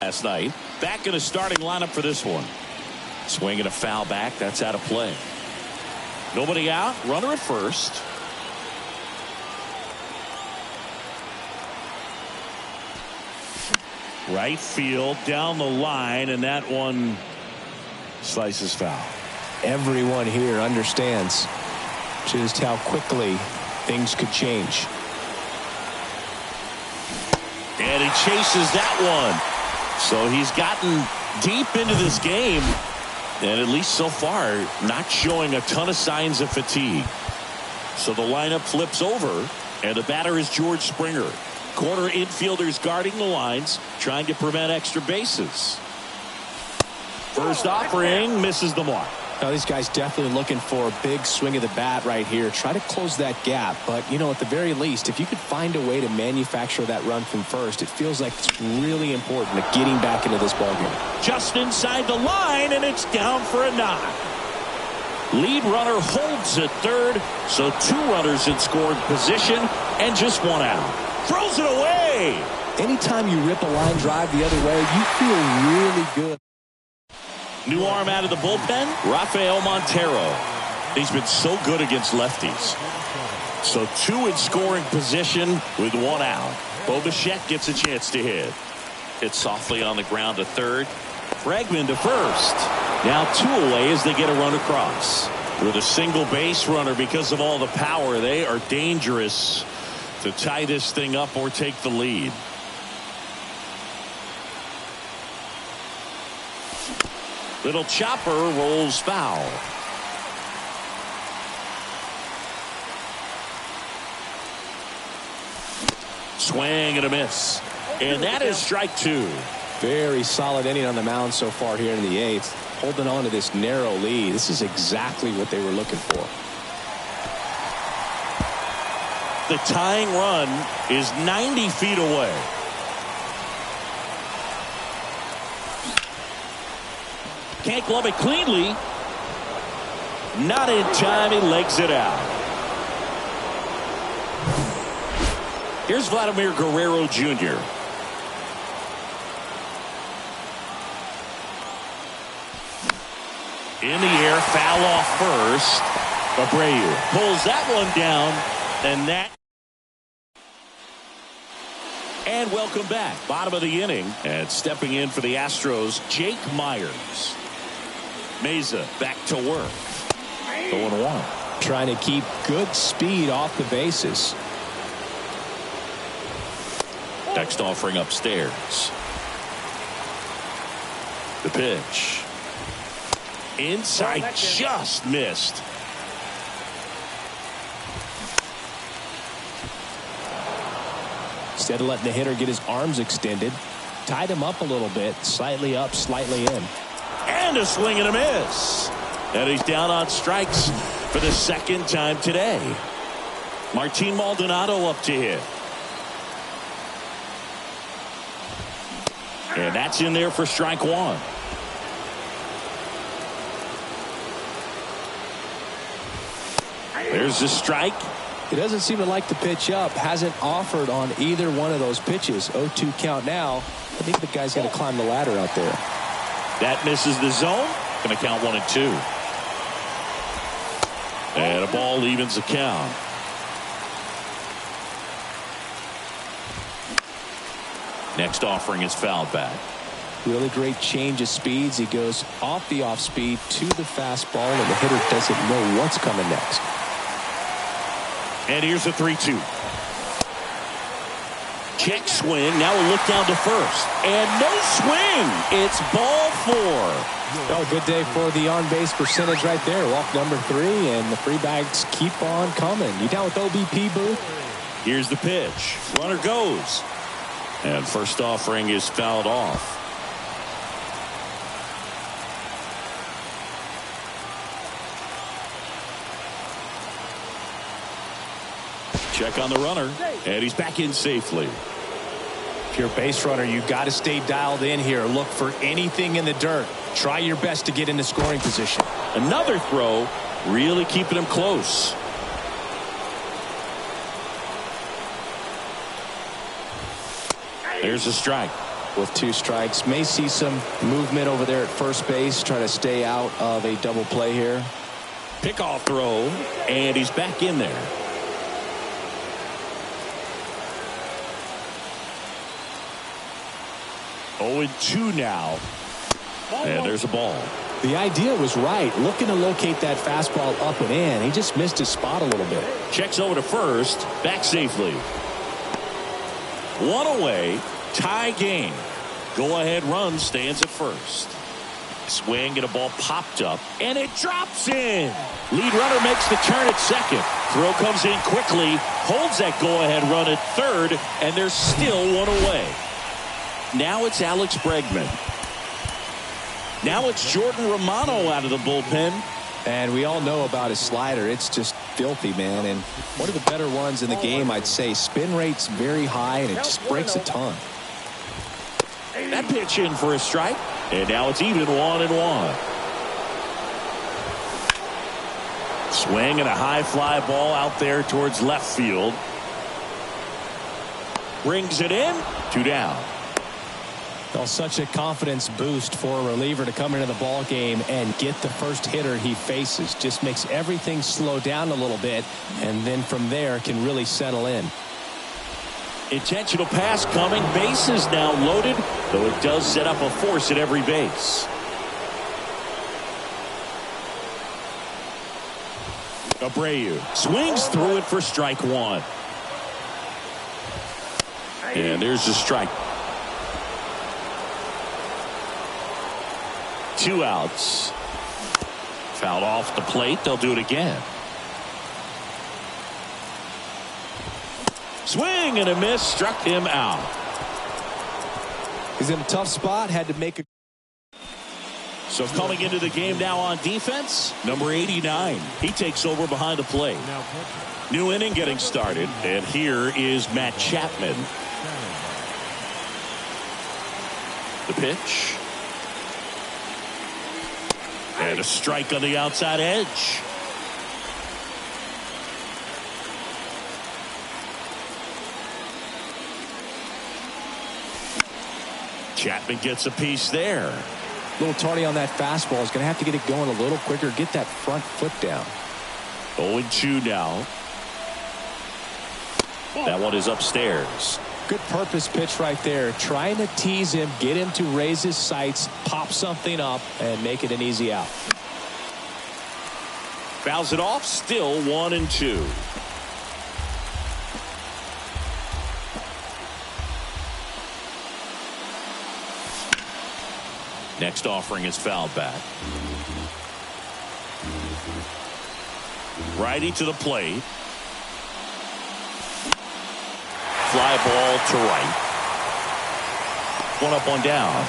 last night. Back in the starting lineup for this one. Swinging a foul back. That's out of play. Nobody out. Runner at first. Right field down the line, and that one slices foul. Everyone here understands just how quickly things could change. And he chases that one. So he's gotten deep into this game, and at least so far not showing a ton of signs of fatigue. So the lineup flips over, and the batter is George Springer. Corner infielders guarding the lines, trying to prevent extra bases. First offering misses the mark. Now these guys definitely looking for a big swing of the bat right here. Try to close that gap. But, you know, at the very least, if you could find a way to manufacture that run from first, it feels like it's really important to getting back into this ballgame. Just inside the line, and it's down for a knock. Lead runner holds at third, so 2 runners in scoring position and just 1 out. Throws it away. Anytime you rip a line drive the other way, you feel really good. New arm out of the bullpen, Rafael Montero. He's been so good against lefties. So 2 in scoring position with 1 out. Bo Bichette gets a chance to hit. Hit softly on the ground to third. Bregman to first. Now 2 away as they get a run across. With a single base runner, because of all the power, they are dangerous to tie this thing up or take the lead. Little chopper rolls foul. Swing and a miss. And that is strike 2. Very solid inning on the mound so far here in the 8th. Holding on to this narrow lead. This is exactly what they were looking for. The tying run is 90 feet away. Can't glove it cleanly. Not in time. He legs it out. Here's Vladimir Guerrero Jr. In the air, foul off first. Abreu pulls that one down, and welcome back. Bottom of the inning, and stepping in for the Astros, Jake Myers. Meza back to work. 0-1. Trying to keep good speed off the bases. Next offering upstairs. The pitch. Inside, just missed. Instead of letting the hitter get his arms extended, tied him up a little bit, slightly up, slightly in. And a swing and a miss. And he's down on strikes for the 2nd time today. Martin Maldonado up to hit. And that's in there for strike 1. There's the strike. He doesn't seem to like the pitch up. Hasn't offered on either one of those pitches. 0-2 count now. I think the guy's got to climb the ladder out there. That misses the zone. Going to count 1 and 2. And a ball evens the count. Next offering is fouled back. Really great change of speeds. He goes off the off speed to the fastball, and the hitter doesn't know what's coming next. And here's a 3-2. Check swing. Now a look down to first. And no swing. It's ball 4. Oh, good day for the on-base percentage right there. Walk number 3, and the free bags keep on coming. You down with OBP, Booth? Here's the pitch. Runner goes. And first offering is fouled off. Check on the runner, and he's back in safely. If you're a base runner, you've got to stay dialed in here. Look for anything in the dirt. Try your best to get into scoring position. Another throw, really keeping him close. There's a strike. with 2 strikes. May see some movement over there at first base. Try to stay out of a double play here. Pickoff throw, and he's back in there. Oh, 2 now. And there's a ball. The idea was right. Looking to locate that fastball up and in. He just missed his spot a little bit. Checks over to first. Back safely. 1 away. Tie game. Go-ahead run stands at first. Swing and a ball popped up. And it drops in. Lead runner makes the turn at second. Throw comes in quickly. Holds that go-ahead run at third. And there's still 1 away. Now it's Alex Bregman. Now it's Jordan Romano out of the bullpen. And we all know about his slider. It's just filthy, man. And one of the better ones in the game, I'd say. Spin rate's very high, and it just breaks a ton. That pitch in for a strike. And now it's even 1-1. Swing and a high fly ball out there towards left field. Brings it in. 2 down. Well, such a confidence boost for a reliever to come into the ball game and get the first hitter he faces. Just makes everything slow down a little bit, and then from there can really settle in. Intentional pass coming. Base is now loaded, though it does set up a force at every base. Abreu swings through it for strike 1. And there's the strike. 2 outs. Fouled off the plate. They'll do it again. Swing and a miss. Struck him out. He's in a tough spot. Had to make a. So coming into the game now on defense, number 89. He takes over behind the plate. New inning getting started. And here is Matt Chapman. The pitch. And a strike on the outside edge. Chapman gets a piece there. A little tardy on that fastball. Is going to have to get it going a little quicker. Get that front foot down. 0-2 now. That one is upstairs. Good purpose pitch right there. Trying to tease him, get him to raise his sights, pop something up, and make it an easy out. Fouls it off. Still 1-2. Next offering is fouled back. Righty to the plate. Fly ball to right. 1 up, 1 down.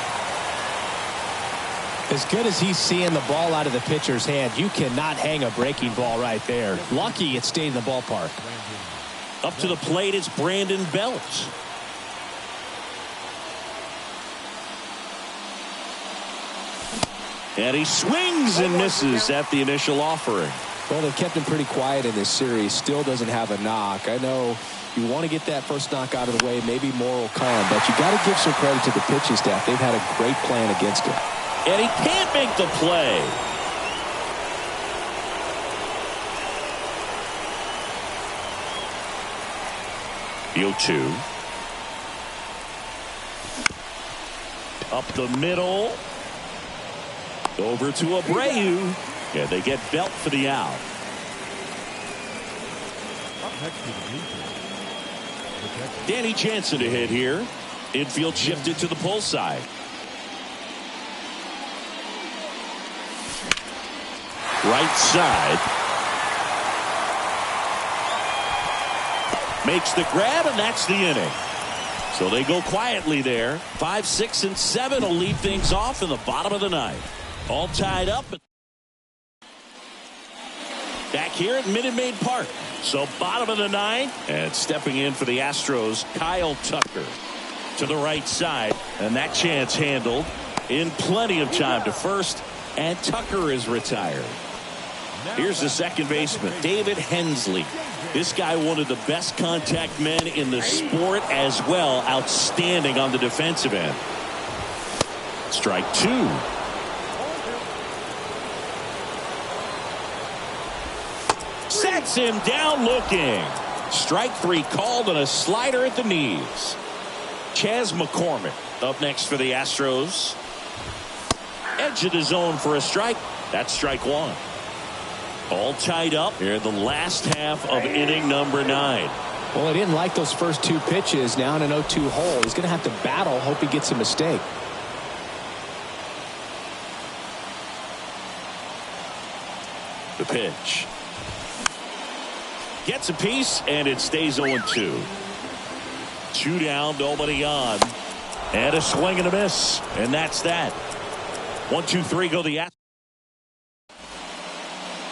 As good as he's seeing the ball out of the pitcher's hand, you cannot hang a breaking ball right there. Lucky it stayed in the ballpark. Up to the plate, it's Brandon Belt. And he swings and misses at the initial offering. Well, they've kept him pretty quiet in this series. Still doesn't have a knock. I know you want to get that first knock out of the way. Maybe more will come. But you got to give some credit to the pitching staff. They've had a great plan against him. And he can't make the play. The 0-2. Up the middle. Over to Abreu. Yeah, they get Belt for the out. Danny Jansen to hit here. Infield shifted to the pull side. Right side. Makes the grab, and that's the inning. So they go quietly there. 5, 6, and 7 will lead things off in the bottom of the ninth. All tied up. Back here at Minute Maid Park. So bottom of the ninth. And stepping in for the Astros, Kyle Tucker to the right side. And that chance handled in plenty of time to first. And Tucker is retired. Here's the second baseman, David Hensley. This guy, one of the best contact men in the sport as well. Outstanding on the defensive end. Strike two. Sets him down looking. Strike three called on a slider at the knees. Chas McCormick up next for the Astros. Edge of the zone for a strike. That's strike one. All tied up here in the last half of inning number 9. Well, he didn't like those first two pitches. Now in an 0-2 hole. He's going to have to battle. Hope he gets a mistake. The pitch. Gets a piece, and it stays 0-2. 2 down, nobody on. And a swing and a miss. And that's that. 1, 2, 3 go the Astros.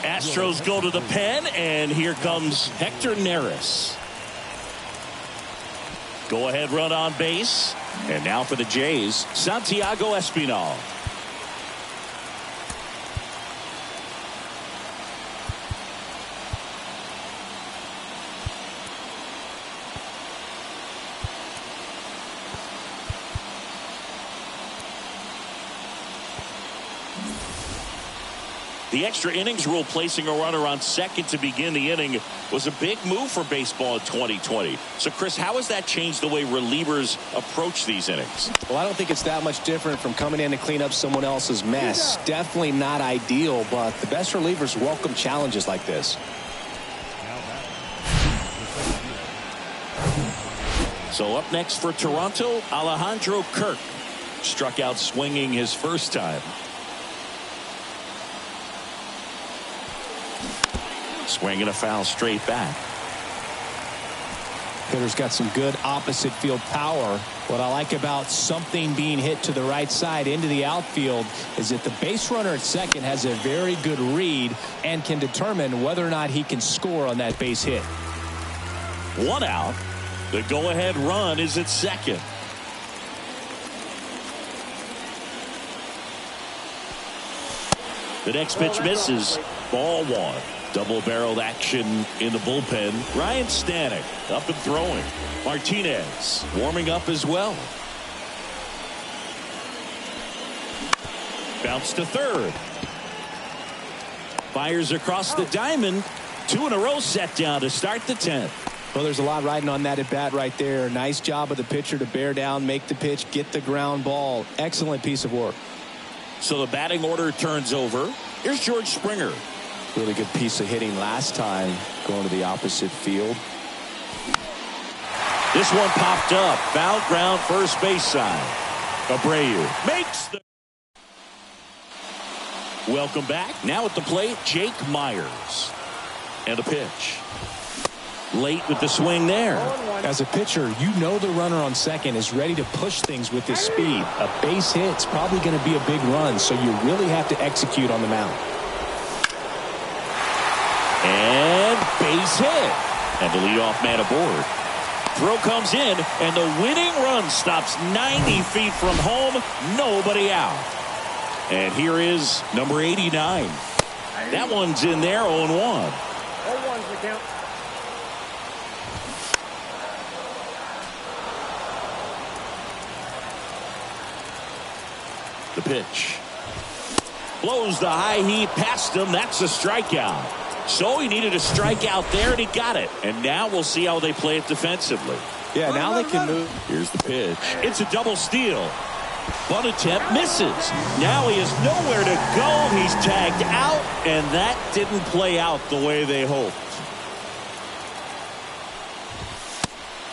Astros go to the pen, and here comes Hector Neris. Go ahead run on base. And now for the Jays, Santiago Espinal. The extra innings rule placing a runner on second to begin the inning was a big move for baseball in 2020. So, Chris, how has that changed the way relievers approach these innings? Well, I don't think it's that much different from coming in to clean up someone else's mess. Definitely not ideal, but the best relievers welcome challenges like this. So up next for Toronto, Alejandro Kirk. Struck out swinging his first time. Swinging a foul straight back. Hitter's got some good opposite field power. What I like about something being hit to the right side into the outfield is that the base runner at second has a very good read and can determine whether or not he can score on that base hit. 1 out. The go-ahead run is at second. The next pitch misses. Ball 1. Double-barreled action in the bullpen. Ryan Stanek up and throwing. Martinez warming up as well. Bounce to third. Fires across the diamond. 2 in a row set down to start the 10th. Well, there's a lot riding on that at bat right there. Nice job of the pitcher to bear down, make the pitch, get the ground ball. Excellent piece of work. So the batting order turns over. Here's George Springer. Really good piece of hitting last time, going to the opposite field. This one popped up. Foul ground, first base side. Abreu makes the... Welcome back. Now at the plate, Jake Myers. And a pitch. Late with the swing there. As a pitcher, you know the runner on second is ready to push things with his speed. A base hit's probably going to be a big run, so you really have to execute on the mound. And base hit. And the leadoff man aboard. Throw comes in, and the winning run stops 90 feet from home. Nobody out. And here is number 89. That one's in there, 0-1. 0-1's the count. The pitch. Blows the high heat past him. That's a strikeout. So he needed a strikeout there, and he got it. And now we'll see how they play it defensively. Yeah, now they can move. Here's the pitch. It's a double steal. Bunt attempt misses. Now he has nowhere to go. He's tagged out, and that didn't play out the way they hoped.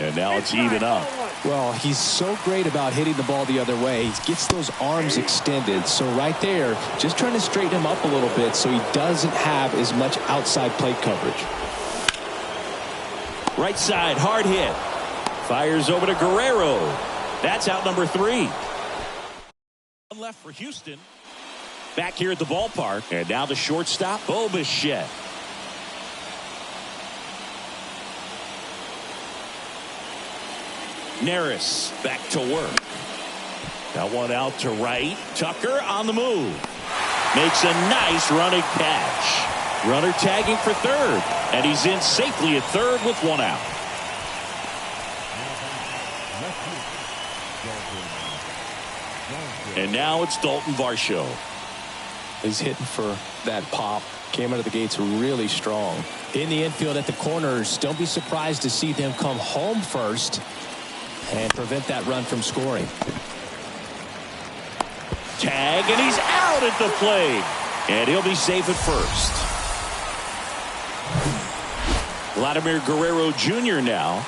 And now it's even up. Well, he's so great about hitting the ball the other way. He gets those arms extended. So right there, just trying to straighten him up a little bit so he doesn't have as much outside plate coverage. Right side, hard hit. Fires over to Guerrero. That's out number 3. One left for Houston. Back here at the ballpark. And now the shortstop, Bo Bichette. Neris back to work. That one out to right. Tucker on the move. Makes a nice running catch. Runner tagging for third, and he's in safely at third with one out. And now it's Dalton Varsho. He's hitting for that pop. Came out of the gates really strong. In the infield at the corners, don't be surprised to see them come home first and prevent that run from scoring. Tag, and he's out at the plate. And he'll be safe at first. Vladimir Guerrero Jr. now.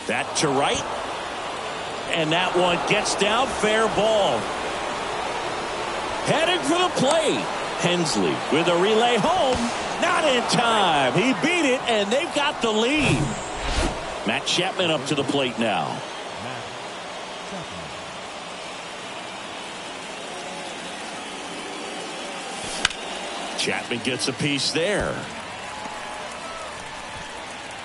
That to right. And that one gets down. Fair ball. Heading for the plate. Hensley with a relay home. Not in time. He beat it, and they've got the lead. Matt Chapman up to the plate now. Chapman gets a piece there.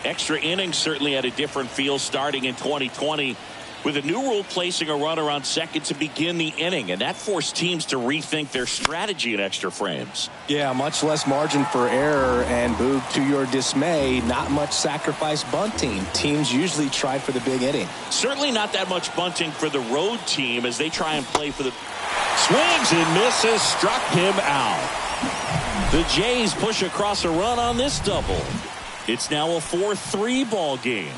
Extra innings certainly had a different feel starting in 2020 with a new rule placing a runner on second to begin the inning, and that forced teams to rethink their strategy in extra frames. Yeah, much less margin for error, and Boog, to your dismay, not much sacrifice bunting. Teams usually try for the big inning. Certainly not that much bunting for the road team as they try and play for the swings and misses. Struck him out. The Jays push across a run on this double. It's now a 4-3 ball game.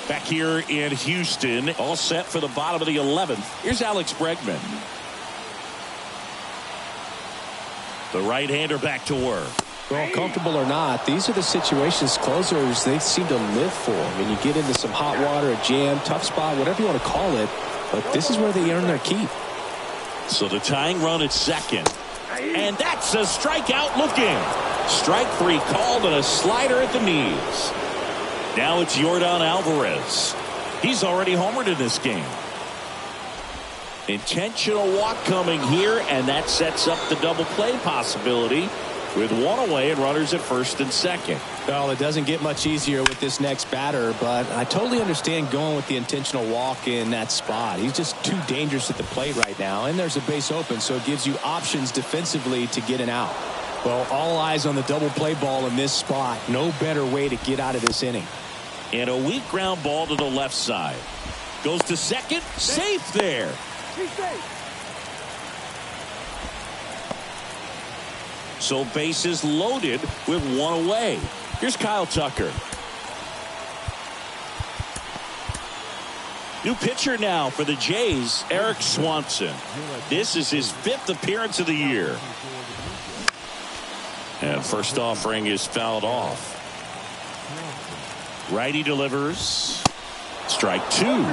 Back here in Houston, all set for the bottom of the 11th. Here's Alex Bregman. The right-hander back to work. Well, comfortable or not, these are the situations closers they seem to live for. I mean, you get into some hot water, a jam, tough spot, whatever you want to call it, but this is where they earn their keep. So the tying run at second. And that's a strikeout looking. Strike three called and a slider at the knees. Now it's Yordan Alvarez. He's already homered in this game. Intentional walk coming here, and that sets up the double play possibility with one away and runners at first and second. Well, it doesn't get much easier with this next batter, but I totally understand going with the intentional walk in that spot. He's just too dangerous at the plate right now, and there's a base open, so it gives you options defensively to get an out. Well, all eyes on the double play ball in this spot. No better way to get out of this inning. And a weak ground ball to the left side. Goes to second. Safe there. So bases loaded with one away. Here's Kyle Tucker. New pitcher now for the Jays, Eric Swanson. This is his 5th appearance of the year. And first offering is fouled off. Righty delivers. Strike two.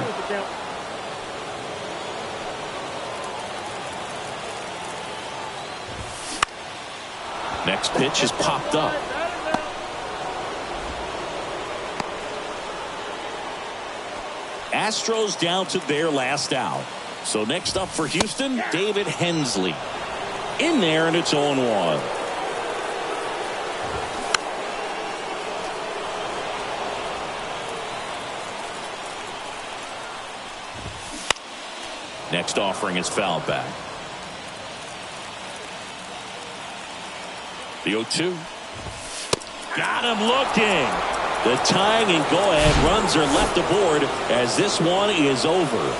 Next pitch is popped up. Astros down to their last out. So next up for Houston, David Hensley. In there, and it's 0-1. Next offering is fouled back. The 0-2. Got him looking. The tying and go-ahead runs are left aboard as this one is over.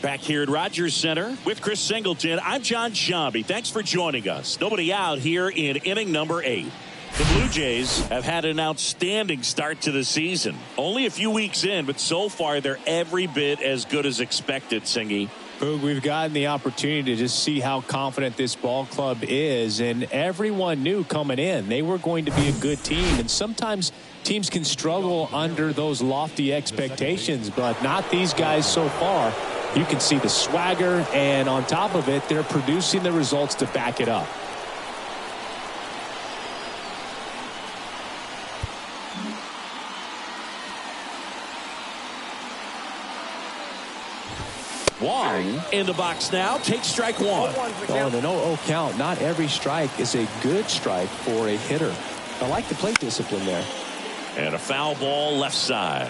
Back here at Rogers Center with Chris Singleton, I'm John Shambi. Thanks for joining us. Nobody out here in inning number 8. The Blue Jays have had an outstanding start to the season. Only a few weeks in, but so far they're every bit as good as expected, Singy. Boog, we've gotten the opportunity to just see how confident this ball club is, and everyone knew coming in they were going to be a good team, and sometimes teams can struggle under those lofty expectations, but not these guys so far. You can see the swagger, and on top of it, they're producing the results to back it up. Wong in the box now. Takes strike one. Oh, an 0-0 count. Not every strike is a good strike for a hitter. I like the plate discipline there. And a foul ball left side.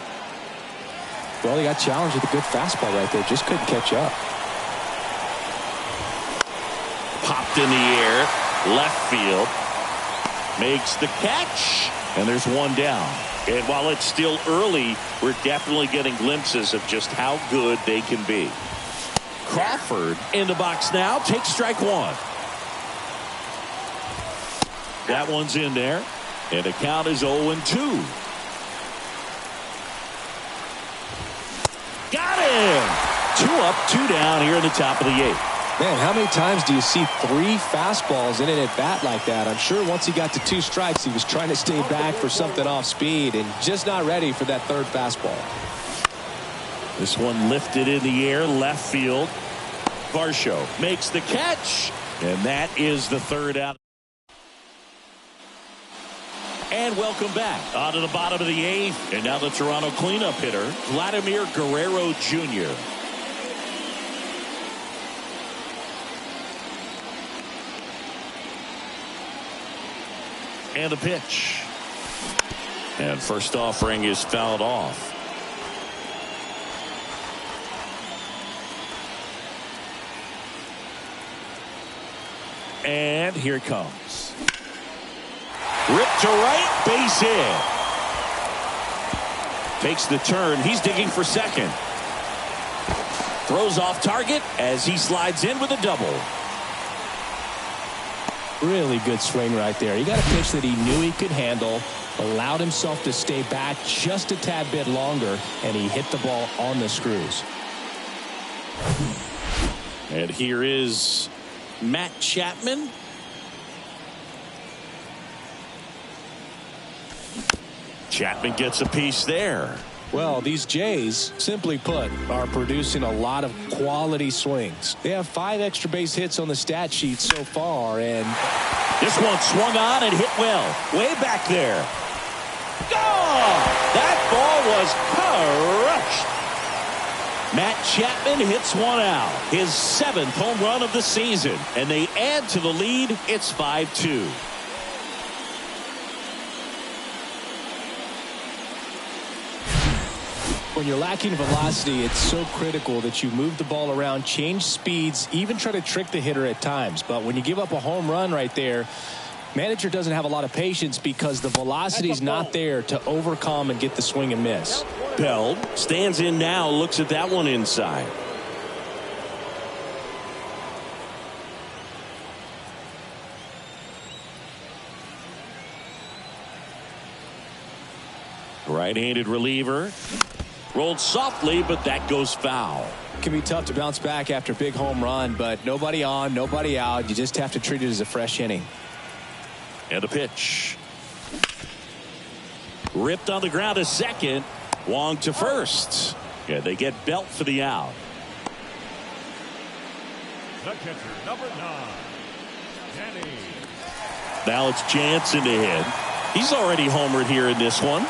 Well, he got challenged with a good fastball right there. Just couldn't catch up. Popped in the air. Left field. Makes the catch. And there's one down. And while it's still early, we're definitely getting glimpses of just how good they can be. Crawford in the box now. Takes strike one. That one's in there. And the count is 0-2. Got him! 2 up, 2 down here in the top of the 8th. Man, how many times do you see 3 fastballs in an at-bat like that? I'm sure once he got to 2 strikes, he was trying to stay back for something off speed and just not ready for that 3rd fastball. This one lifted in the air, left field. Varsho makes the catch, and that is the 3rd out. And welcome back on to the bottom of the 8th. And now the Toronto cleanup hitter, Vladimir Guerrero Jr. And the pitch. And first offering is fouled off. And here it comes. Ripped to right, base hit. Takes the turn. He's digging for second. Throws off target as he slides in with a double. Really good swing right there. He got a pitch that he knew he could handle, allowed himself to stay back just a tad bit longer, and he hit the ball on the screws. And here is Matt Chapman. Chapman gets a piece there. Well, these Jays, simply put, are producing a lot of quality swings. They have 5 extra base hits on the stat sheet so far, and this one swung on and hit well. Way back there. Gone! That ball was crushed. Matt Chapman hits one out. His 7th home run of the season. And they add to the lead. It's 5-2. when you're lacking velocity, it's so critical that you move the ball around, change speeds, even try to trick the hitter at times. But when you give up a home run right there, Manager doesn't have a lot of patience because the velocity's not there to overcome and get the swing and miss. Bell stands in now, looks at that one inside. Right-handed reliever. Rolled softly, but that goes foul. It can be tough to bounce back after a big home run, but nobody on, nobody out. You just have to treat it as a fresh inning. And a pitch. Ripped on the ground to second. Wong to first. Yeah, they get Belt for the out. The catcher, number 9, Danny. Now it's Jansen to hit. He's already homered here in this one.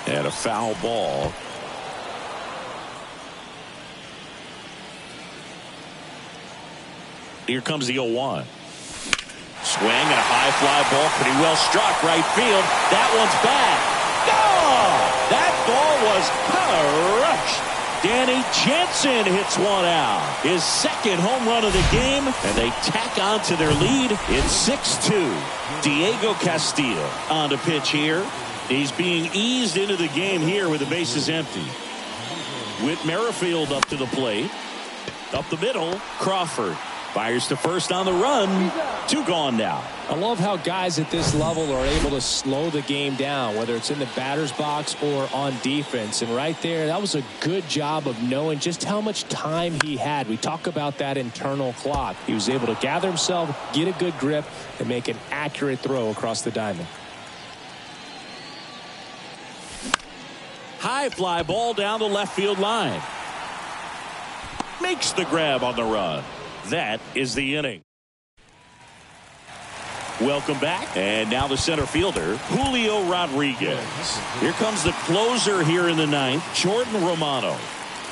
And a foul ball. Here comes the 0-1. Swing and a high fly ball, pretty well struck right field. That one's back. Oh, that ball was crushed. Danny Jansen hits one out. His second home run of the game, and they tack on to their lead. It's 6-2. Diego Castillo on the pitch here. He's being eased into the game here with the bases empty. Whit Merrifield up to the plate. Up the middle, Crawford. Fires to first on the run. 2 gone now. I love how guys at this level are able to slow the game down, whether it's in the batter's box or on defense. And right there, that was a good job of knowing just how much time he had. We talk about that internal clock. He was able to gather himself, get a good grip, and make an accurate throw across the diamond. High fly ball down the left field line. Makes the grab on the run. That is the inning. Welcome back. And now the center fielder, Julio Rodriguez. Here comes the closer here in the ninth, Jordan Romano.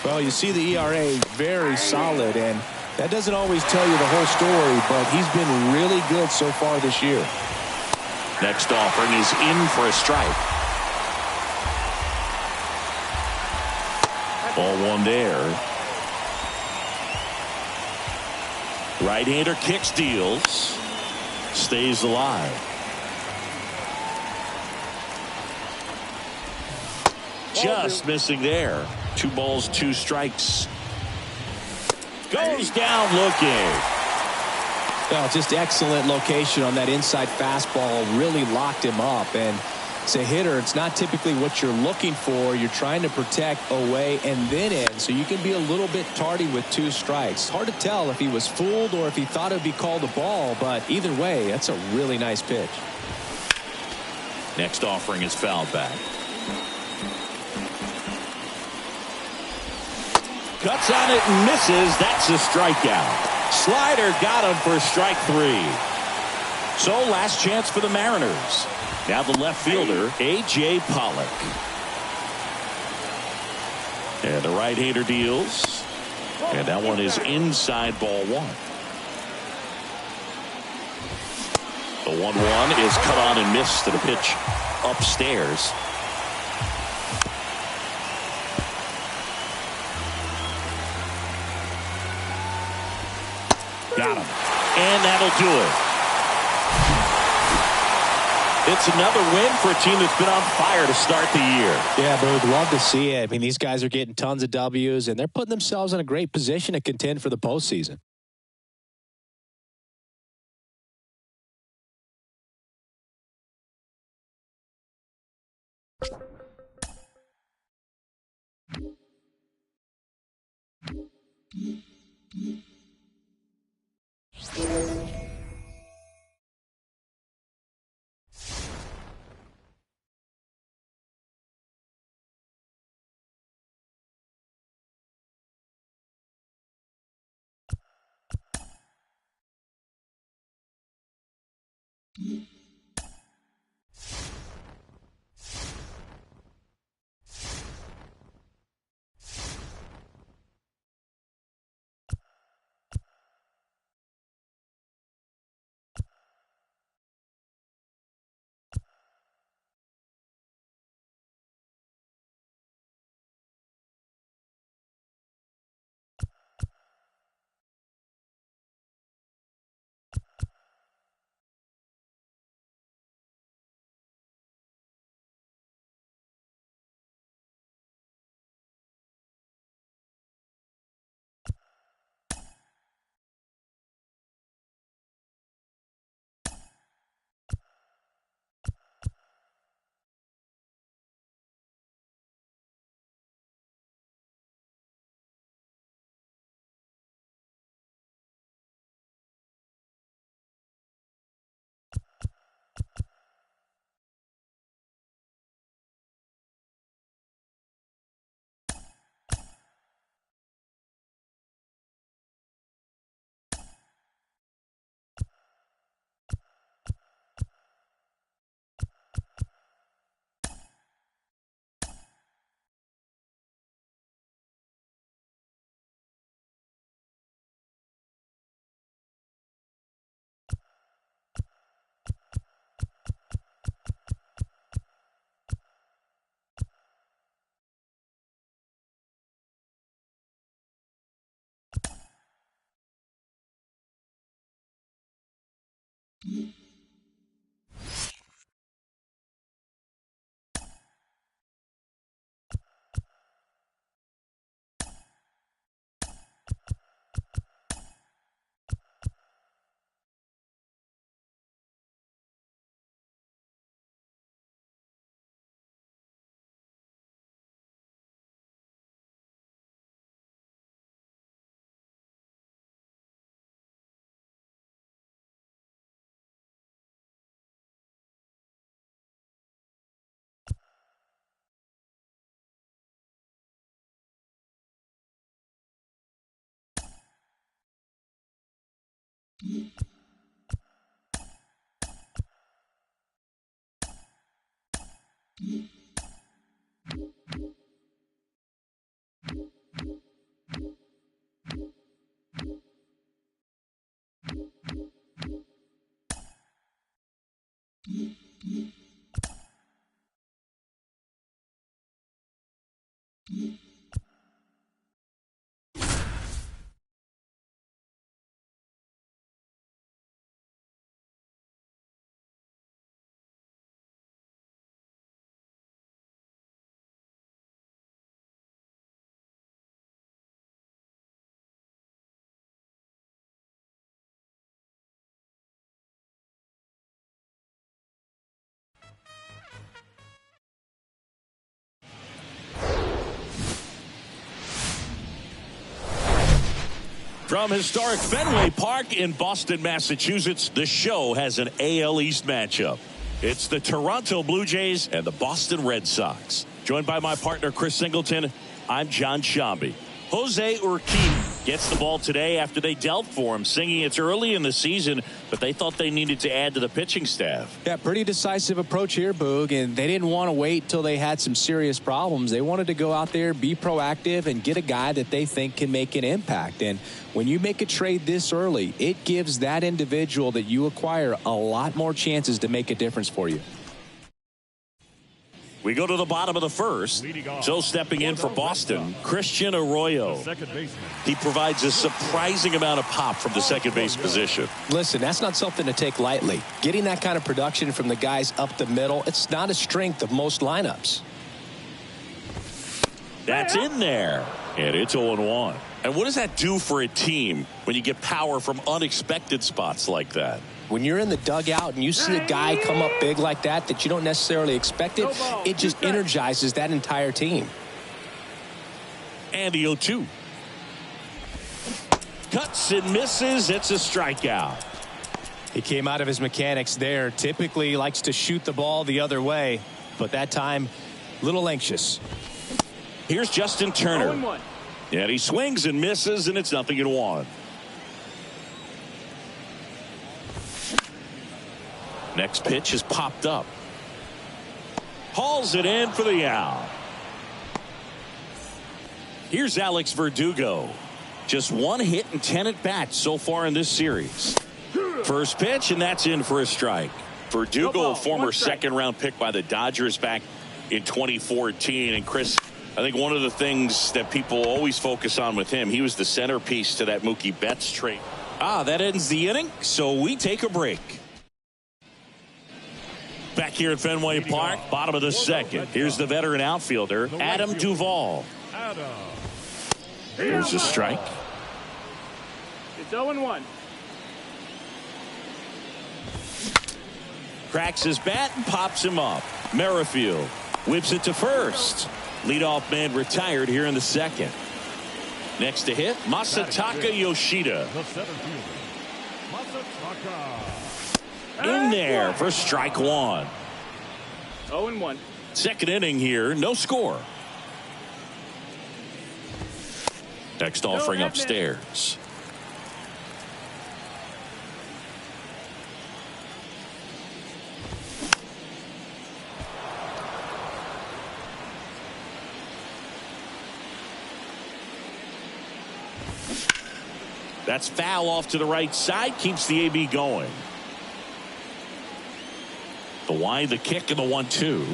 Well, you see the ERA very solid, and that doesn't always tell you the whole story, but he's been really good so far this year. Next offering is in for a strike. Ball 1 there. Right-hander kicks, deals, stays alive. Just missing there. 2 balls, 2 strikes. Goes down looking. Well, just excellent location on that inside fastball. Really locked him up. And as a hitter, it's not typically what you're looking for. You're trying to protect away and then in, so you can be a little bit tardy with 2 strikes. Hard to tell if he was fooled or if he thought it would be called a ball, but either way, that's a really nice pitch. Next offering is fouled back. Cuts on it and misses. That's a strikeout. Slider got him for strike 3. So last chance for the Mariners. Now the left fielder, A.J. Pollock. And the right-hander deals. And that one is inside ball 1. The 1-1 is cut on and missed to the pitch upstairs. Got him. And that'll do it. It's another win for a team that's been on fire to start the year. Yeah, but we'd love to see it. I mean, these guys are getting tons of W's, and they're putting themselves in a great position to contend for the postseason. From historic Fenway Park in Boston, Massachusetts, the show has an AL East matchup. It's the Toronto Blue Jays and the Boston Red Sox. Joined by my partner, Chris Singleton, I'm John Shambi. Jose Urquidy gets the ball today after they dealt for him, singing it's early in the season, but they thought they needed to add to the pitching staff. Yeah, pretty decisive approach here, Boog, and they didn't want to wait till they had some serious problems. They wanted to go out there, be proactive, and get a guy that they think can make an impact. And when you make a trade this early, it gives that individual that you acquire a lot more chances to make a difference for you. We go to the bottom of the first. So stepping in for Boston, Christian Arroyo. He provides a surprising amount of pop from the second base position. Listen, that's not something to take lightly. Getting that kind of production from the guys up the middle, it's not a strength of most lineups. That's in there. And it's 0-1. And what does that do for a team when you get power from unexpected spots like that? When you're in the dugout and you see a guy come up big like that you don't necessarily expect it just energizes that entire team. And the 0-2. Cuts and misses. It's a strikeout. He came out of his mechanics there. Typically likes to shoot the ball the other way, but that time a little anxious. Here's Justin Turner. 0-1. And he swings and misses, and it's 0-1. Next pitch is popped up. Hauls it in for the out. Here's Alex Verdugo. Just 1 hit and 10 at bats so far in this series. First pitch, and that's in for a strike. Verdugo, former second-round pick by the Dodgers back in 2014. And Chris, I think one of the things that people always focus on with him, he was the centerpiece to that Mookie Betts trade. That ends the inning, so we take a break. Back here at Fenway Park, bottom of the second. Here's the veteran outfielder, Adam Duvall. Here's a strike. It's 0-1. Cracks his bat and pops him up. Merrifield whips it to first. Leadoff man retired here in the second. Next to hit, Masataka Yoshida. In there for strike one. 0-1. Second inning here, no score. Next offering upstairs. That's foul off to the right side, keeps the AB going. The wide, the kick, and the 1-2.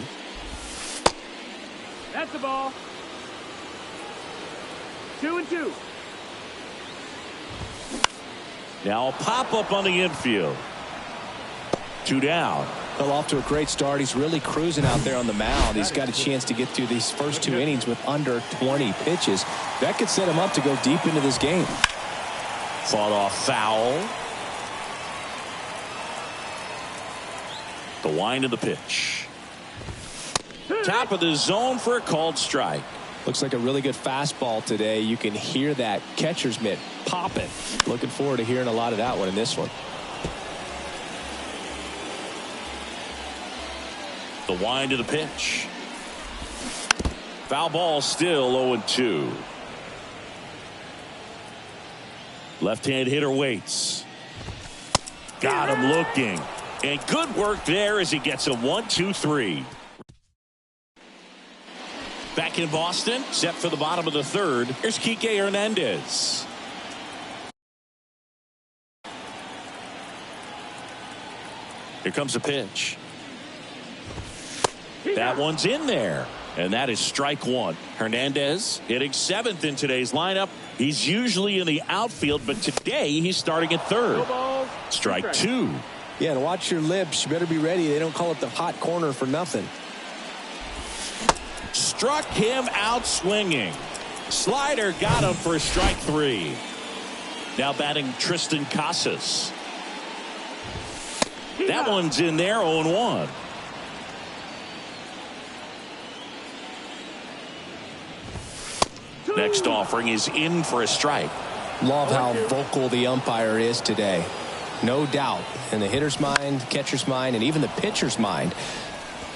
That's the ball. 2-2. Now a pop up on the infield. 2 down. Well, off to a great start. He's really cruising out there on the mound. He's got a chance to get through these first 2 innings with under 20 pitches. That could set him up to go deep into this game. Fought off foul. The wind of the pitch. Top of the zone for a called strike. Looks like a really good fastball today. You can hear that catcher's mitt popping. Looking forward to hearing a lot of that one in this one. The wind of the pitch. Foul ball, still 0-2. Left-hand hitter waits. Got him looking. And good work there as he gets a 1-2-3. Back in Boston, set for the bottom of the third. Here's Kike Hernandez. Here comes a pitch. That one's in there. And that is strike one. Hernandez hitting 7th in today's lineup. He's usually in the outfield, but today he's starting at third. Strike 2. Yeah, and watch your lips. You better be ready. They don't call it the hot corner for nothing. Struck him out swinging. Slider got him for strike 3. Now batting Tristan Casas. That one's in there, 0-1. Next offering is in for a strike. Love how vocal the umpire is today. No doubt in the hitter's mind, catcher's mind, and even the pitcher's mind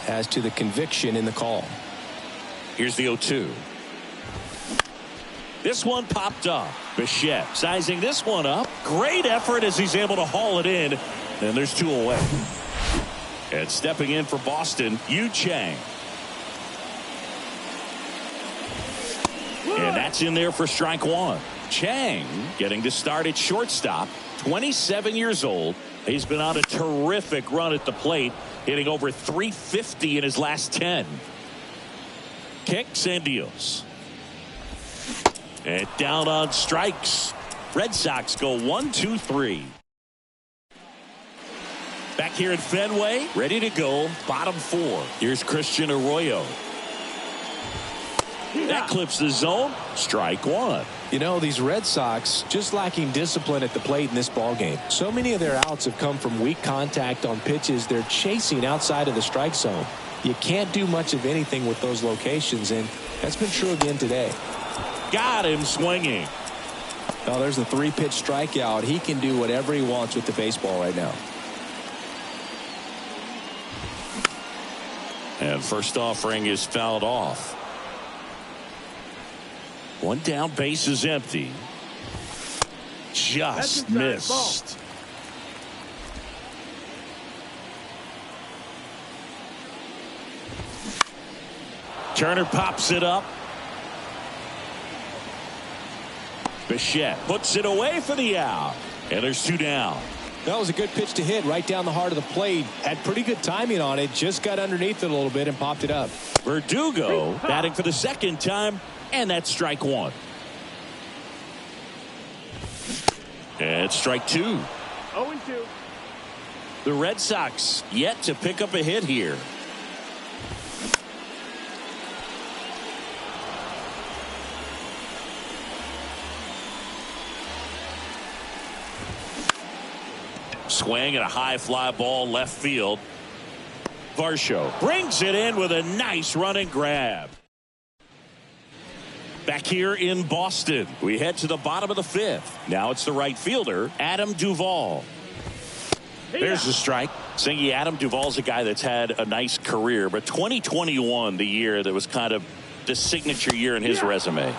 as to the conviction in the call. Here's the 0-2. This one popped up. Bichette sizing this one up. Great effort as he's able to haul it in. And there's 2 away. And stepping in for Boston, Yu Chang. And that's in there for strike 1. Chang getting to start at shortstop. 27 years old. He's been on a terrific run at the plate, hitting over .350 in his last 10. Kicks and deals. And down on strikes. Red Sox go 1-2-3. Back here at Fenway, ready to go. Bottom 4. Here's Christian Arroyo. That clips the zone. Strike 1. You know, these Red Sox just lacking discipline at the plate in this ballgame. So many of their outs have come from weak contact on pitches they're chasing outside of the strike zone. You can't do much of anything with those locations, and that's been true again today. Got him swinging. Oh, there's the 3-pitch strikeout. He can do whatever he wants with the baseball right now. And first offering is fouled off. 1 down, base is empty. Just missed. Turner pops it up. Bichette puts it away for the out. And there's 2 down. That was a good pitch to hit right down the heart of the plate. Had pretty good timing on it. Just got underneath it a little bit and popped it up. Verdugo batting for the 2nd time. And that's strike 1. And strike 2. 0-2. The Red Sox yet to pick up a hit here. Swing and a high fly ball left field. Varsho brings it in with a nice running grab. Back here in Boston, we head to the bottom of the 5th. Now it's the right fielder, Adam Duvall. There's the strike. Singy, Adam Duvall's a guy that's had a nice career, but 2021, the year that was kind of the signature year in his resume.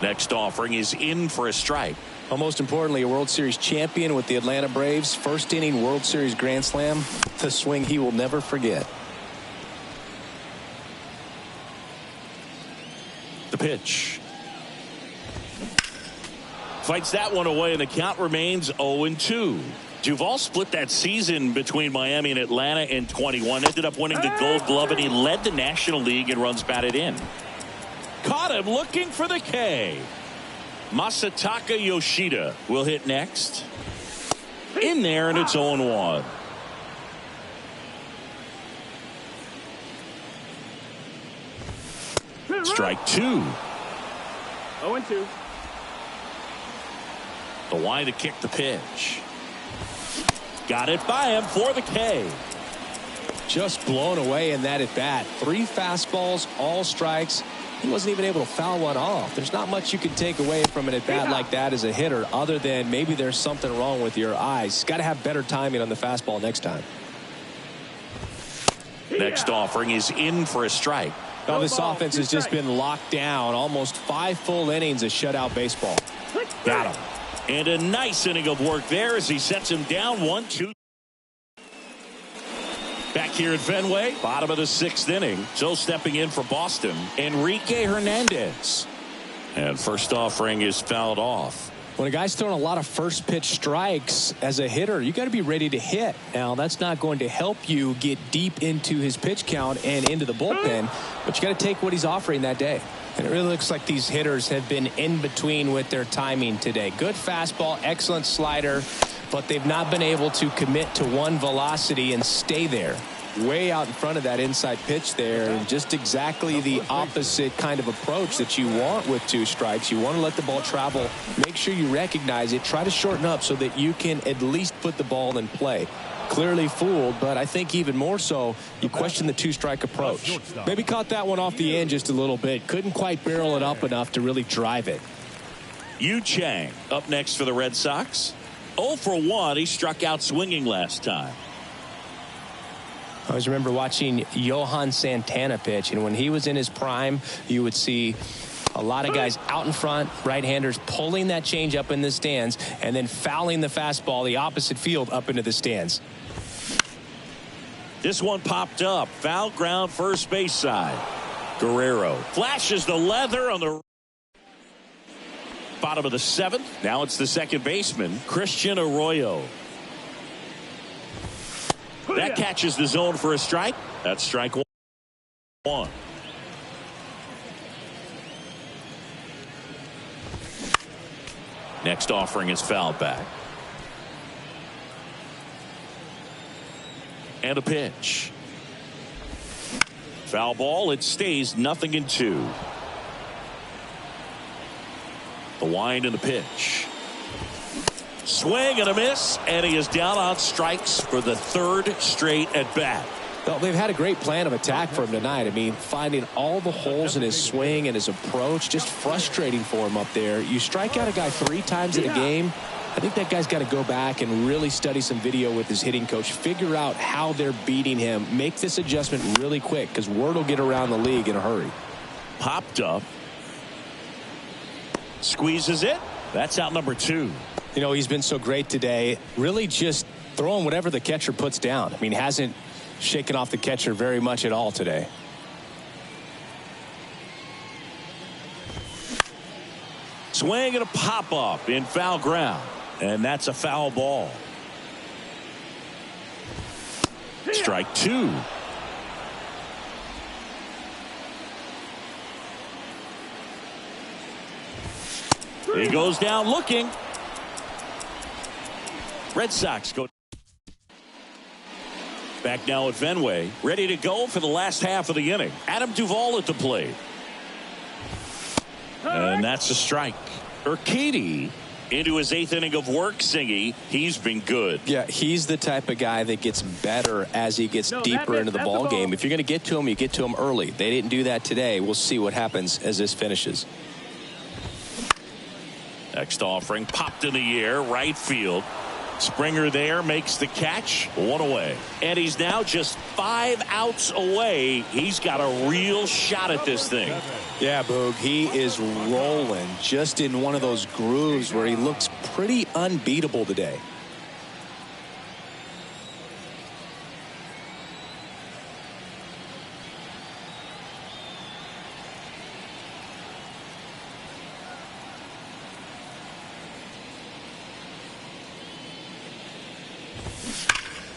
Next offering is in for a strike. Well, most importantly, a World Series champion with the Atlanta Braves. First inning World Series Grand Slam. The swing he will never forget. The pitch. Fights that one away, and the count remains 0-2. Duvall split that season between Miami and Atlanta in 21. Ended up winning the Gold Glove, and he led the National League in runs batted in. Caught him looking for the K. Masataka Yoshida will hit next. In there, and it's 0-1. Strike two. 0-2. The line to kick the pitch. Got it by him for the K. Just blown away in that at bat. 3 fastballs, all strikes. He wasn't even able to foul one off. There's not much you can take away from an at bat like that as a hitter, other than maybe there's something wrong with your eyes. Got to have better timing on the fastball next time. Next offering is in for a strike. Now this offense has just been locked down. Almost 5 full innings of shutout baseball. Got him. And a nice inning of work there as he sets him down 1-2. Back here at Fenway, bottom of the 6th inning. So stepping in for Boston, Enrique Hernandez. And first offering is fouled off. When a guy's throwing a lot of first pitch strikes as a hitter, you got to be ready to hit. Now, that's not going to help you get deep into his pitch count and into the bullpen, but you got to take what he's offering that day. And it really looks like these hitters have been in between with their timing today. Good fastball, excellent slider, but they've not been able to commit to one velocity and stay there. Way out in front of that inside pitch there, and just exactly the opposite kind of approach that you want with 2 strikes. You want to let the ball travel, make sure you recognize it, try to shorten up so that you can at least put the ball in play. Clearly fooled, but I think even more so, you question the 2-strike approach. Maybe caught that one off the end just a little bit. Couldn't quite barrel it up enough to really drive it. Yu Chang up next for the Red Sox. 0 for 1. He struck out swinging last time. I always remember watching Johan Santana pitch, and when he was in his prime, you would see a lot of guys out in front, right-handers pulling that change up in the stands and then fouling the fastball the opposite field up into the stands. This one popped up. Foul ground first base side. Guerrero flashes the leather on the bottom of the 7th. Now it's the second baseman, Christian Arroyo. That catches the zone for a strike. That's strike 1. Next offering is fouled back. And a pitch. Foul ball. It stays 0-2. The wind and the pitch. Swing and a miss, and he is down on strikes for the 3rd straight at bat. Well, they've had a great plan of attack for him tonight. I mean, finding all the holes in his swing and his approach, just frustrating for him up there. You strike out a guy 3 times in a game, I think that guy's got to go back and really study some video with his hitting coach, figure out how they're beating him, make this adjustment really quick, because word will get around the league in a hurry. Popped up. Squeezes it. That's out number 2. You know, he's been so great today, really just throwing whatever the catcher puts down. I mean, hasn't shaken off the catcher very much at all today. Swing and a pop up in foul ground, and that's a foul ball. Strike 2. He goes down looking. Red Sox go back now at Fenway, ready to go for the last half of the inning. Adam Duvall at the plate. And that's a strike. Urquidy into his 8th inning of work. Singy, he's been good. Yeah, he's the type of guy that gets better as he gets deeper into the ball game. If you're going to get to him, you get to him early. They didn't do that today. We'll see what happens as this finishes. Next offering popped in the air, right field. Springer there makes the catch. 1 away. And he's now just 5 outs away. He's got a real shot at this thing. Yeah, Boog, he is rolling just in one of those grooves where he looks pretty unbeatable today.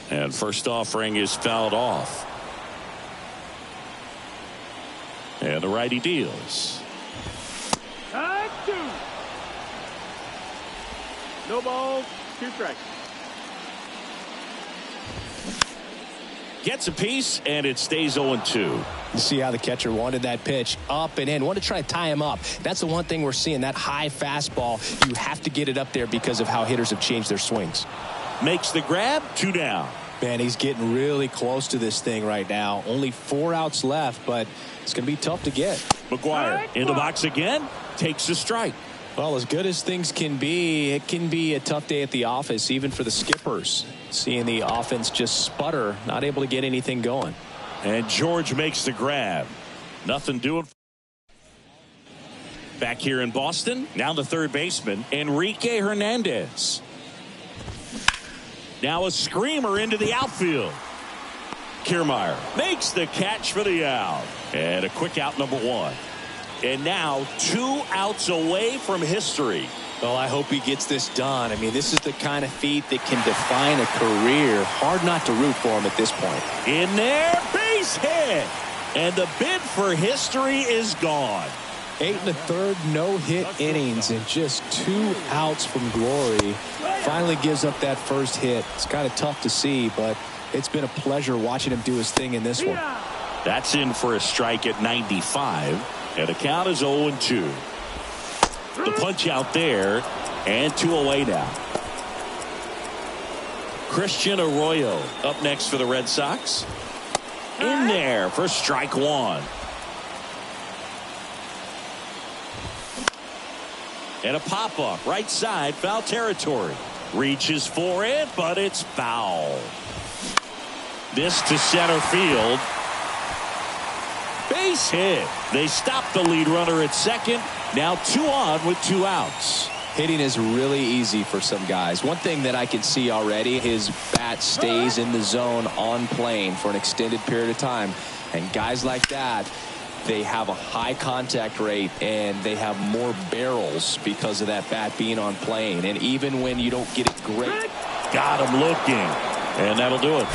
And first offering is fouled off. And the righty deals. 2. No balls, 2 strikes. Gets a piece, and it stays 0-2. You see how the catcher wanted that pitch up and in, wanted to try to tie him up. That's the one thing we're seeing, that high fastball. You have to get it up there because of how hitters have changed their swings. Makes the grab, 2 down. Man, he's getting really close to this thing right now. Only 4 outs left, but it's going to be tough to get. McGuire in the box again, takes a strike. Well, as good as things can be, it can be a tough day at the office, even for the skippers. Seeing the offense just sputter, not able to get anything going. And George makes the grab. Nothing doing. Back here in Boston, now the third baseman, Enrique Hernandez. Now a screamer into the outfield. Kiermaier makes the catch for the out. And a quick out, number 1. And now 2 outs away from history. Well, I hope he gets this done. I mean, this is the kind of feat that can define a career. Hard not to root for him at this point. In there, base hit. And the bid for history is gone. 8 1/3 no-hit innings and just 2 outs from glory. Finally gives up that first hit. It's kind of tough to see, but it's been a pleasure watching him do his thing in this one. That's in for a strike at 95. And the count is 0-2. The punch out there, and 2 away now. Christian Arroyo up next for the Red Sox. In there for strike 1. And a pop-up right side, foul territory. Reaches for it, but it's foul. This to center field. Base hit. They stop the lead runner at second. Now 2 on with 2 outs. Hitting is really easy for some guys. One thing that I can see already, his bat stays in the zone on plane for an extended period of time. And guys like that, they have a high contact rate and they have more barrels because of that bat being on plane. And even when you don't get it great. Got him looking. And that'll do it.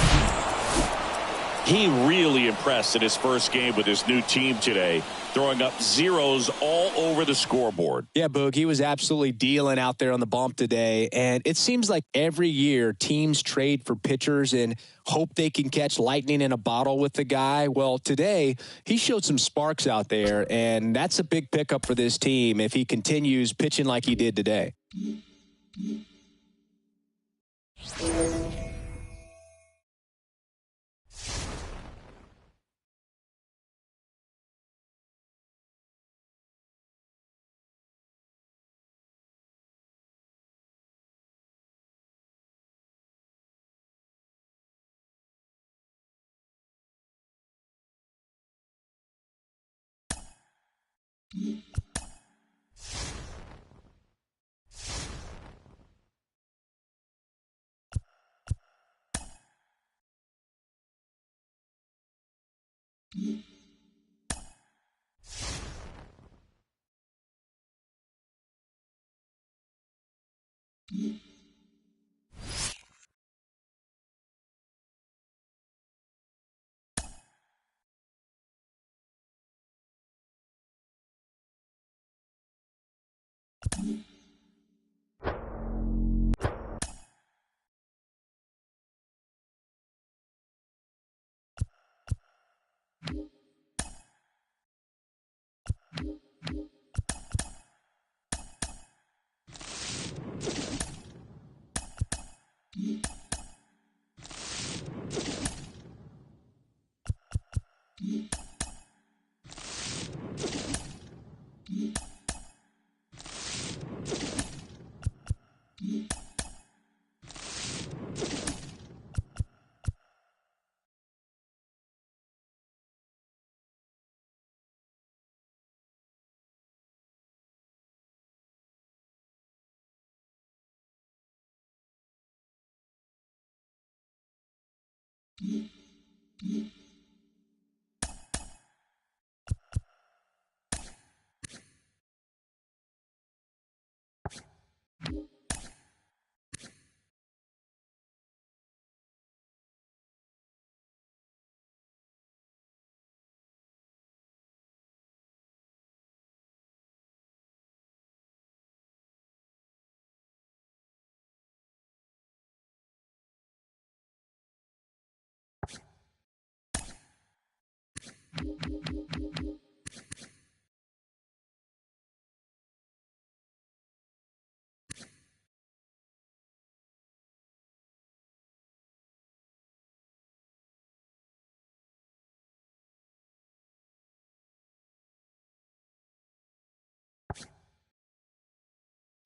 He really impressed in his first game with his new team today, throwing up zeros all over the scoreboard. Yeah, Boog, he was absolutely dealing out there on the bump today. And it seems like every year teams trade for pitchers and hope they can catch lightning in a bottle with the guy. Well, today he showed some sparks out there, and that's a big pickup for this team if he continues pitching like he did today.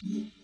1.